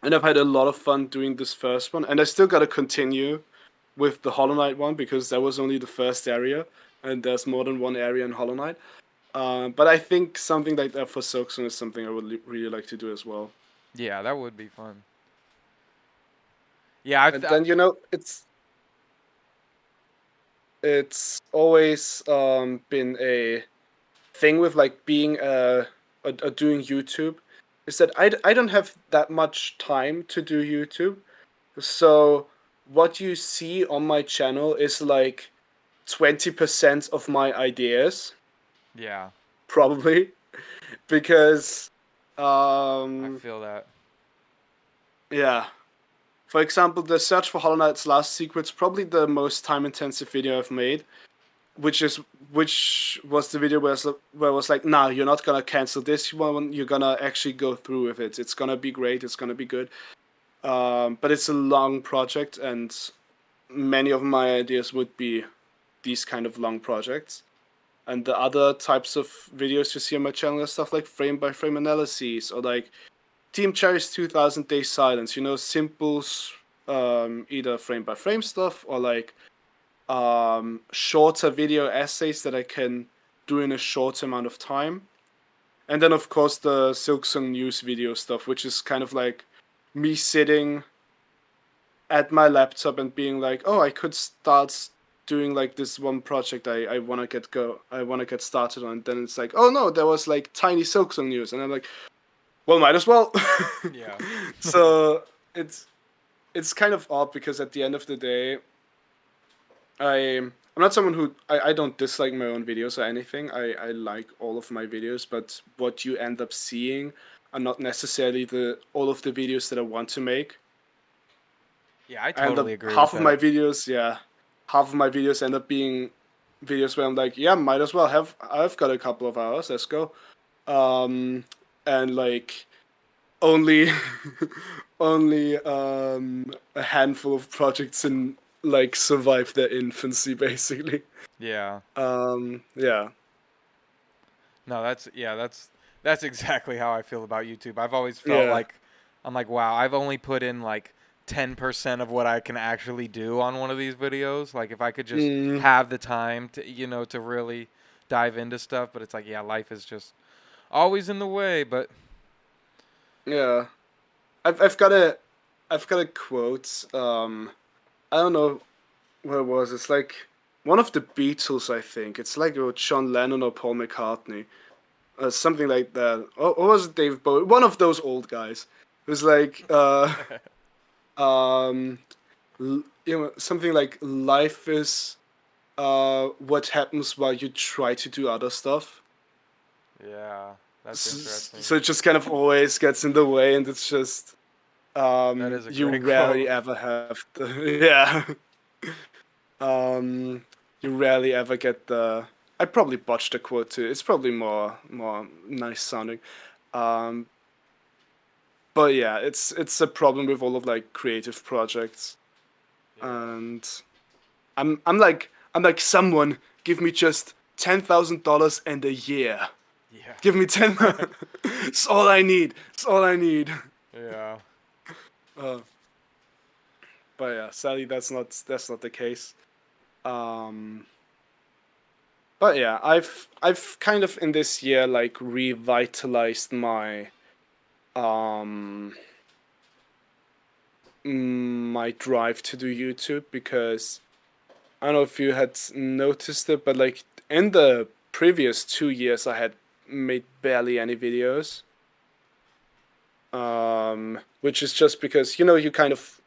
and I've had a lot of fun doing this first one, and I still gotta continue with the Hollow Knight one because that was only the first area, and there's more than one area in Hollow Knight. But I think something like that for Silksong is something I would really like to do as well. Yeah, that would be fun. Yeah, And then it's always been a thing with like being doing YouTube is that I don't have that much time to do YouTube. So what you see on my channel is like 20% of my ideas, yeah, probably, because I um feel that. yeah. For example, the search for Hollow Knight's last secret's probably the most time intensive video I've made, which was the video where I was like, nah, you're not gonna cancel this one. You're gonna actually go through with it. It's gonna be great. It's gonna be good. But it's a long project, and many of my ideas would be these kind of long projects. And the other types of videos you see on my channel are stuff like frame by frame analyses, or like Team Cherry's 2000 Day Silence, simple, either frame by frame stuff, or like shorter video essays that I can do in a short amount of time. And then, of course, the Silksong news video stuff, which is kind of like me sitting at my laptop and being like, oh, I could start doing like this one project I want to get started on. And then it's like, oh no, there was like tiny Silksong news. And I'm like, well, might as well. Yeah. So it's kind of odd because at the end of the day, I'm not someone who I don't dislike my own videos or anything. I like all of my videos, but what you end up seeing are not necessarily all of the videos that I want to make. Yeah, I I end up totally agree with that. half of my videos end up being videos where I'm like, yeah, might as well I've got a couple of hours, let's go. And like only only a handful of projects in like survive their infancy basically. Yeah. Yeah. No, that's exactly how I feel about YouTube. I've always felt Yeah. like I'm like, wow, I've only put in like 10% of what I can actually do on one of these videos. Like if I could just Mm, have the time to, to really dive into stuff, but it's like, yeah, life is just always in the way, but yeah. I've got a quote. I don't know where it was. It's like one of the Beatles, I think. It's like John Lennon or Paul McCartney. Something like that. Or was it Dave Bowie? One of those old guys. It was like um something like life is what happens while you try to do other stuff. yeah, that's interesting. So it just kind of always gets in the way, and it's just That is a you great rarely quote. ever have the yeah. You rarely ever get the. I probably botched the quote too. It's probably more nice sounding. Um, but yeah, it's a problem with all of like creative projects, Yeah. and I'm like someone give me just $10,000 and a year. Give me 10. Yeah. It's all I need. It's all I need. Yeah. Uh, but yeah, sadly that's not the case. Um, but yeah, I've kind of in this year like revitalized um my drive to do YouTube because I don't know if you had noticed it, but like in the previous 2 years I had made barely any videos. Which is just because you kind of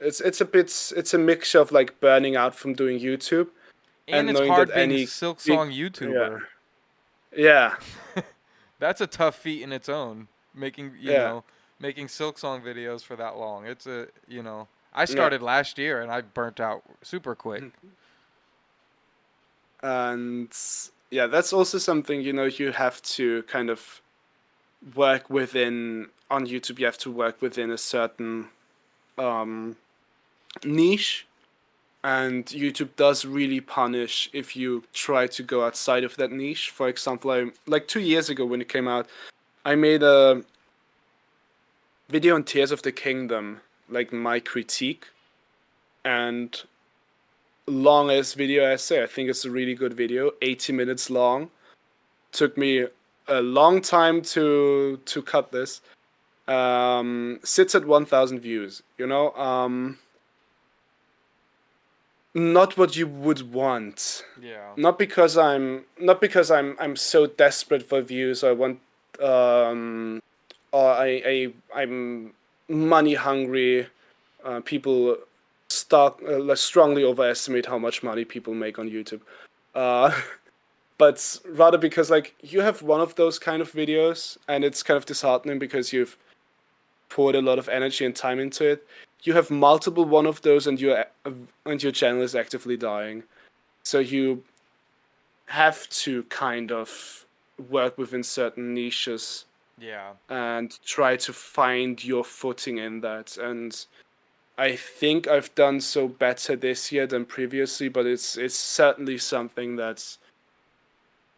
it's a mixture of like burning out from doing YouTube And and it's knowing that hard being any big Silksong yeah YouTuber. yeah That's a tough feat in its own. Making, yeah making Silksong videos for that long. It's I yeah started last year and I burnt out super quick. and yeah, that's also something you have to kind of work within on YouTube. You have to work within a certain um niche, and YouTube does really punish if you try to go outside of that niche. For example, like 2 years ago when it came out, I made a video on Tears of the Kingdom, like my critique, and long as video essay. I think it's a really good video, 80 minutes long. Took me a long time to cut this. Sits at 1,000 views. Not what you would want. Yeah. Not because I'm so desperate for views. I want or I'm money hungry. People strongly overestimate how much money people make on YouTube. Uh, but rather because like you have one of those kind of videos and it's kind of disheartening because you've poured a lot of energy and time into it. You have multiple one of those and your channel is actively dying. So you have to kind of work within certain niches Yeah. and try to find your footing in that. And I think I've done so better this year than previously, but it's certainly something that's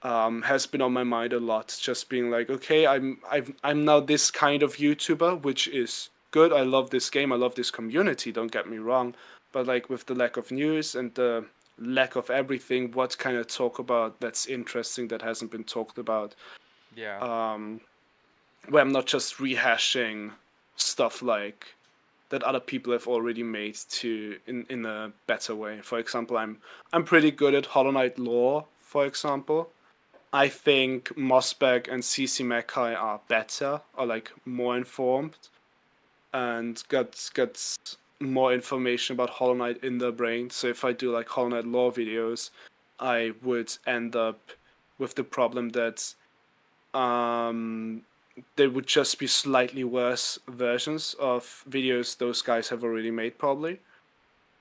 has been on my mind a lot. Just being like, okay, I'm now this kind of YouTuber, which is good. I love this game. I love this community. Don't get me wrong, but like with the lack of news and the lack of everything, what kind of talk about that's interesting that hasn't been talked about? Yeah. Where I'm not just rehashing stuff like that other people have already made to in a better way. For example, I'm pretty good at Hollow Knight lore, for example. I think Mosberg and CC Mackay are better or like more informed and got more information about Hollow Knight in their brain. So if I do like Hollow Knight lore videos, I would end up with the problem that um they would just be slightly worse versions of videos those guys have already made probably.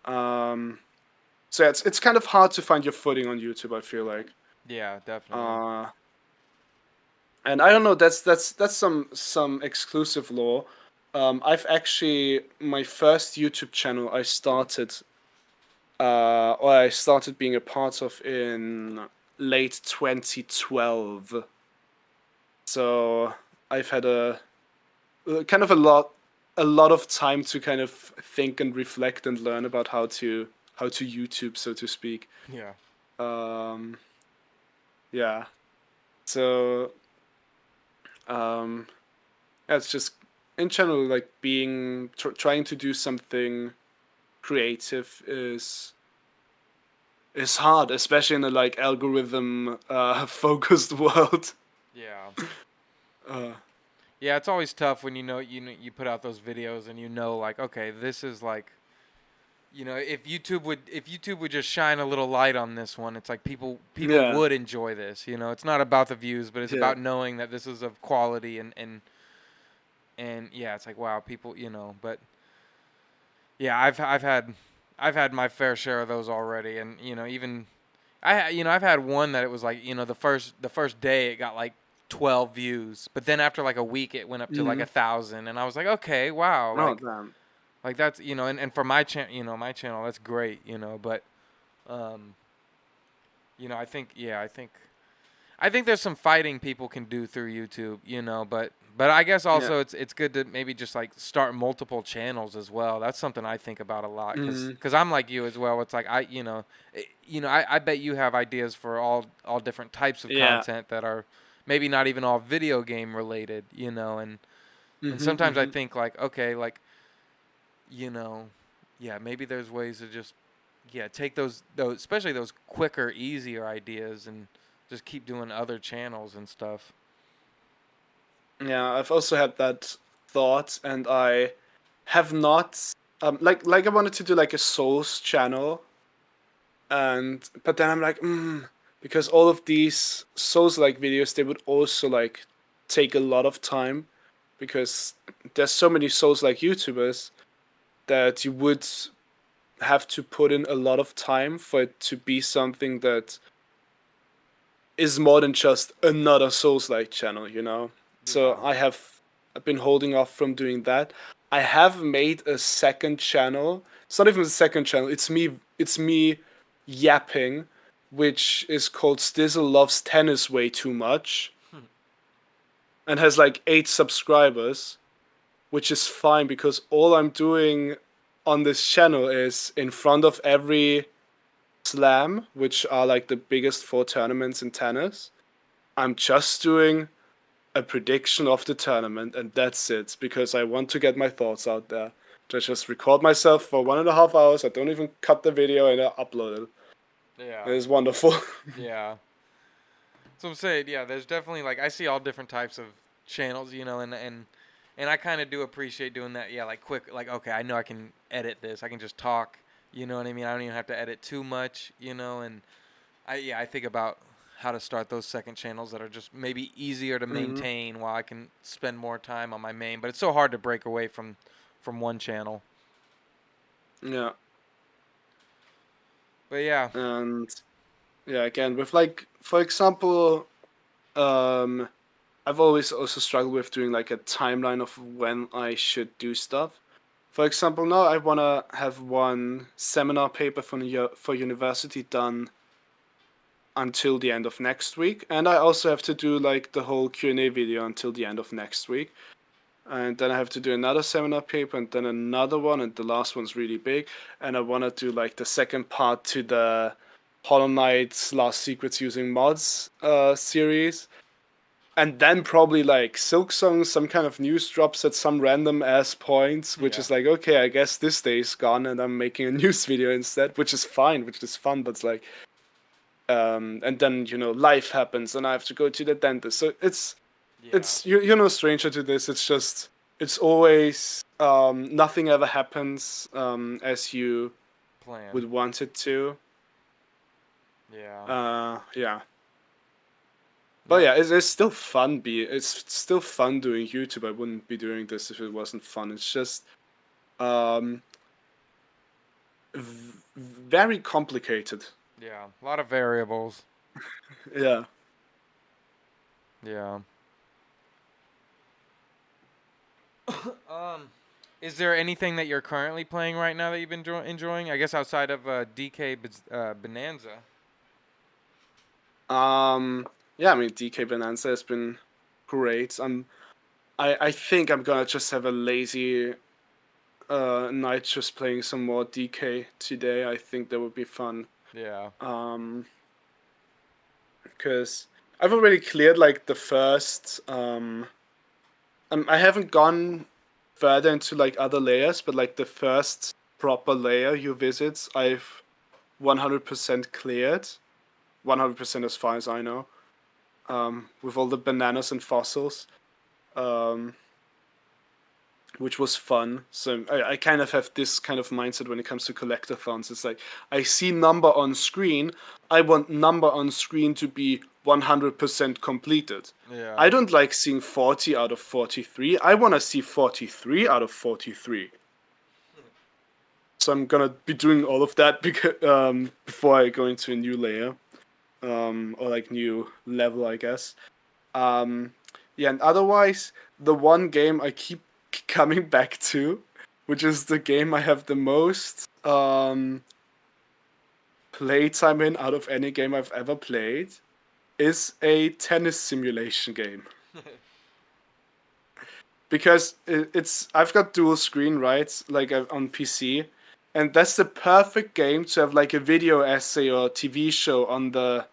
Um so yeah, it's kind of hard to find your footing on YouTube, I feel like. Yeah, definitely. Uh and I don't know. That's some exclusive lore. I've actually my first YouTube channel I started being a part of in late 2012. So I've had kind of a lot of time to kind of think and reflect and learn about how to YouTube, so to speak. Yeah. Um, yeah. So um, yeah, it's just in general like being trying to do something creative is hard, especially in a like algorithm focused world. Yeah. Uh, Yeah, it's always tough when you put out those videos and like, okay, this is like, if YouTube would just shine a little light on this one, it's like people yeah, would enjoy this. It's not about the views, but it's yeah, about knowing that this is of quality and yeah, it's like, wow, people, but yeah, I've had my fair share of those already, and even I've had one that it was like, the first day it got like 12 views, but then after like a week it went up to like mm-hmm. 1,000, and I was like, okay, wow, Oh like damn. that's, and for my channel that's great, but um I think there's some fighting people can do through YouTube, but I guess Yeah. also it's good to maybe just like start multiple channels as well. That's something I think about a lot because Mm-hmm. I'm like you as well. It's like I bet you have ideas for all different types of Yeah. content that are maybe not even all video game related, and Mm-hmm. sometimes I Mm-hmm. think like, okay, like, you know, yeah, maybe there's ways to just, yeah, take those especially those quicker, easier ideas and just keep doing other channels and stuff. Yeah, I've also had that thought, and I have not like I wanted to do like a Souls channel, and but then I'm like, because all of these Souls like videos they would also like take a lot of time because there's so many Souls like YouTubers that you would have to put in a lot of time for it to be something that is more than just another Souls like channel, you know? So Yeah. I've been holding off from doing that. I have made a second channel. It's not even a second channel. It's me yapping, which is called Stizzle Loves Tennis Way Too Much and has like 8 subscribers, which is fine because all I'm doing on this channel is in front of every slam, which are like the biggest 4 tournaments in tennis. I'm just doing a prediction of the tournament, and that's it, because I want to get my thoughts out there. I just record myself for 1.5 hours. I don't even cut the video and I upload it. It Yeah. is wonderful. Yeah. So I'm saying, yeah, there's definitely like I see all different types of channels, and I kind of do appreciate doing that. Yeah, like quick, like okay, I know I can edit this. I can just talk. You know what I mean? I don't even have to edit too much. And I think about how to start those second channels that are just maybe easier to Hmm. maintain while I can spend more time on my main. But it's so hard to break away from one channel. Yeah, But yeah, and yeah, again with like for example, um, I've always also struggled with doing like a timeline of when I should do stuff. For example, now I wanna have one seminar paper for university done until the end of next week, and I also have to do like the whole Q&A video until the end of next week. And then I have to do another seminar paper, and then another one, and the last one's really big. And I want to do like the second part to the Hollow Knight's Last Secrets Using Mods series. And then probably like Silksong, some kind of news drops at some random ass points, which is like, okay, I guess this day's gone, and I'm making a news video instead, which is fine, which is fun, but it's like, and then life happens, and I have to go to the dentist. So it's you're no stranger to this. It's just it's always nothing ever happens as you would want it to. Yeah. But yeah, it's still fun. It's still fun doing YouTube. I wouldn't be doing this if it wasn't fun. It's just very complicated. Yeah, a lot of variables. Yeah. Yeah. Is there anything that you're currently playing right now that you've been enjoying? I guess outside of DK Bonanza. Yeah, I mean DK Bonanza has been great. I think I'm gonna just have a lazy night just playing some more DK today. I think that would be fun. Yeah. Because I've already cleared like the first I haven't gone further into like other layers, but like the first proper layer you visit, I've 100% cleared. 100% as far as I know. With all the bananas and fossils. Which was fun. So I kind of have this kind of mindset when it comes to collectathons. It's like, I see number on screen, I want number on screen to be 100% completed. Yeah. I don't like seeing 40 out of 43. I want to see 43 out of 43. So I'm gonna be doing all of that before I go into a new layer. Or like new level, I guess. Yeah, and otherwise, the one game I keep coming back to, which is the game I have the most playtime in out of any game I've ever played, is a tennis simulation game. Because I've got dual screen, right, like on PC, and that's the perfect game to have like a video essay or TV show on the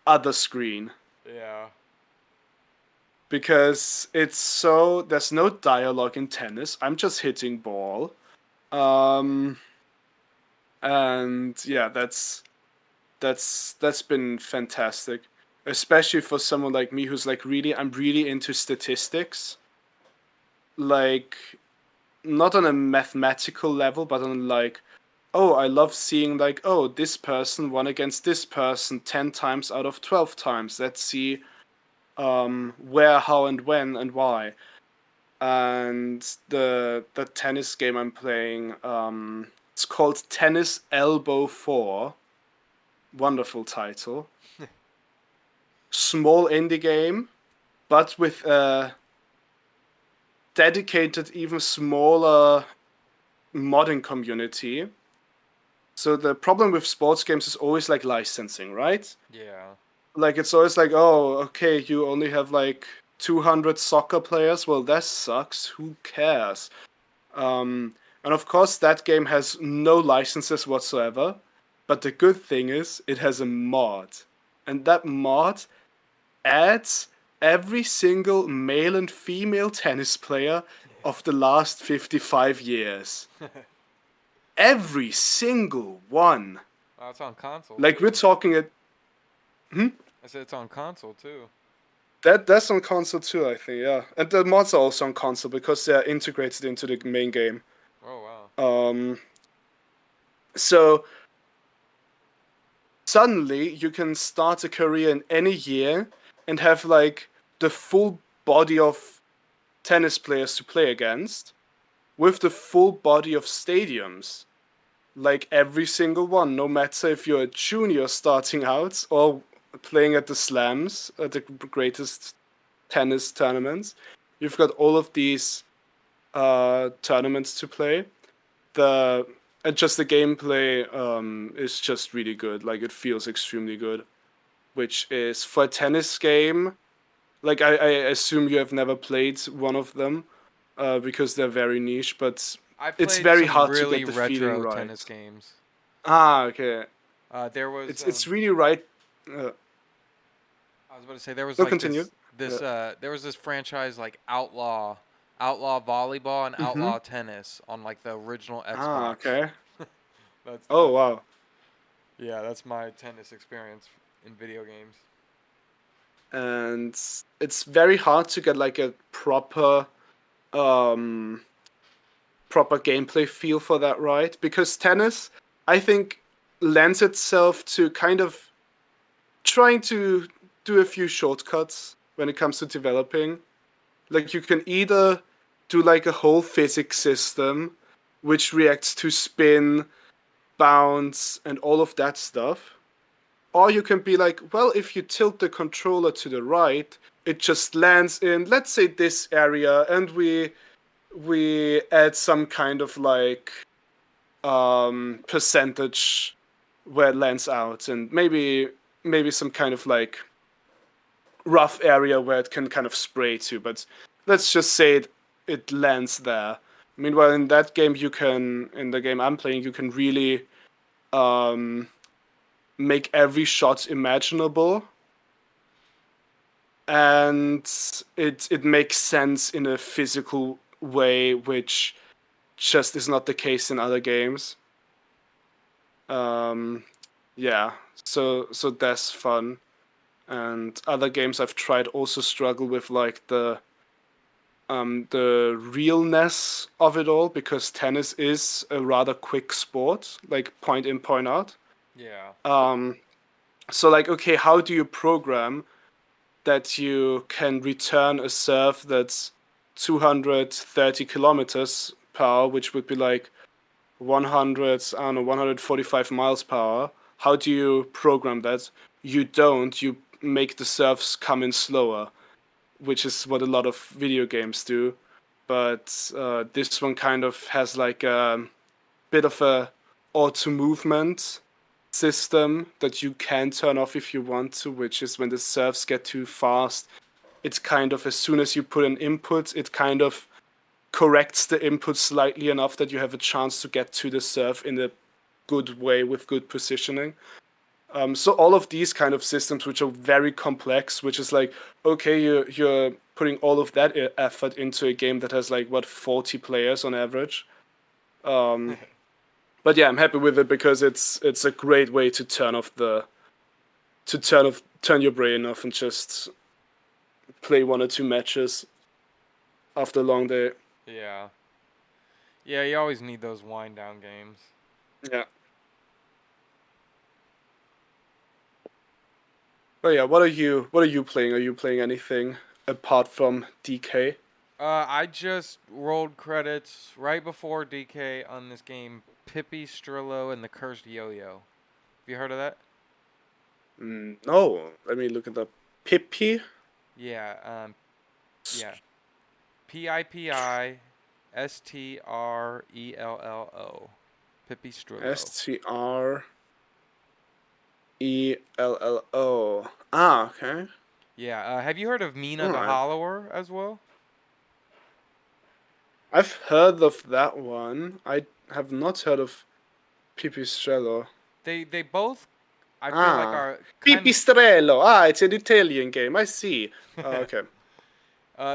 other screen. Yeah. Because there's no dialogue in tennis. I'm just hitting ball. And yeah, that's been fantastic. Especially for someone like me who's like I'm really into statistics. Like, not on a mathematical level, but on like, oh, I love seeing like, oh, this person won against this person 10 times out of 12 times. Let's see where, how, and when, and why. And the tennis game I'm playing, it's called Tennis Elbow 4. Wonderful title. Small indie game, but with a dedicated, even smaller modding community. So the problem with sports games is always like licensing, right? Yeah. Like, it's always like, oh, okay, you only have like 200 soccer players. Well, that sucks. Who cares? And of course, that game has no licenses whatsoever. But the good thing is, it has a mod. And that mod adds every single male and female tennis player of the last 55 years. Every single one. Oh, it's on console. Like, too. we're talking at... I said it's on console too. That's on console too, I think, yeah. And the mods are also on console because they're integrated into the main game. Oh wow. So suddenly you can start a career in any year and have like the full body of tennis players to play against with the full body of stadiums. Like every single one, no matter if you're a junior starting out or playing at the slams, at the greatest tennis tournaments. You've got all of these tournaments to play. And just the gameplay is just really good. Like, it feels extremely good. which is for a tennis game. Like I assume you have never played one of them, because they're very niche, but I it's played very some hard to really get the feeling retro right. tennis games. Ah, okay. There was It's really right. Uh, I was about to say there was no, like continue. this franchise like Outlaw Volleyball and Mm-hmm. Outlaw Tennis on like the original Ah, Xbox. okay. That's Oh, that. wow. Yeah, that's my tennis experience in video games. And it's very hard to get like a um proper gameplay feel for that, right? Because tennis, I think, lends itself to kind of trying to do a few shortcuts when it comes to developing. Like you can either do like a whole physics system which reacts to spin, bounce, and all of that stuff. Or you can be like, well, if you tilt the controller to the right, it just lands in, let's say, this area, and we add some kind of like percentage where it lands out, and maybe some kind of like rough area where it can kind of spray to. But let's just say it lands there. Meanwhile, in that game, in the game I'm playing, you can really um, make every shot imaginable, and it makes sense in a physical way, which just is not the case in other games. Um, yeah, so that's fun. And other games I've tried also struggle with like the realness of it all, because tennis is a rather quick sport, like point in, point out. Yeah. Um, so like, okay, how do you program that you can return a serve that's 230 kilometers per hour, which would be like 100, I don't know, 145 miles per hour? How do you program that? You don't. You make the serves come in slower, which is what a lot of video games do. But this one kind of has like a bit of a auto movement system that you can turn off if you want to, which is when the serves get too fast. It's kind of, as soon as you put an input, it kind of corrects the input slightly enough that you have a chance to get to the serve in a good way with good positioning. So all of these kind of systems, which are very complex, which is like, okay, you're putting all of that effort into a game that has like what, 40 players on average. But yeah, I'm happy with it because it's a great way to turn your brain off and just play one or two matches after a long day. Yeah. Yeah, you always need those wind down games. Yeah. But yeah, what are you playing? Are you playing anything apart from DK? I just rolled credits right before DK on this game, Pippi Strillo and the Cursed Yo-Yo. Have you heard of that? No, let me look it up. Pippi? Yeah, yeah. Pippistrello. Pippi Strillo. Strello. Ah, okay. Yeah, have you heard of Mina All the right. Hollower as well? I've heard of that one. I have not heard of Pipistrello. They both I feel like Ah, are kind Pipistrello. Ah, it's an Italian game. I see. of Okay.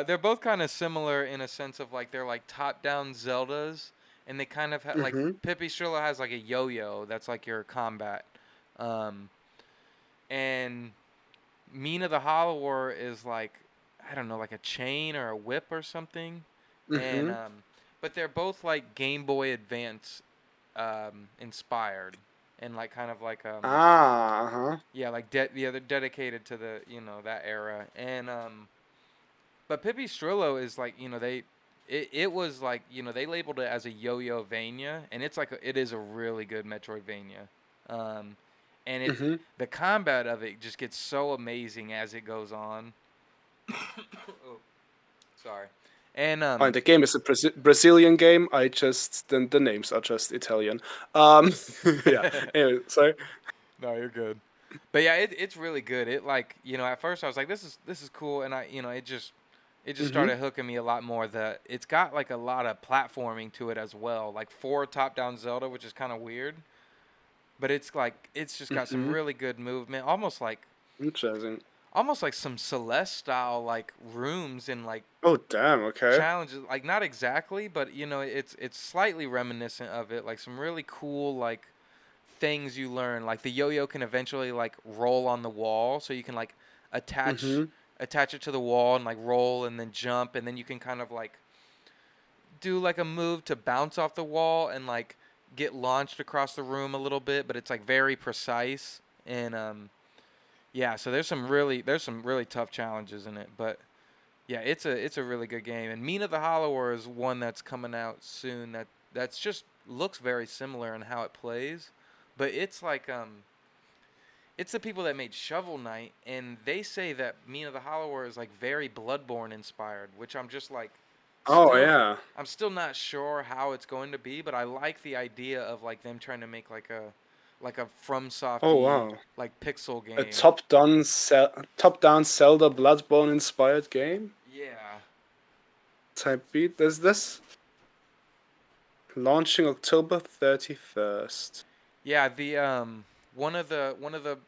they're both kind of similar in a sense of like they're like top-down Zeldas, and they kind of like Mm-hmm. Pippi Strillo has like a yo-yo that's like your combat, um, and Mina the Hollower is like I don't know, like a chain or a whip or something, and Mm-hmm. but they're both like Game Boy Advance inspired, and like kind of like Ah, uh-huh. yeah, like yeah, they're dedicated to the that era, and but Pippi Strillo is like it was like they labeled it as a yo-yo vania, and it's like it is a really good Metroidvania, um, and Mm-hmm. the combat of it just gets so amazing as it goes on. Oh, sorry, and Oh, and the game is a Brazilian game. The names are just Italian. Um, yeah. Anyway, sorry. no, you're good. But yeah, it's really good. It like at first I was like, this is cool, and it just Mm-hmm. started hooking me a lot more. It's got like a lot of platforming to it as well, like for top-down Zelda, which is kind of weird. But it's just got some Mm-hmm. really good movement, Interesting. almost like some Celeste style like rooms and like Oh, damn. Okay. challenges. Like not exactly, but it's slightly reminiscent of it. Like some really cool like things you learn. Like the yo-yo can eventually like roll on the wall, so you can like attach Mm-hmm. attach it to the wall and like roll and then jump, and then you can kind of like do like a move to bounce off the wall and like get launched across the room a little bit, but it's like very precise. And yeah, so there's some really tough challenges in it, but yeah, it's a really good game. And Mina the Hollower is one that's coming out soon that's just looks very similar in how it plays, but it's the people that made Shovel Knight, and they say that Mina the Hollower is like very Bloodborne inspired, which I'm just like Oh, still yeah. I'm still not sure how it's going to be, but I like the idea of like them trying to make like a Oh, FromSofty wow. like pixel A game. top-down Zelda Bloodborne inspired game Yeah. type beat. There's this launching October 31st. Yeah, the one of the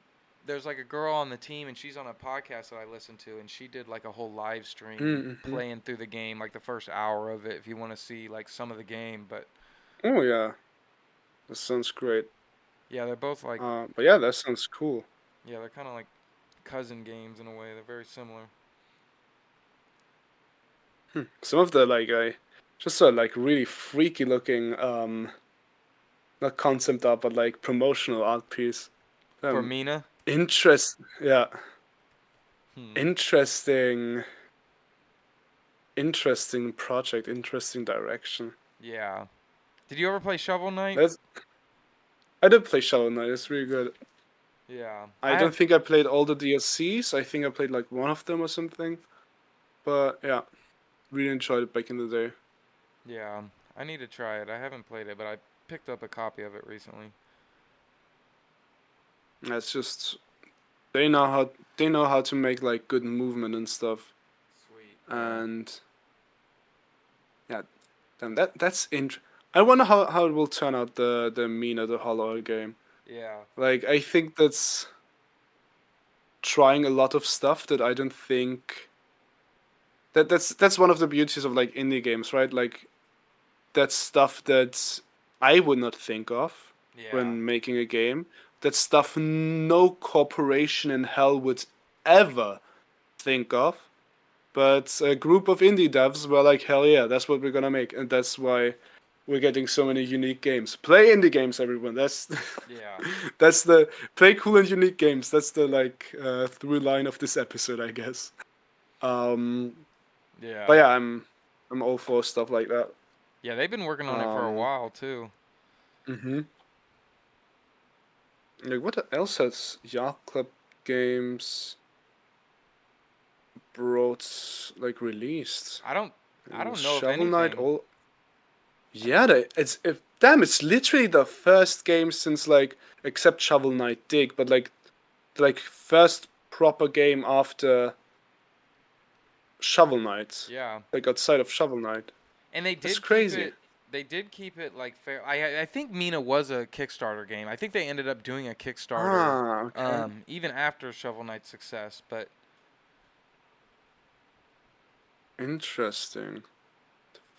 there's like a girl on the team, and she's on a podcast that I listen to, and she did like a whole live stream Mm-hmm. playing through the game, like the first hour of it if you want to see like some of the game. But Oh, yeah. That sounds great. yeah, they're both like But yeah, that sounds cool. yeah, they're kind of like cousin games in a way. They're very similar. Some of the like I just saw like really freaky looking not concept art but like promotional art piece. For Um Mina. yeah, Hmm. interesting interesting project, interesting direction. Yeah. Did you ever play Shovel Knight? That's I did play Shovel Knight, it's really good. Yeah. I I don't have think I played all the DLCs. I think I played like one of them or something. But yeah, really enjoyed it back in the day. yeah. I need to try it. I haven't played it, but I picked up a copy of it recently. It's just they know how to make like good movement and stuff. Sweet. Yeah. And yeah, damn, that's int. I wonder how it will turn out the Mina the Hollow game. Yeah. Like I think that's trying a lot of stuff that I don't think that's one of the beauties of like indie games, right? Like that's stuff that I would not think of Yeah. when making a game. That's stuff no corporation in hell would ever think of. But a group of indie devs were like, hell yeah, that's what we're gonna make, and that's why we're getting so many unique games. Play indie games, everyone. That's Yeah. that's the play cool and unique games. That's the like through line of this episode, I guess. Um, but Yeah. yeah, I'm all for stuff like that. Yeah, they've been working on it for a Um, while too. hmm Like what else has Yacht Club Games brought like released? I don't It I was don't know of Shovel Knight. anything. All yeah, damn. It's literally the first game since like except Shovel Knight Dig, but like first proper game after Shovel Knight, Yeah. like outside of Shovel Knight. And they That's did keep crazy. it they did keep it like fair. I think Mina was a Kickstarter game. I think they ended up doing a Kickstarter Okay. even after Shovel Knight's success, but Interesting.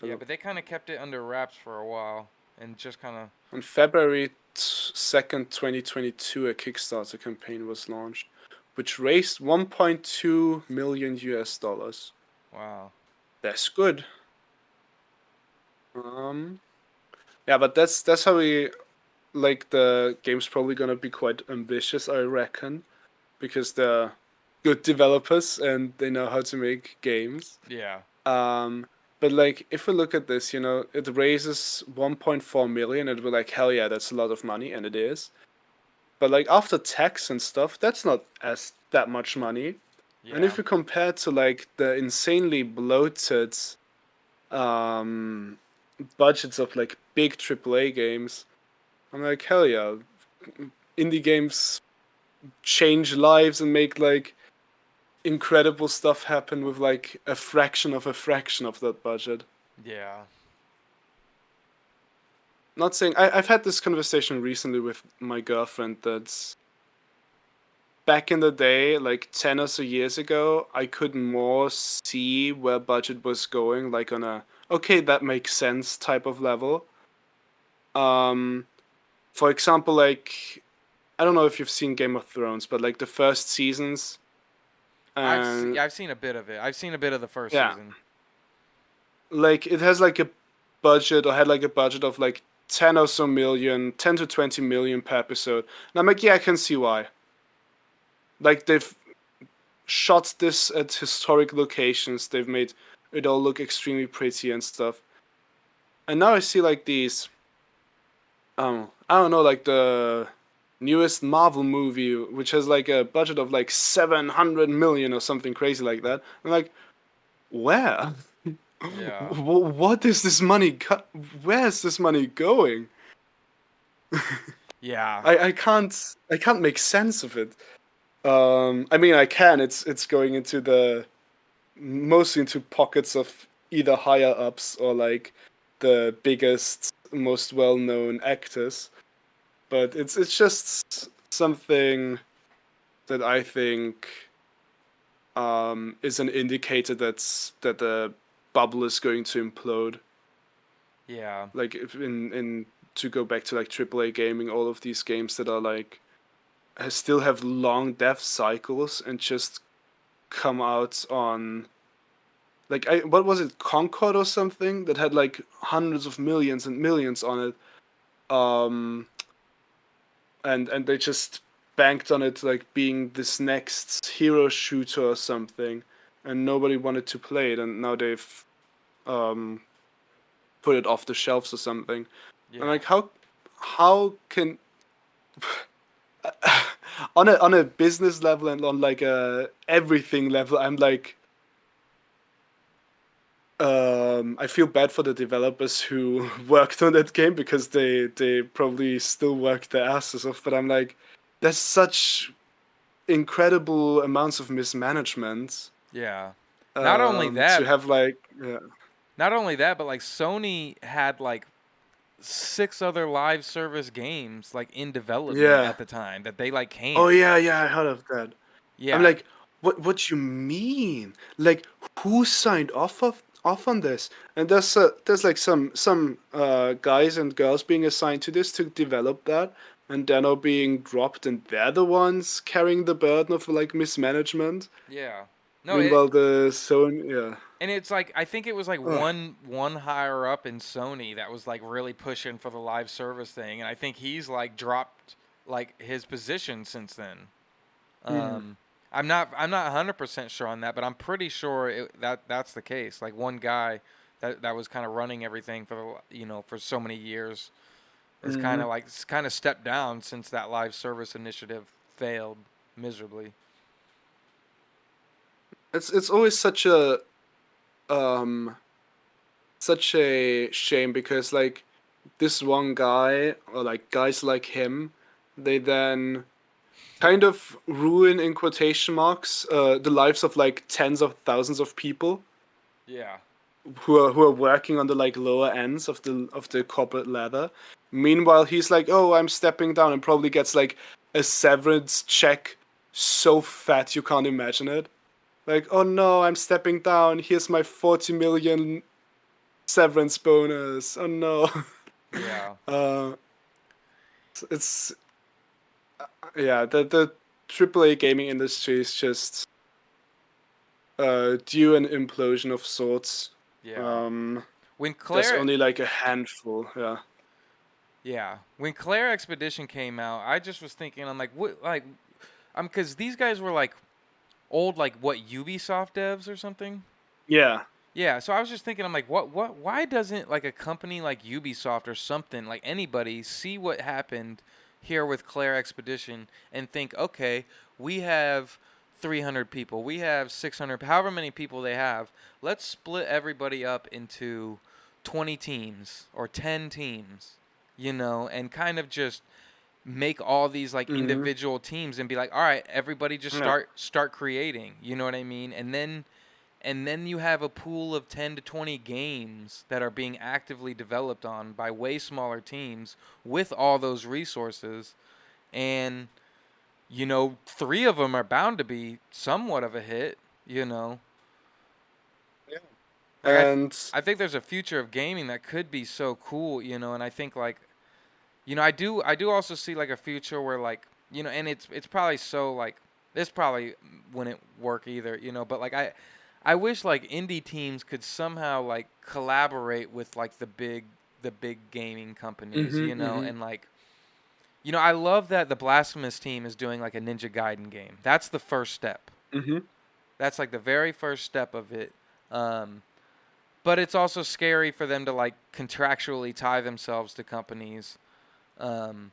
yeah, but they kind of kept it under wraps for a while and just kind of On February 2nd, 2022, a Kickstarter campaign was launched, which raised 1.2 million US dollars. wow. That's good. Um, yeah, but that's how we like the game's probably gonna be quite ambitious, I reckon, because they're good developers and they know how to make games. Yeah. Um, but like if we look at this, it raises 1.4 million, and we're like, hell yeah, that's a lot of money, and it is. But like after tax and stuff, that's not as that much money. And Yeah. if you compare to like the insanely bloated um budgets of like big AAA games, I'm like, hell yeah, indie games change lives and make like incredible stuff happen with like a fraction of that budget. Yeah. Not saying I've had this conversation recently with my girlfriend that's back in the day, like 10 or so years ago, I could more see where budget was going, like on a okay, that makes sense type of level. Um, for example, like I don't know if you've seen Game of Thrones, but like the first seasons, and I've seen a bit of it. I've seen a bit of the first yeah, season. like it has like a budget or had like a budget of like 10 or so million, 10 to 20 million per episode. And I'm like, yeah, I can see why. Like they've shot this at historic locations. They've made it all look extremely pretty and stuff. And now I see like these, I don't know, like the newest Marvel movie, which has like a budget of like 700 million or something crazy like that. I'm like, where? Yeah. What is this money? Where is this money going? Yeah. I can't make sense of it. I mean, I can. It's going into the mostly into pockets of either higher ups or like the biggest, most well-known actors. But it's just something that I think is an indicator that the bubble is going to implode. Yeah. Like if in to go back to like AAA gaming, all of these games that are like still have long dev cycles and just come out on like what was it, Concord or something that had like hundreds of millions and millions on it, and they just banked on it like being this next hero shooter or something, and nobody wanted to play it, and now they've um put it off the shelves or something. And Yeah. like how can on a business level and on like a everything level, I'm like I feel bad for the developers who worked on that game because they probably still worked their asses off. But I'm like, there's such incredible amounts of mismanagement. Yeah. Not only To that, have like, yeah, not only that, but like Sony had like 6 other live service games like in development yeah. at the time that they like Oh canned. yeah, yeah, I heard of that. I'm Yeah. like, what you mean? Like, who signed off on this? And there's like some guys and girls being assigned to this to develop that, and they're now being dropped, and they're the ones carrying the burden of like mismanagement. Yeah. No, Meanwhile, the Sony, yeah, and it's like I think it was like oh, one higher up in Sony that was like really pushing for the live service thing, and I think he's like dropped like his position since then. mm, Um, I'm not 100% sure on that, but I'm pretty sure that's the case. Like one guy that was kind of running everything for for so many years is kind mm. of like kind of stepped down since that live service initiative failed miserably. It's always um such a shame because like this one guy or like guys like him, they then kind of ruin in quotation marks the lives of like tens of thousands of people Yeah. who are working on the like lower ends of the corporate ladder. Meanwhile, he's like, "Oh, I'm stepping down," and probably gets like a severance check so fat you can't imagine it. Like, "Oh no, I'm stepping down. Here's my 40 million severance bonus." Oh no. Yeah. uh, it's yeah, the AAA gaming industry is just due an implosion of sorts. Yeah. Um, When there's Claire only like a handful. Yeah. Yeah, when Claire Expedition came out, I just was thinking, I'm like, what, like, because these guys were like old, like what Ubisoft devs or something. Yeah. Yeah, so I was just thinking, I'm like, why doesn't like a company like Ubisoft or something, like anybody, see what happened here with Claire Expedition and think, okay, we have 300 people, we have 600, however many people they have, let's split everybody up into 20 teams or 10 teams, and kind of just make all these like Mm-hmm. individual teams and be like, all right, everybody just Yeah. start creating. You know what I mean? And then you have a pool of 10 to 20 games that are being actively developed on by way smaller teams with all those resources. And, you know, 3 of them are bound to be somewhat of a hit, you know. Yeah. Like And I think there's a future of gaming that could be so cool, you know, and I think like, you know, I do also see like a future where like, you know, and it's probably so like this probably wouldn't work either, you know, but like I wish like indie teams could somehow like collaborate with like the big gaming companies, mm-hmm, you know, mm-hmm, and like, you know, I love that the Blasphemous team is doing like a Ninja Gaiden game. That's the first step. mm-hmm. That's like the very first step of it. Um, but it's also scary for them to like contractually tie themselves to companies. Um,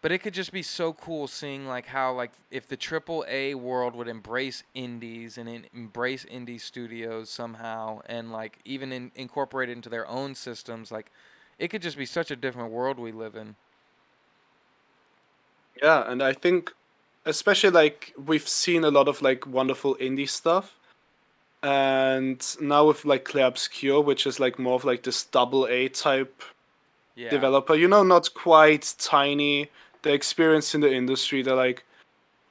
but it could just be so cool seeing like how like if the triple A world would embrace indies and embrace indie studios somehow and like even incorporate it into their own systems, like it could just be such a different world we live in. Yeah, and I think especially like we've seen a lot of like wonderful indie stuff. And now with like Clair Obscur, which is like more of like this double A type Yeah. developer, you know, not quite tiny. They're experienced in the industry. They're like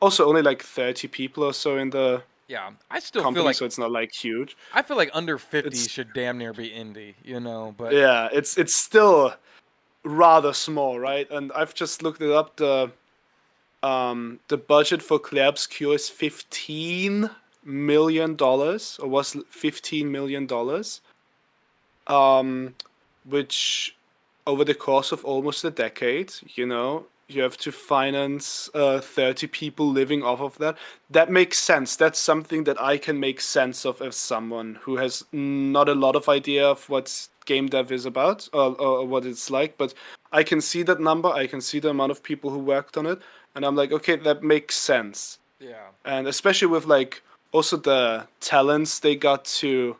also only like 30 people or so in the Yeah. company, so it's not like huge. I feel like under 50 It's should damn near be indie, you know, but yeah, it's still rather small, right? And I've just looked it up. The budget for Clair Obscur is $15 million, or was $15 million. Um, which over the course of almost a decade, you know, you have to finance 30 people living off of that. That makes sense. That's something that I can make sense of as someone who has not a lot of idea of what game dev is about, or what it's like, but I can see that number. I can see the amount of people who worked on it, and I'm like, okay, that makes sense. yeah. And especially with like also the talents they got to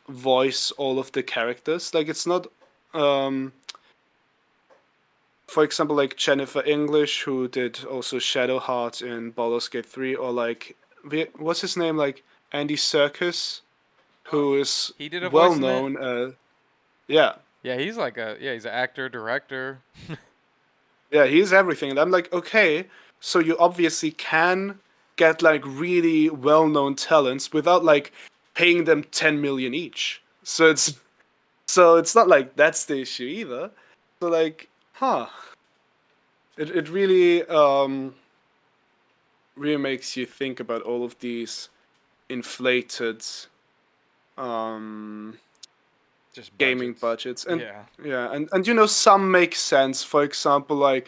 voice all of the characters. Like it's not um for example like Jennifer English, who did also Shadowheart in Baldur's Gate 3, or like what's his name, like Andy Serkis, Oh, who is he did a well voice in that? known yeah. Yeah, he's like he's an actor, director. Yeah, he's everything. And I'm like, okay, so you obviously can get like really well known talents without like paying them 10 million each. So it's not like that's the issue either. So like, huh. It really makes you think about all of these inflated um Just gaming budgets. budgets. And Yeah. yeah, and you know, some make sense. For example, like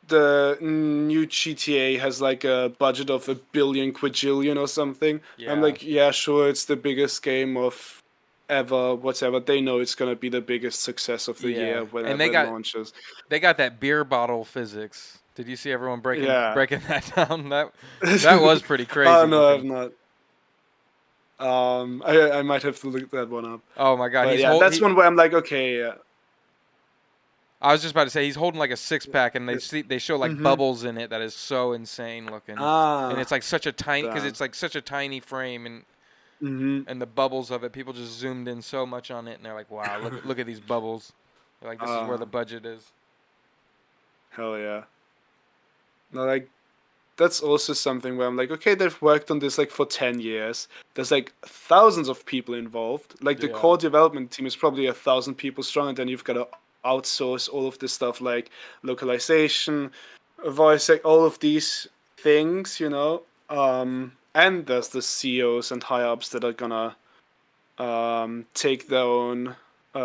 the new GTA has like a budget of 1 billion quadrillion or something. I'm Yeah. like, yeah, sure, it's the biggest game of ever, whatever. They know it's gonna be the biggest success of the Yeah. year And whenever it launches. they got that beer bottle physics. Did you see everyone Yeah. breaking that down? That was pretty Oh crazy no, I've looking. not. I might have to look that one up. Oh my god, But he's yeah, hold that's he one where I'm like, okay, yeah. I was just about to say he's holding like a six pack, and they show like Mm-hmm. bubbles in it that is so insane looking, and it's Ah, like such a tiny because damn. it's like such a tiny frame, Mm-hmm. and the bubbles of it, people just zoomed in so much on it, and they're like, wow, look at these bubbles. They're like, this is where the Ah, budget is. hell yeah. No, like that's also something where I'm like, okay, they've worked on this like for 10 years. There's like thousands of people involved. Like the Yeah, core development team is probably 1,000 people strong, and then you've got to outsource all of this stuff like localization, voice, like all of these things, you know. And there's the CEOs and high ups that are gonna take their own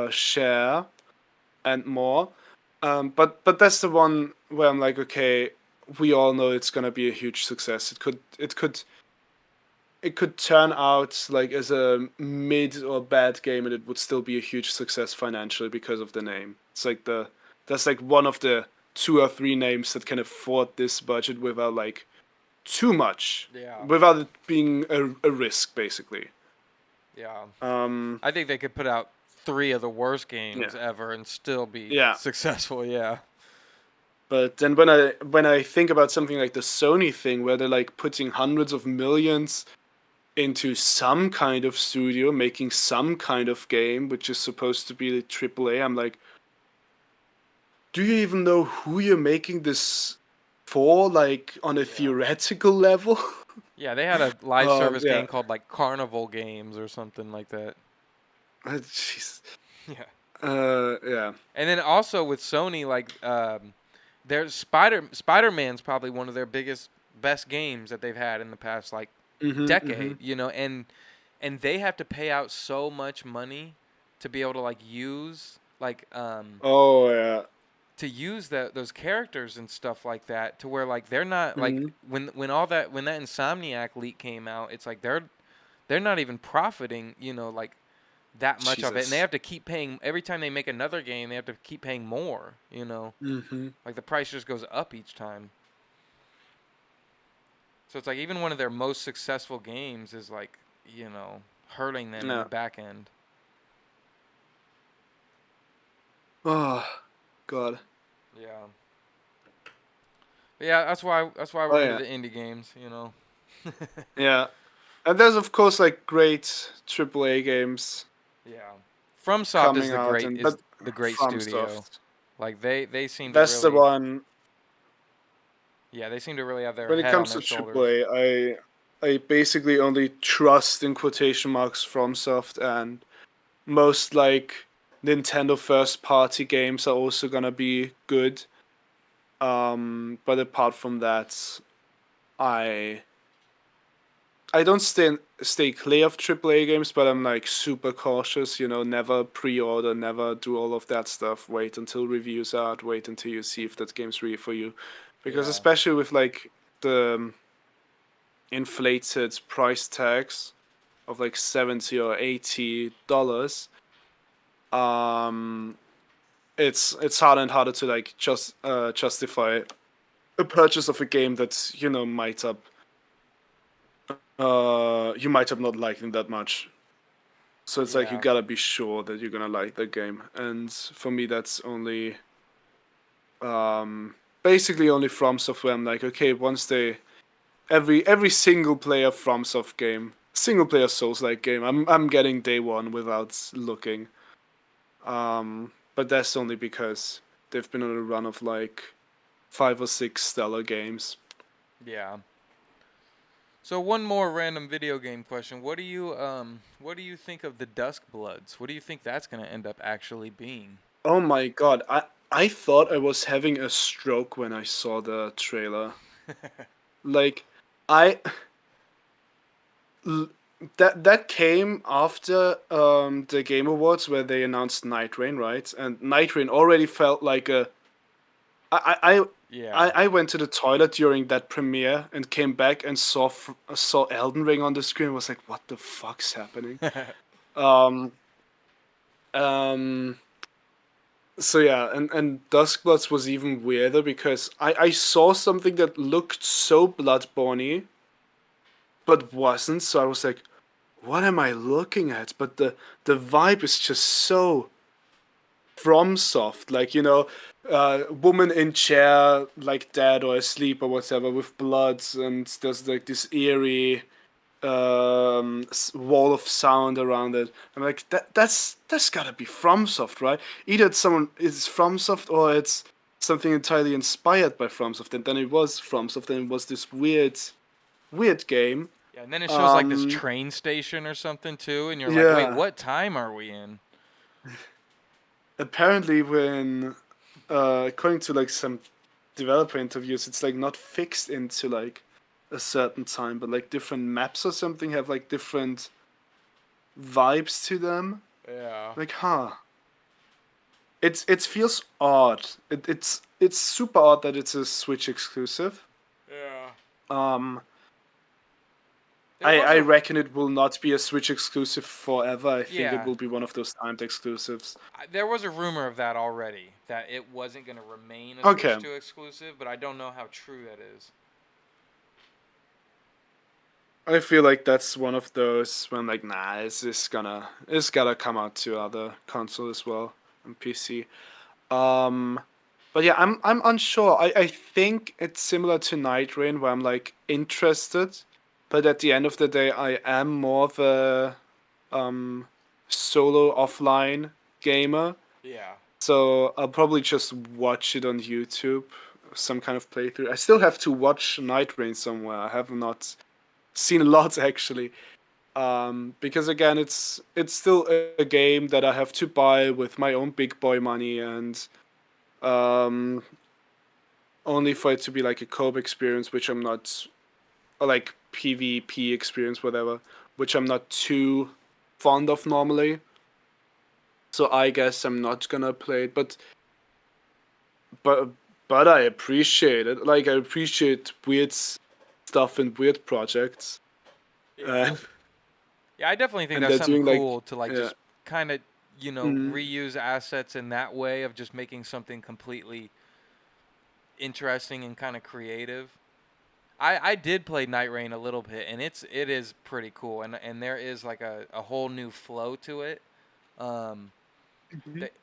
share and more. But that's the one where I'm like, okay, we all know it's gonna be a huge success. It could turn out like as a mid or bad game, and it would still be a huge success financially because of the name. It's like that's like one of the 2 or 3 names that can afford this budget without like too much, yeah, without it being a risk basically. yeah. Um, I think they could put out 3 of the worst games Yeah. ever and still be Yeah. successful. Yeah. But then when I think about something like the Sony thing, where they're like putting hundreds of millions into some kind of studio, making some kind of game, which is supposed to be the AAA, I'm like, do you even know who you're making this for? Like on a theoretical level? Yeah, they had a live service Yeah. game called like Carnival Games or something like that. Jeez. Yeah. Yeah. And then also with Sony, like, their Spider-Man's probably one of their best games that they've had in the past like decade, you know, and they have to pay out so much money to be able to like use like Oh yeah. to use those characters and stuff like that, to where like they're not like when that Insomniac leak came out, it's like they're not even profiting, you know, like that much of it, and they Jesus. have to keep paying every time they make another game. They have to keep paying more, you know. Like the price just goes up each time. So it's like even one of their most successful games is like, you know, hurting them in the back end. Oh God. Yeah. But yeah, that's why we're into the indie games, you know. Yeah. And there's of course like great AAA games. Yeah. FromSoft is Coming out, and the great studio. FromSoft. Like they seem to That's really, the one. yeah, they seem to really have their When it head on comes their to shoulders. AAA, I basically only trust in quotation marks FromSoft, and most like Nintendo first party games are also gonna be good. But apart from that, I I don't stay clear of AAA games, but I'm like super cautious. You know, never pre-order, never do all of that stuff. Wait until reviews are out. Wait until you see if that game's really for you, because especially with like the inflated price tags of like $70 or $80, um, it's harder and harder to like justify a purchase of a game that you might have not liked that much. So it's like you gotta be sure that you're gonna like the game, and for me that's only basically only FromSoft, where I'm like, okay, once they every single player FromSoft game, single player Souls-like game, I'm getting day one without looking. But that's only because they've been on a run of like 5 or 6 stellar games. Yeah. So one more random video game question. What do you think of the Dusk Bloods? What do you think that's going to end up actually being? Oh my god, I thought I was having a stroke when I saw the trailer. Like I that came after the Game Awards, where they announced Night Rain, right? And Night Rain already felt like a I went to the toilet during that premiere and came back and saw Elden Ring on the screen. And was like, what the fuck's happening? um, um, so yeah, and Duskbloods was even weirder, because I saw something that looked so Bloodborne-y, but wasn't. So I was like, what am I looking at? But the vibe is just so FromSoft, like, woman in chair, like dead or asleep or whatever, with blood, and there's like this eerie wall of sound around it. I'm like, that's gotta be FromSoft, right? Either it's FromSoft, or it's something entirely inspired by FromSoft, and then it was FromSoft, and it was this weird game. Yeah, and then it shows like this train station or something too, and you're like, wait, what time are we in? Apparently, when according to like some developer interviews, it's like not fixed into like a certain time, but like different maps or something have like different vibes to them. Yeah. Like, it feels odd. It's super odd that it's a Switch exclusive. Yeah. I reckon it will not be a Switch exclusive forever. I think it will be one of those timed exclusives. There was a rumor of that already, that it wasn't going to remain a Switch 2 exclusive, but I don't know how true that is. I feel like that's one of those when like, nah, it's gotta come out to other console as well and PC. Um, but yeah, I'm unsure. I think it's similar to Night Rain where I'm like interested, but at the end of the day, I am more of a um solo offline gamer. Yeah. So I'll probably just watch it on YouTube, some kind of playthrough. I still have to watch Night Rain somewhere. I have not seen a lot actually. Because again, it's still a game that I have to buy with my own big boy money, and um, only for it to be like a co-op experience, which I'm not, or like PvP experience, whatever, which I'm not too fond of normally. So I guess I'm not gonna play it, but but I appreciate it. Like I appreciate weird stuff and weird projects. Yeah. Uh, Yeah, I definitely think and that's they're something doing like, cool to like yeah. just kind of, Mm-hmm. reuse assets in that way of just making something completely interesting and kind of creative. I did play Night Rain a little bit, and it is pretty cool, and there is like a whole new flow to it, um,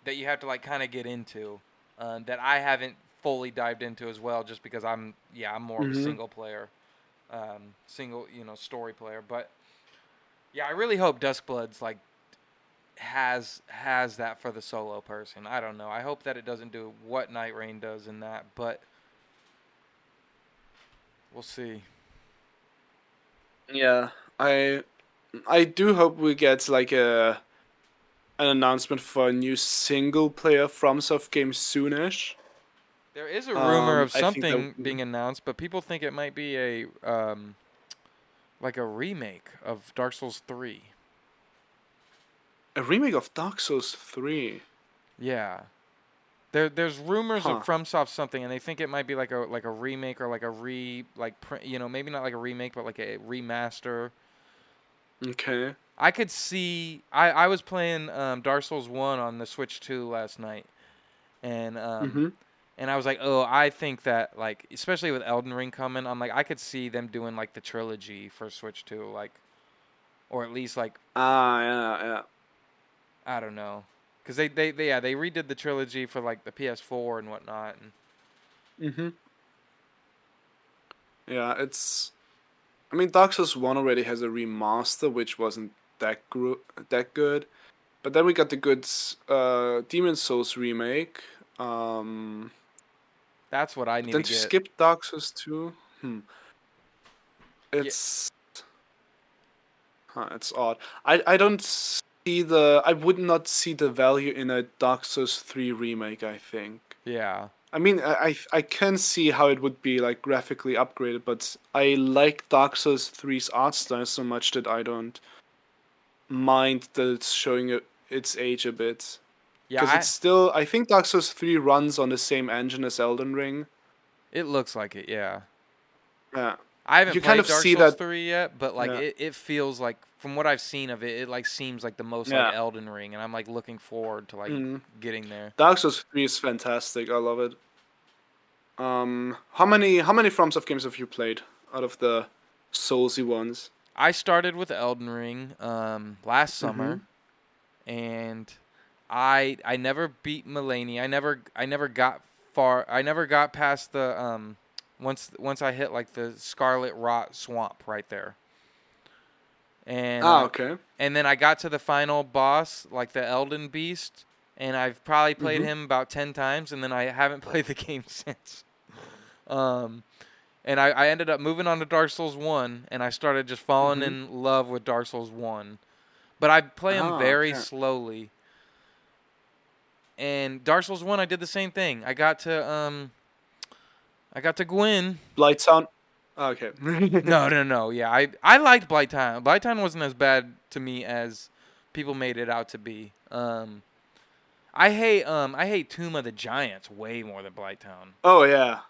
that you have to like kind of get into, that I haven't fully dived into as well, just because I'm more of a Mm-hmm. single player, single story player. But yeah, I really hope Duskblood's like has that for the solo person. I don't know. I hope that it doesn't do what Night Rain does in that, but we'll see. Yeah, I do hope we get like a an announcement for a new single player FromSoft game soonish. There is a rumor of I think that something being announced, but people think it might be a like a remake of Dark Souls 3. a remake of Dark Souls 3. Yeah. There's rumors of Huh. FromSoft something, and they think it might be like a remake or like a maybe not like a remake, but like a remaster. Okay. I could see. I was playing Dark Souls 1 on the Switch 2 last night, and Mm-hmm. I was like, oh, I think that like especially with Elden Ring coming, I'm like I could see them doing like the trilogy for Switch 2, like, or at least like Ah, yeah, yeah. I don't know, because they redid the trilogy for like the PS4 and whatnot. And Mm-hmm. Yeah, it's. I mean, Dark Souls 1 already has a remaster, which wasn't that good. But then we got the good Demon Souls remake. Um, that's what I but need to then to get. skip Dark Souls 2, Yeah, it's it's odd. I don't see the. I would not see the value in a Dark Souls 3 remake, I think. yeah, I mean, I can see how it would be like graphically upgraded, but I like Dark Souls 3's art style so much that I don't mind that it's showing its age a bit. yeah. Because it's still, I think Dark Souls 3 runs on the same engine as Elden Ring. It looks like it. Yeah. Yeah. I haven't You kind played of Dark see Souls that. 3 yet, but like Yeah. it feels like from what I've seen of it, it like seems like the most like Yeah. Elden Ring, and I'm like looking forward to like Mm. getting there. Dark Souls 3 is fantastic. I love it. How many FromSoft games have you played out of the Soulsy ones? I started with Elden Ring last Mm-hmm. summer, and I never beat Mulaney. I never got far. I never got past the once I hit like the Scarlet Rot swamp right there. And Ah, okay. and then I got to the final boss, like the Elden Beast, and I've probably played Mm-hmm. him about 10 times, and then I haven't played the game since. Um, and I ended up moving on to Dark Souls 1, and I started just falling Mm-hmm. in love with Dark Souls 1. But I play them Ah, very okay. slowly. And Dark Souls 1, I did the same thing. I got to Gwyn. Blighttown. Ah, okay. No, no, no. Yeah, I liked Blighttown. Blighttown wasn't as bad to me as people made it out to be. I hate Tomb of the Giants way more than Blighttown. Oh yeah.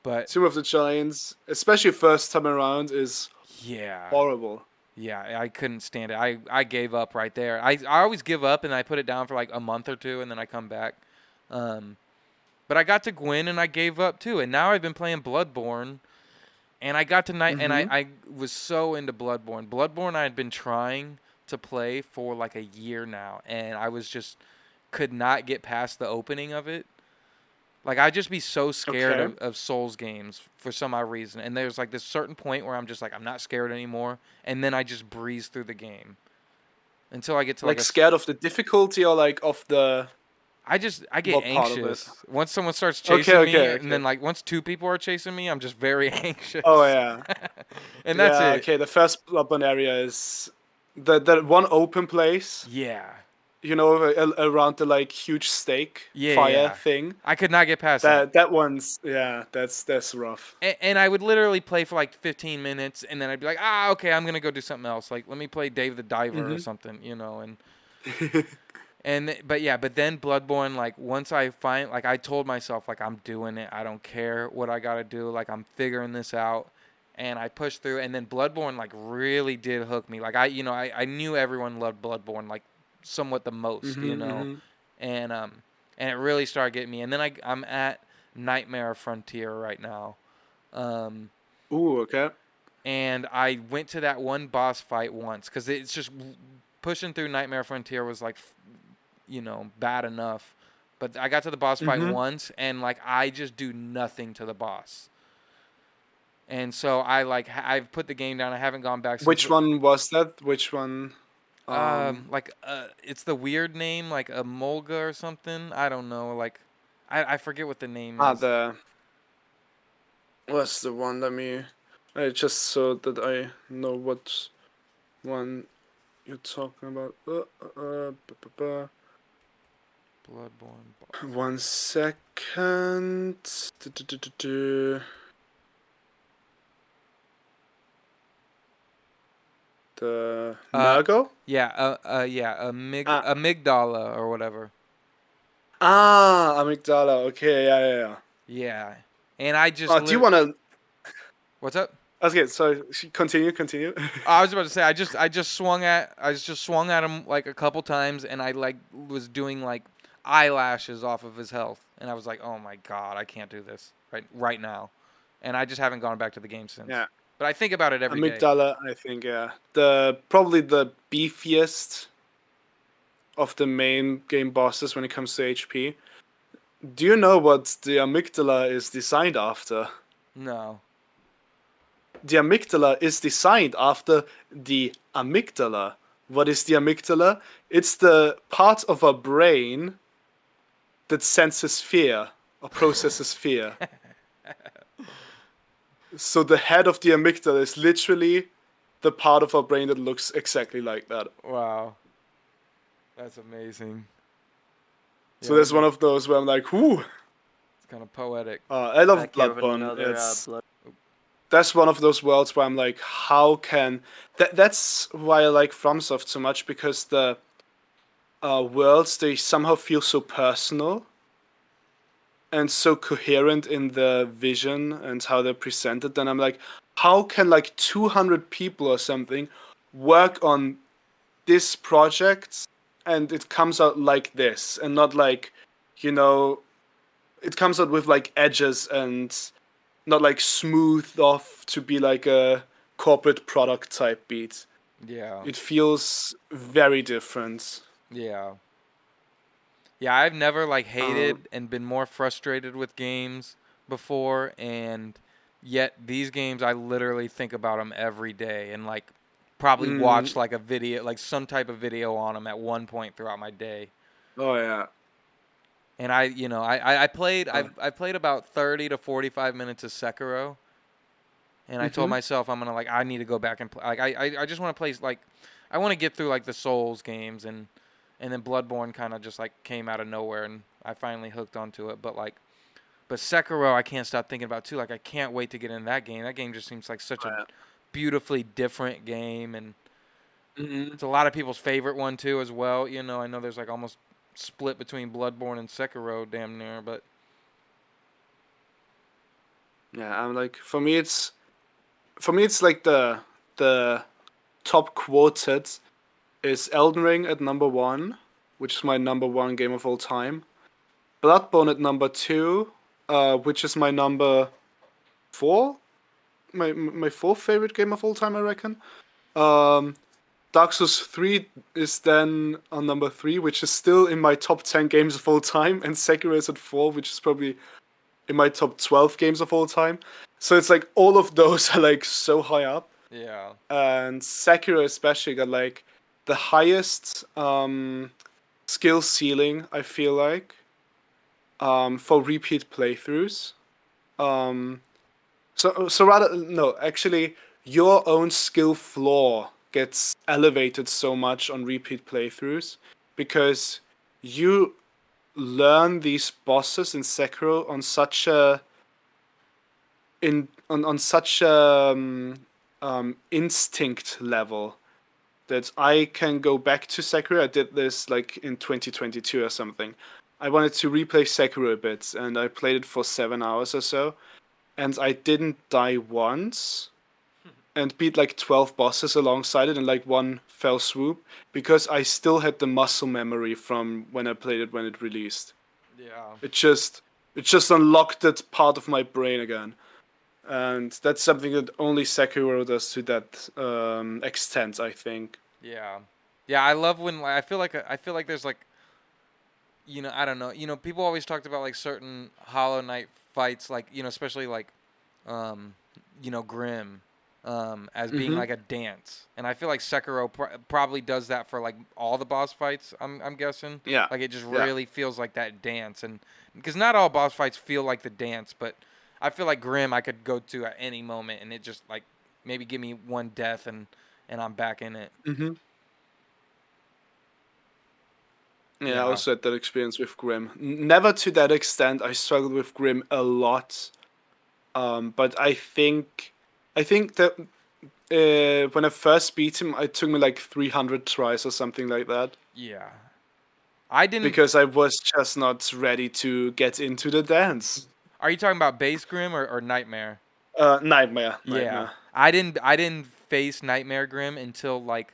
But Tomb of the Giants, especially first time around, is yeah, horrible. yeah, I couldn't stand it. I gave up right there. I always give up and I put it down for like a month or two and then I come back. Um, but I got to Gwyn and I gave up too. And now I've been playing Bloodborne And I got to night, and Mm-hmm. I was so into Bloodborne. Bloodborne I had been trying to play for like a year now, and I was just could not get past the opening of it. Like, I'd just be so scared Okay. of Souls games for some odd reason. And there's like this certain point where I'm just like, I'm not scared anymore. And then I just breeze through the game until I get to like Like scared of the difficulty or like of the I get what part of it? anxious once someone starts Okay, chasing me, okay, and then okay. like once two people are chasing me, I'm just very Oh anxious. yeah. And that's Yeah, it. okay, the first Bloodborne area is the one open place, Yeah. you know, around the like huge stake Yeah, fire yeah. thing. I could not get past that. That one's yeah, that's rough. And I would literally play for like 15 minutes, and then I'd be like, okay, I'm gonna go do something else. Like, let me play Dave the Diver or Mm-hmm. something, but then Bloodborne, like once I find, like I told myself, like I'm doing it. I don't care what I gotta do. Like I'm figuring this out, and I pushed through. And then Bloodborne like really did hook me. Like I knew everyone loved Bloodborne like somewhat the most, Mm-hmm. and and it really started getting me. And then I'm at Nightmare Frontier right now. Um, Ooh, okay. and I went to that one boss fight once because it's just pushing through Nightmare Frontier was like, bad enough. But I got to the boss fight Mm-hmm. once, and like I just do nothing to the boss. And so I've put the game down. I haven't gone back since. Which one was that? Which one? It's the weird name, like a Molga or something. I don't know. Like, I forget what the name Ah, is. the what's the one? Let me. I just so that I know what one you're talking about. Bloodborne boss. One second. The Uh, Mergo? yeah, Ah, amygdala or whatever. Amygdala. Okay, yeah, yeah, yeah. Yeah, and I just Oh, do you wanna? what's up? Okay, so continue, continue. I was about to say I just swung at him like a couple times, and I like was doing like eyelashes off of his health, and I was like, oh my god, I can't do this right now, and I just haven't gone back to the game since. Yeah, But I think about it every day. Amygdala. I think yeah, the probably the beefiest of the main game bosses when it comes to HP. Do you know what the amygdala is designed after? No. The amygdala is designed after the amygdala. What is the amygdala? It's the part of our brain that senses fear or processes fear. So the head of the amygdala is literally the part of our brain that looks exactly like that. Wow. That's amazing. So Yeah, there's one of those where I'm like, whoo. it's kind of poetic. I love Back here with Bloodborne. another It's blood. that's one of those worlds where I'm like, how can that's why I like FromSoft so much, because the worlds, they somehow feel so personal and so coherent in the vision and how they're presented. Then I'm like, how can like 200 people or something work on this project and it comes out like this, and not like, it comes out with like edges and not like smoothed off to be like a corporate product type beat. Yeah. It feels very different. Yeah. Yeah, I've never like Um, hated and been more frustrated with games before, and yet these games I literally think about them every day, and like probably watch like a video, like some type of video on them at one point throughout my day. oh yeah. And I played I played about 30 to 45 minutes of Sekiro, and I told myself I need to go back and play. Like I just want to play like I want to get through like the Souls games, and then Bloodborne kind of just like came out of nowhere, and I finally hooked onto it. But Sekiro I can't stop thinking about too. Like I can't wait to get in that game. That game just seems like such a beautifully different game, and it's a lot of people's favorite one too as well. I know there's like almost split between Bloodborne and Sekiro damn near, but Yeah, I'm like, for me it's like the top quoted is Elden Ring at number 1, which is my number 1 game of all time. Bloodborne at number 2, which is my number 4. my fourth favorite game of all time, I reckon. Um, Dark Souls 3 is then on number 3, which is still in my top 10 games of all time, and Sekiro is at 4, which is probably in my top 12 games of all time. So it's like all of those are like so high up. Yeah. And Sekiro especially got like the highest skill ceiling, I feel like, for repeat playthroughs. Um, so rather no, actually, your own skill floor gets elevated so much on repeat playthroughs because you learn these bosses in Sekiro on such a on such a instinct level that I can go back to Sekiro. I did this like in 2022 or something. I wanted to replay Sekiro a bit, and I played it for 7 hours or so, and I didn't die once, and beat like 12 bosses alongside it in like one fell swoop because I still had the muscle memory from when I played it when it released. Yeah. It just unlocked that part of my brain again. And that's something that only Sekiro does to that extent, I think. Yeah. Yeah, I love when I feel like there's like, I don't know. People always talked about like certain Hollow Knight fights, like, especially like um Grim, as being Mm-hmm. like a dance. And I feel like Sekiro probably does that for like all the boss fights, I'm guessing. Yeah. Like it just Yeah. really feels like that dance, and because not all boss fights feel like the dance, but I feel like Grim I could go to at any moment and it just like maybe give me one death and I'm back in it. Mm-hmm. Yeah, I Yeah. also had that experience with Grim. Never to that extent. I struggled with Grim a lot. But I think that when I first beat him, it took me like 300 tries or something like that Yeah. I didn't because I was just not ready to get into the dance. Are you talking about Base Grim or Nightmare? Nightmare, Yeah. nightmare. I didn't face Nightmare Grim until like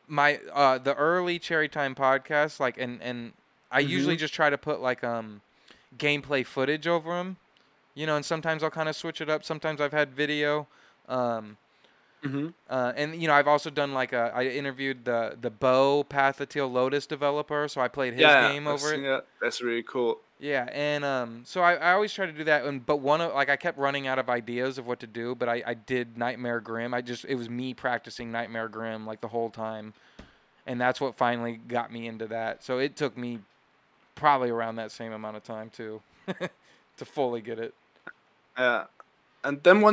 my the early Cherry Time podcast, like, and I usually Mhm. just try to put like gameplay footage over them, and sometimes I'll kind of switch it up. Sometimes I've had video. Um Mhm. and I've also done like I interviewed the Bow Path of Teal Lotus developer, so I played his Yeah, game I've over seen it. that. That's really cool. Yeah, and so I always try to do that, but one of like I kept running out of ideas of what to do, but I did Nightmare Grim. It was me practicing Nightmare Grim like the whole time, and that's what finally got me into that. So it took me probably around that same amount of time too to fully get it. Yeah, and then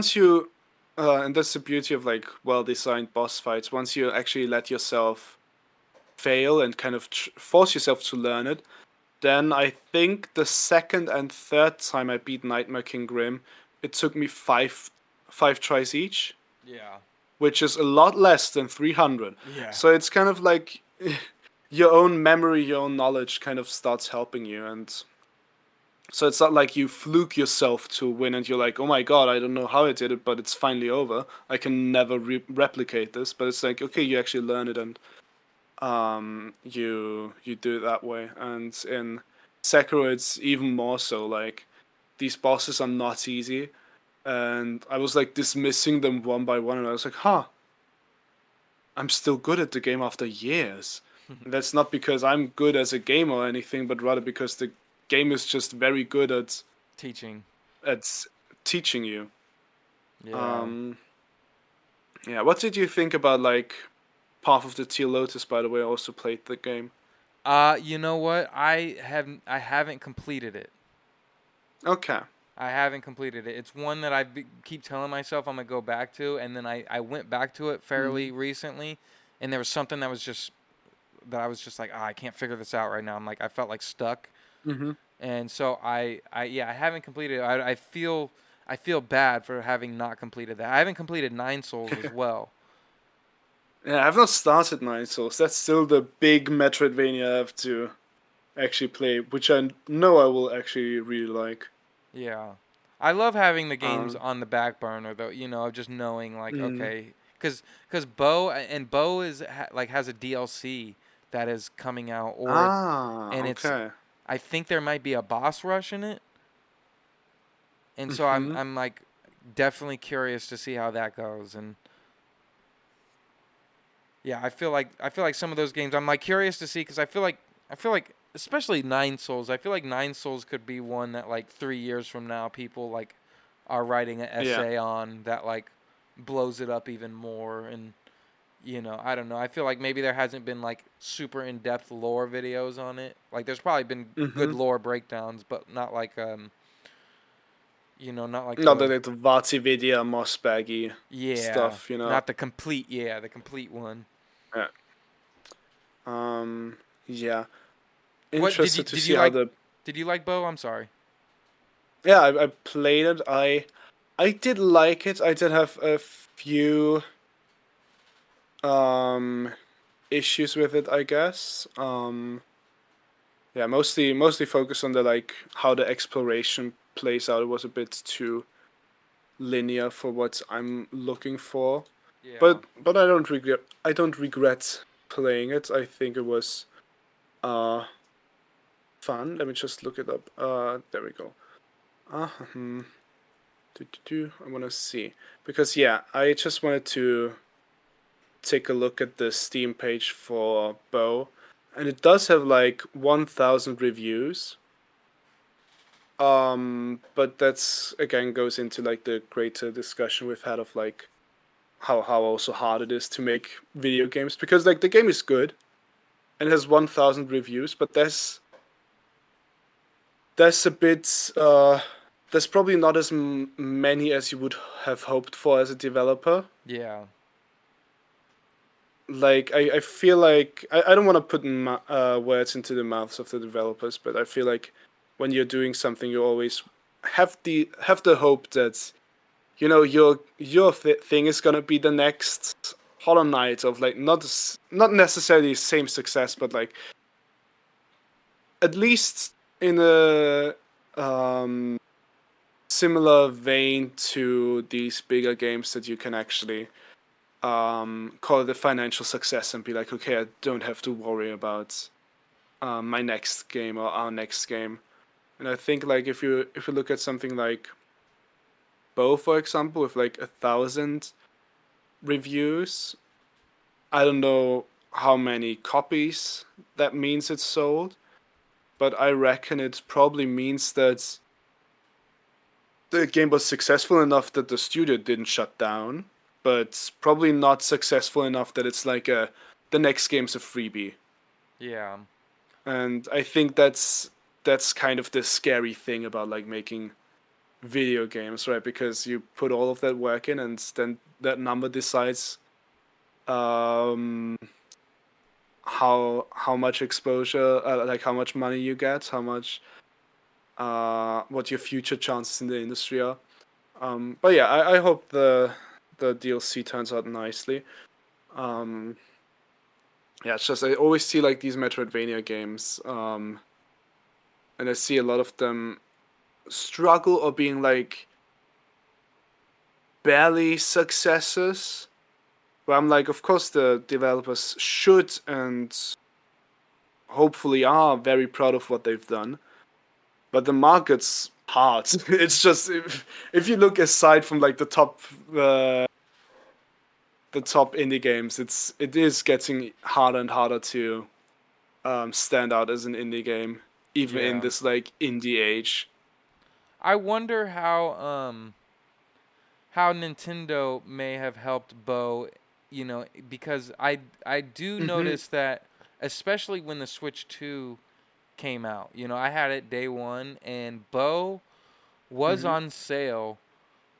and that's the beauty of like well-designed boss fights. Once you actually let yourself fail and kind of force yourself to learn it, then I think the second and third time I beat Nightmare King Grim, it took me five tries each, Yeah. which is a lot less than 300. Yeah. So it's kind of like your own memory, your own knowledge kind of starts helping you, and so it's not like you fluke yourself to win and you're like, oh my god, I don't know how I did it, but it's finally over. I can never replicate this. But it's like, okay, you actually learn it, and you do it that way. And in Sekiro, it's even more so. Like these bosses are not easy, and I was like dismissing them one by one, and I was like, huh, I'm still good at the game after years. And that's not because I'm good as a gamer or anything, but rather because the game is just very good Teaching. at teaching you. Yeah. Um, yeah, what did you think about like Path of the Teal Lotus? By the way, I also played the game. You know what? I haven't completed it. Okay. I haven't completed it. It's one that keep telling myself I'm gonna go back to, and then I went back to it fairly Mhm. recently, and there was something that I was just like, I can't figure this out right now. I felt like stuck, Mhm. and so I haven't completed it. I feel bad for having not completed that. I haven't completed Nine Souls as well. Yeah, I've not started Nine Souls. That's still the big Metroidvania I have to actually play, which I know I will actually really like. Yeah, I love having the games Um. on the back burner though. Of just knowing like, Mm. okay, because Bo like has a DLC that is coming out, Ah. and it's Okay. I think there might be a boss rush in it, and so I'm Mhm. I'm like definitely curious to see how that goes. And yeah, I feel like some of those games I'm like curious to see because I feel like especially Nine Souls. I feel like Nine Souls could be one that like 3 years from now people like are writing an Yeah. essay on that like blows it up even more. And I don't know. I feel like maybe there hasn't been like super in-depth lore videos on it. Like there's probably been good Mm-hmm. lore breakdowns, but not like not like Not the that it's Vatividia mossbaggy yeah, stuff, you know. not the complete one. Yeah. Um. Yeah. What did you Interested to did you see how like? the. Did you like Bo? I'm sorry. Yeah, I played it. I did like it. I did have a few um issues with it, I guess. Yeah, mostly focused on the like how the exploration plays out. It was a bit too linear for what I'm looking for. Yeah. But I don't regret playing it. I think it was uh fun. Let me just look it up. There we go. Hmm. I want to see because yeah, I just wanted to take a look at the Steam page for Bow, and it does have like 1,000 reviews. But that's again goes into like the greater discussion we've had of like how also hard it is to make video games because like the game is good and has 1,000 reviews, but there's a bit there's probably not as many as you would have hoped for as a developer. Yeah. Like I feel like I don't want to put words into the mouths of the developers, but I feel like when you're doing something, you always have the hope that your thing is gonna be the next Hollow Knight of like not necessarily same success, but like at least in a um, similar vein to these bigger games that you can actually call it a financial success and be like, okay, I don't have to worry about my next game or our next game. And I think like if you look at something like Bow, for example, with like 1,000 reviews, I don't know how many copies that means it's sold, but I reckon it probably means that the game was successful enough that the studio didn't shut down, but probably not successful enough that it's like the next game's a freebie. Yeah. And I think that's kind of the scary thing about like making video games, right? Because you put all of that work in, and then that number decides um, how much exposure, like how much money you get, how much what your future chances in the industry are. But yeah, I hope the DLC turns out nicely. Um, yeah, it's just I always see like these Metroidvania games, and I see a lot of them struggle or being like barely successes. Where I'm like, of course, the developers should and hopefully are very proud of what they've done, but the market's hard. It's just if you look aside from like uh, the top indie games, it is getting harder and harder to stand out as an indie game, even in Yeah. this like indie age. I wonder how Nintendo may have helped Bo, because I do Mm-hmm. notice that especially when the Switch 2 came out. I had it day 1 and Bo was Mm-hmm. on sale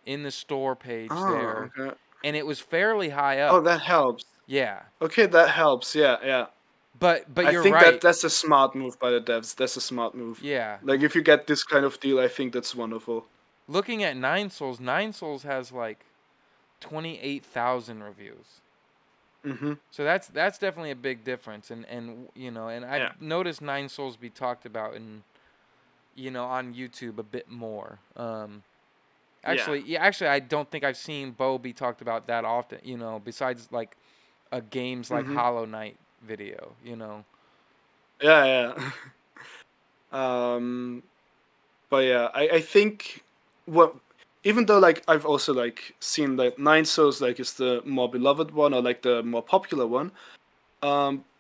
in the store page Oh, there okay. and it was fairly high Oh, up. that helps. Yeah. Okay, that helps. Yeah, yeah. But I you're think right. that's a smart move by the devs. That's a smart move. Yeah. Like if you get this kind of deal, I think that's wonderful. Looking at Nine Souls has like 28,000 reviews. Mm-hmm. So that's definitely a big difference, and Yeah. I've noticed Nine Souls be talked about on YouTube a bit more. Yeah. Actually, I don't think I've seen Bo be talked about that often. Besides like a games like Mm-hmm. Hollow Knight video. Yeah, yeah. um, but yeah, I think what even though like I've also like seen that Nine Souls like is the more beloved one or like the more popular one,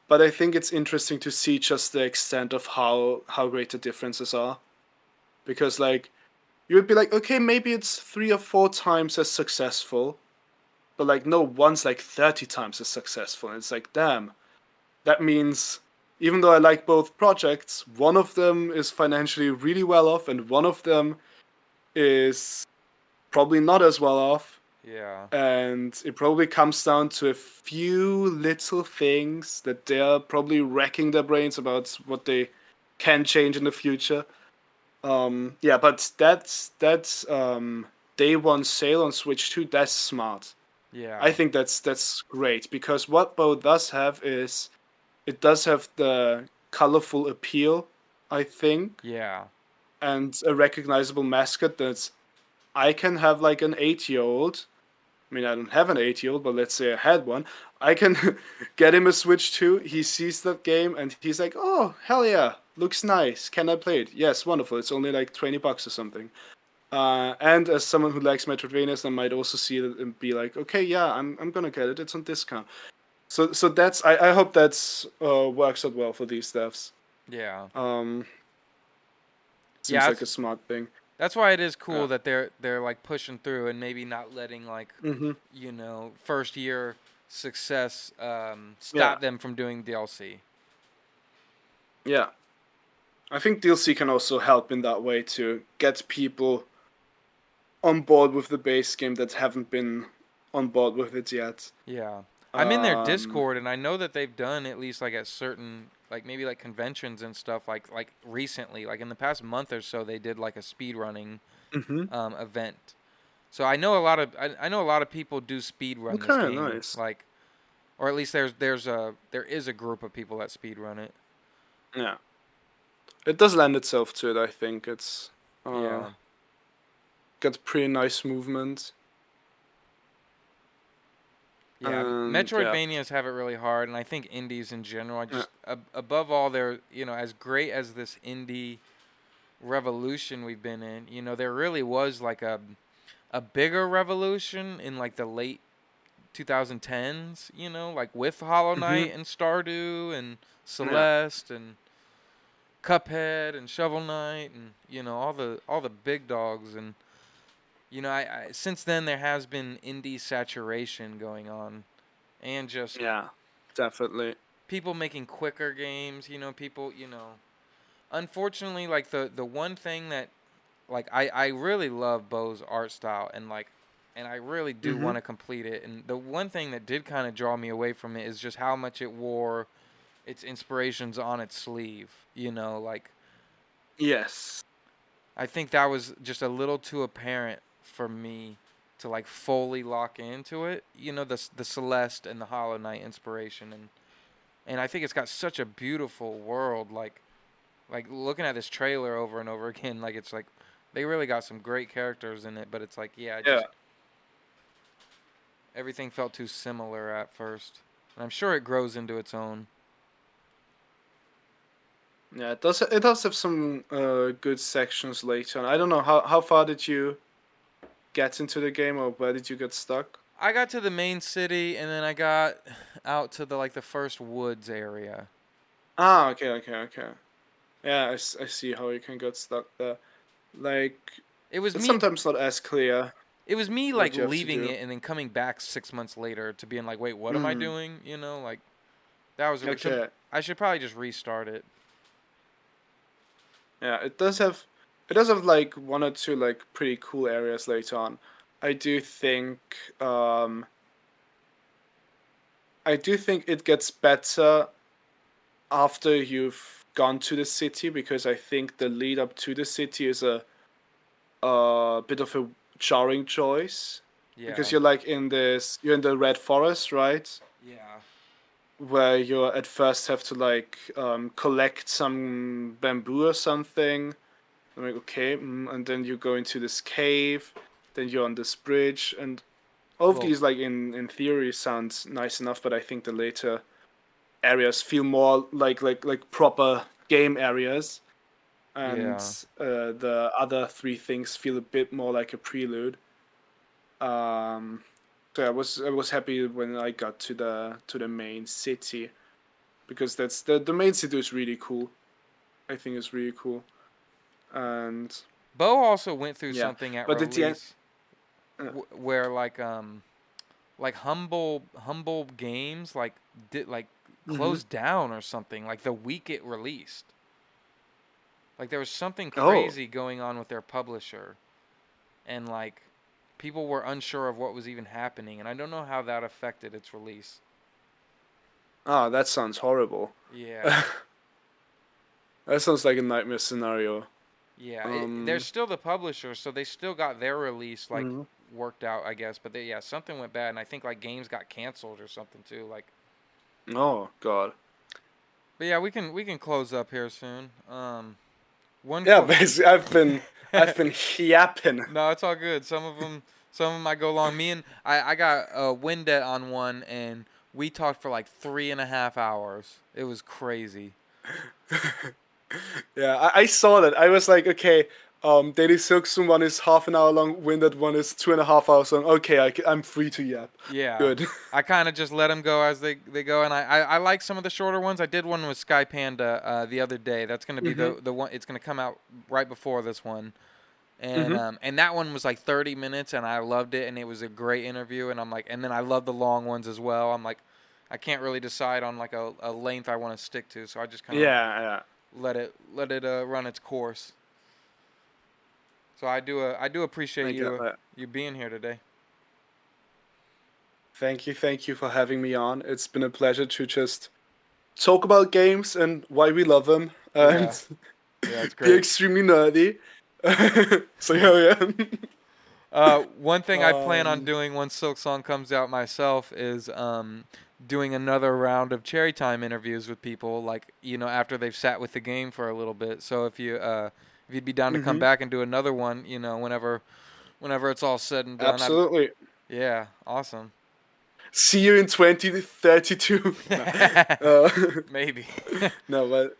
but I think it's interesting to see just the extent of how great the differences are, because like you would be like, okay, maybe it's 3 or 4 times as successful, but like no, one's like 30 times as successful, and it's like, damn, that means even though I like both projects, one of them is financially really well off, and one of them is probably not as well off. Yeah. And it probably comes down to a few little things that they're probably racking their brains about what they can change in the future. Yeah, but that's day one sale on Switch 2. That's smart. I Yeah. think that's great, because what Bo does have is it does have the colorful appeal, I think, Yeah. and a recognizable mascot that's I can have like an 8-year-old. I mean, I don't have an 8-year-old, but let's say I had one. I can get him a Switch 2. He sees that game and he's like, "Oh, hell yeah, looks nice. Can I play it?" Yes, wonderful. It's only like $20 or something. And as someone who likes Metroidvanias, I might also see it and be like, "Okay, yeah, I'm gonna get it. It's on discount." So that's I hope that's works out well for these devs. Yeah. Um, Yeah. Seems like a smart thing. That's why it is cool Yeah. that they're like pushing through and maybe not letting like Mm-hmm. first year success Yeah. stop them from doing DLC. Yeah. I think DLC can also help in that way to get people on board with the base game that haven't been on board with it yet. Yeah. I'm in their Um, Discord and I know that they've done at least like at certain like maybe like conventions and stuff like recently like in the past month or so they did like a speed running mhm. event. So I know a lot of I know a lot of people do speed run this Okay, game nice. like or at least there is a group of people that speed run it. Yeah, it does lend itself to it. I think it's Yeah. got pretty nice movement, Yeah, and yeah, Metroidvanias have it really hard, and I think indies in general. I yeah. just above all, they're as great as this indie revolution we've been in. There really was like a bigger revolution in like the late 2010s. Like with Hollow Hmm. Knight and Stardew and Yeah. Celeste and Cuphead and Shovel Knight and all the big dogs and I since then there has been indie saturation going on and just Yeah, definitely. people making quicker games, people, unfortunately like the one thing that like I really love Bo's art style and I really do Hmm. want to complete it and the one thing that did kind of draw me away from it is just how much it wore its inspirations on its sleeve, like Yes. I think that was just a little too apparent for me to like fully lock into it, the Celeste and the Hollow Knight inspiration and I think it's got such a beautiful world. Like looking at this trailer over and over again, like it's like they really got some great characters in it. But it's like, yeah, Yeah. just everything felt too similar at first. And I'm sure it grows into its own. Yeah. It does have some good sections later on. I don't know how far did you get into the game, or where did you get stuck? I got to the main city and then I got out to the first woods area. Ah, okay, okay, okay. Yeah, I see how you can get stuck there. Like, It was it's me. sometimes not as clear It was me like what you have to leaving do. it and then coming back 6 months later to being like, wait, what am I Hmm. doing? Like that was so. Okay. I should probably just restart it. Yeah, it does have like one or two like pretty cool areas later on. I do think um I do think it gets better after you've gone to the city, because I think the lead up to the city is a bit of a jarring choice, because Yeah. you're in the red forest, right? Yeah. Where you at first have to like collect some bamboo or something. I'm like, okay, and then you go into this cave, then you're on this bridge, and all of Well, these like in theory sounds nice enough, but I think the later areas feel more like proper game areas. and Yeah. the other three things feel a bit more like a prelude. So I was happy when I got to the main city, because that's the main city is really cool. I think it's really cool, and Bo also went through yeah. something at But at the end, release where like humble games like did like hmm closed down or something like the week it released. Like there was something oh, crazy going on with their publisher, and like people were unsure of what was even happening, and I don't know how that affected its release. that sounds horrible. Yeah. That sounds like a nightmare scenario. Yeah, they're Um, still the publisher, so they still got their release like mhm. worked out, I guess. But yeah, something went bad, and I think like games got canceled or something too. Like, Oh God. but yeah, we can close up here soon. One Yeah, qu- basically, I've been yapping. No, it's all good. Some of them might go long. Me and I got a Windet on one, and we talked for like 3.5 hours. It was crazy. Yeah, I saw that. I was like, okay, Daily Silksong one is half an hour long. Winded one is 2.5 hours long. Okay, I'm free to yap. Yeah. Good. I kind of just let them go as they go, and I like some of the shorter ones. I did one with Sky Panda the other day. That's gonna be Mhm. the one. It's gonna come out right before this one, Mhm. and that one was like 30 minutes, and I loved it, and it was a great interview. And I'm like, and then I love the long ones as well. I'm like, I can't really decide on like a length I want to stick to, so I just kind of Yeah, yeah. let it run its course. So I do appreciate I get that. you being here today. Thank you for having me on. It's been a pleasure to just talk about games and why we love them, and Yeah, yeah, it's be great. extremely nerdy. So yeah. One thing I plan on um. doing once Silksong comes out myself is doing another round of Cherry Time interviews with people, like after they've sat with the game for a little bit. So if you'd be down to come Mhm. back and do another one, whenever it's all said and done, Absolutely. yeah, awesome. See you in 2032. No, uh, Maybe. no, but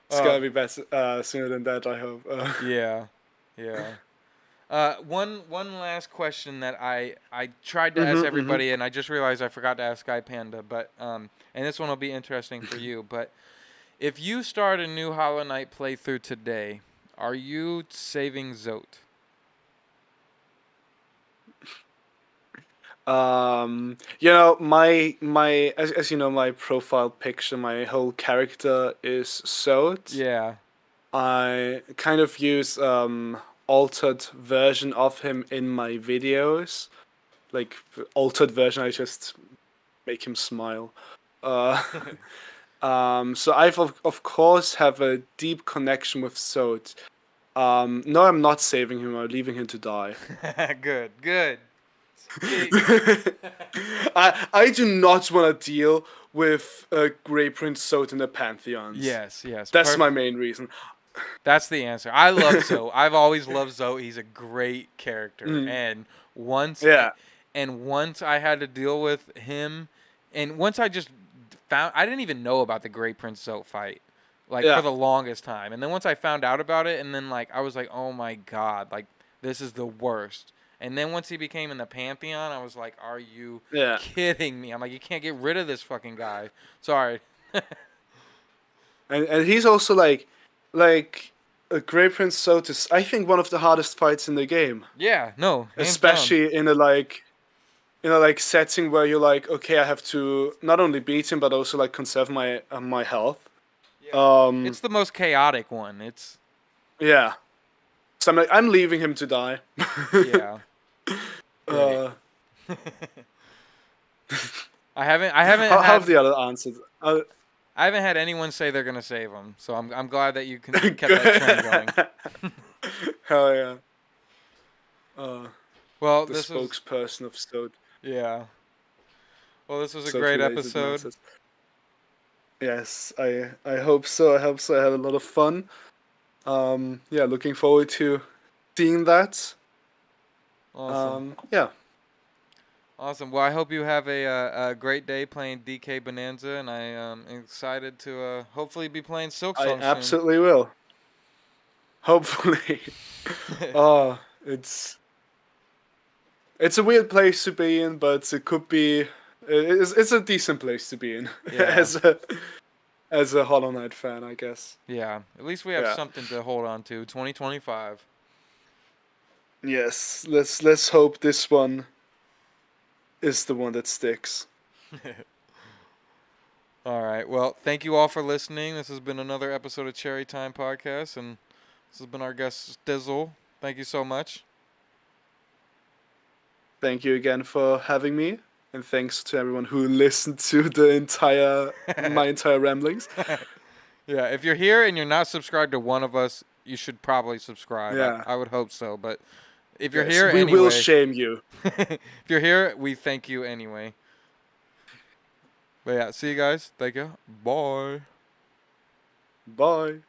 it's uh, gonna be better sooner than that. I hope. yeah, yeah. One last question that I tried to ask Mhm. Mhm. everybody, and I just realized I forgot to ask Sky Panda, but and this one will be interesting for you. But if you start a new Hollow Knight playthrough today, are you saving Zote? My as you know, my profile picture, my whole character is sewed. Yeah. I kind of use altered version of him in my videos. Like altered version, I just make him smile. Uh, so I've of course have a deep connection with Sod. No, I'm not saving him. I'm leaving him to die. Good. Good. See. I do not want to deal with Grey Prince Sod in the Pantheons. Yes. Yes. That's my main reason. That's the answer. I love Zoe. I've always loved Zoe. He's a great character. Mm, And once yeah, once I had to deal with him, and once I just found I didn't even know about the Great Prince Zoe fight, like for yeah, the longest time. And then once I found out about it, and then like I was like, oh my god, like this is the worst. And then once he became in the Pantheon, I was like, are you yeah. kidding me? I'm like, you can't get rid of this fucking guy. Sorry. And he's also like a Grey Prince Sod is, I think, one of the hardest fights in the game, Yeah, no, hands down. especially in a setting where you're like, okay, I have to not only beat him but also like conserve my health. Yeah. It's Um, the most chaotic one. It's yeah. So I'm leaving him to die. yeah, great. uh, I haven't how have had the other answers? I haven't had anyone say they're gonna save him. So I'm glad that you kept that trend Good. going. Hell yeah. Uh, Well, the this was spokesperson of yeah. Well, this was a Sod great related episode. nonsense. Yes, I hope so. I hope so. I had a lot of fun. Yeah, looking forward to seeing that. Awesome. Yeah, Awesome. Well, I hope you have a great day playing DK Bonanza, and I am excited to hopefully be playing I Silksong soon. absolutely will. Hopefully. Oh, it's a weird place to be in, but it could be. It's a decent place to be in Yeah. as a Hollow Knight fan, I guess. Yeah. At least we have Yeah. something to hold on to. 2025. Yes. Let's hope this one is the one that sticks. All right. Well, thank you all for listening. This has been another episode of Cherry Time Podcast, and this has been our guest Stizzle. Thank you so much. Thank you again for having me, and thanks to everyone who listened to my entire ramblings. Yeah, if you're here and you're not subscribed to one of us, you should probably subscribe. Yeah. I would hope so. But if you're Yes, here we anyway, will shame you. if you're here, we thank you anyway. But yeah, see you guys. Thank you. Bye. Bye.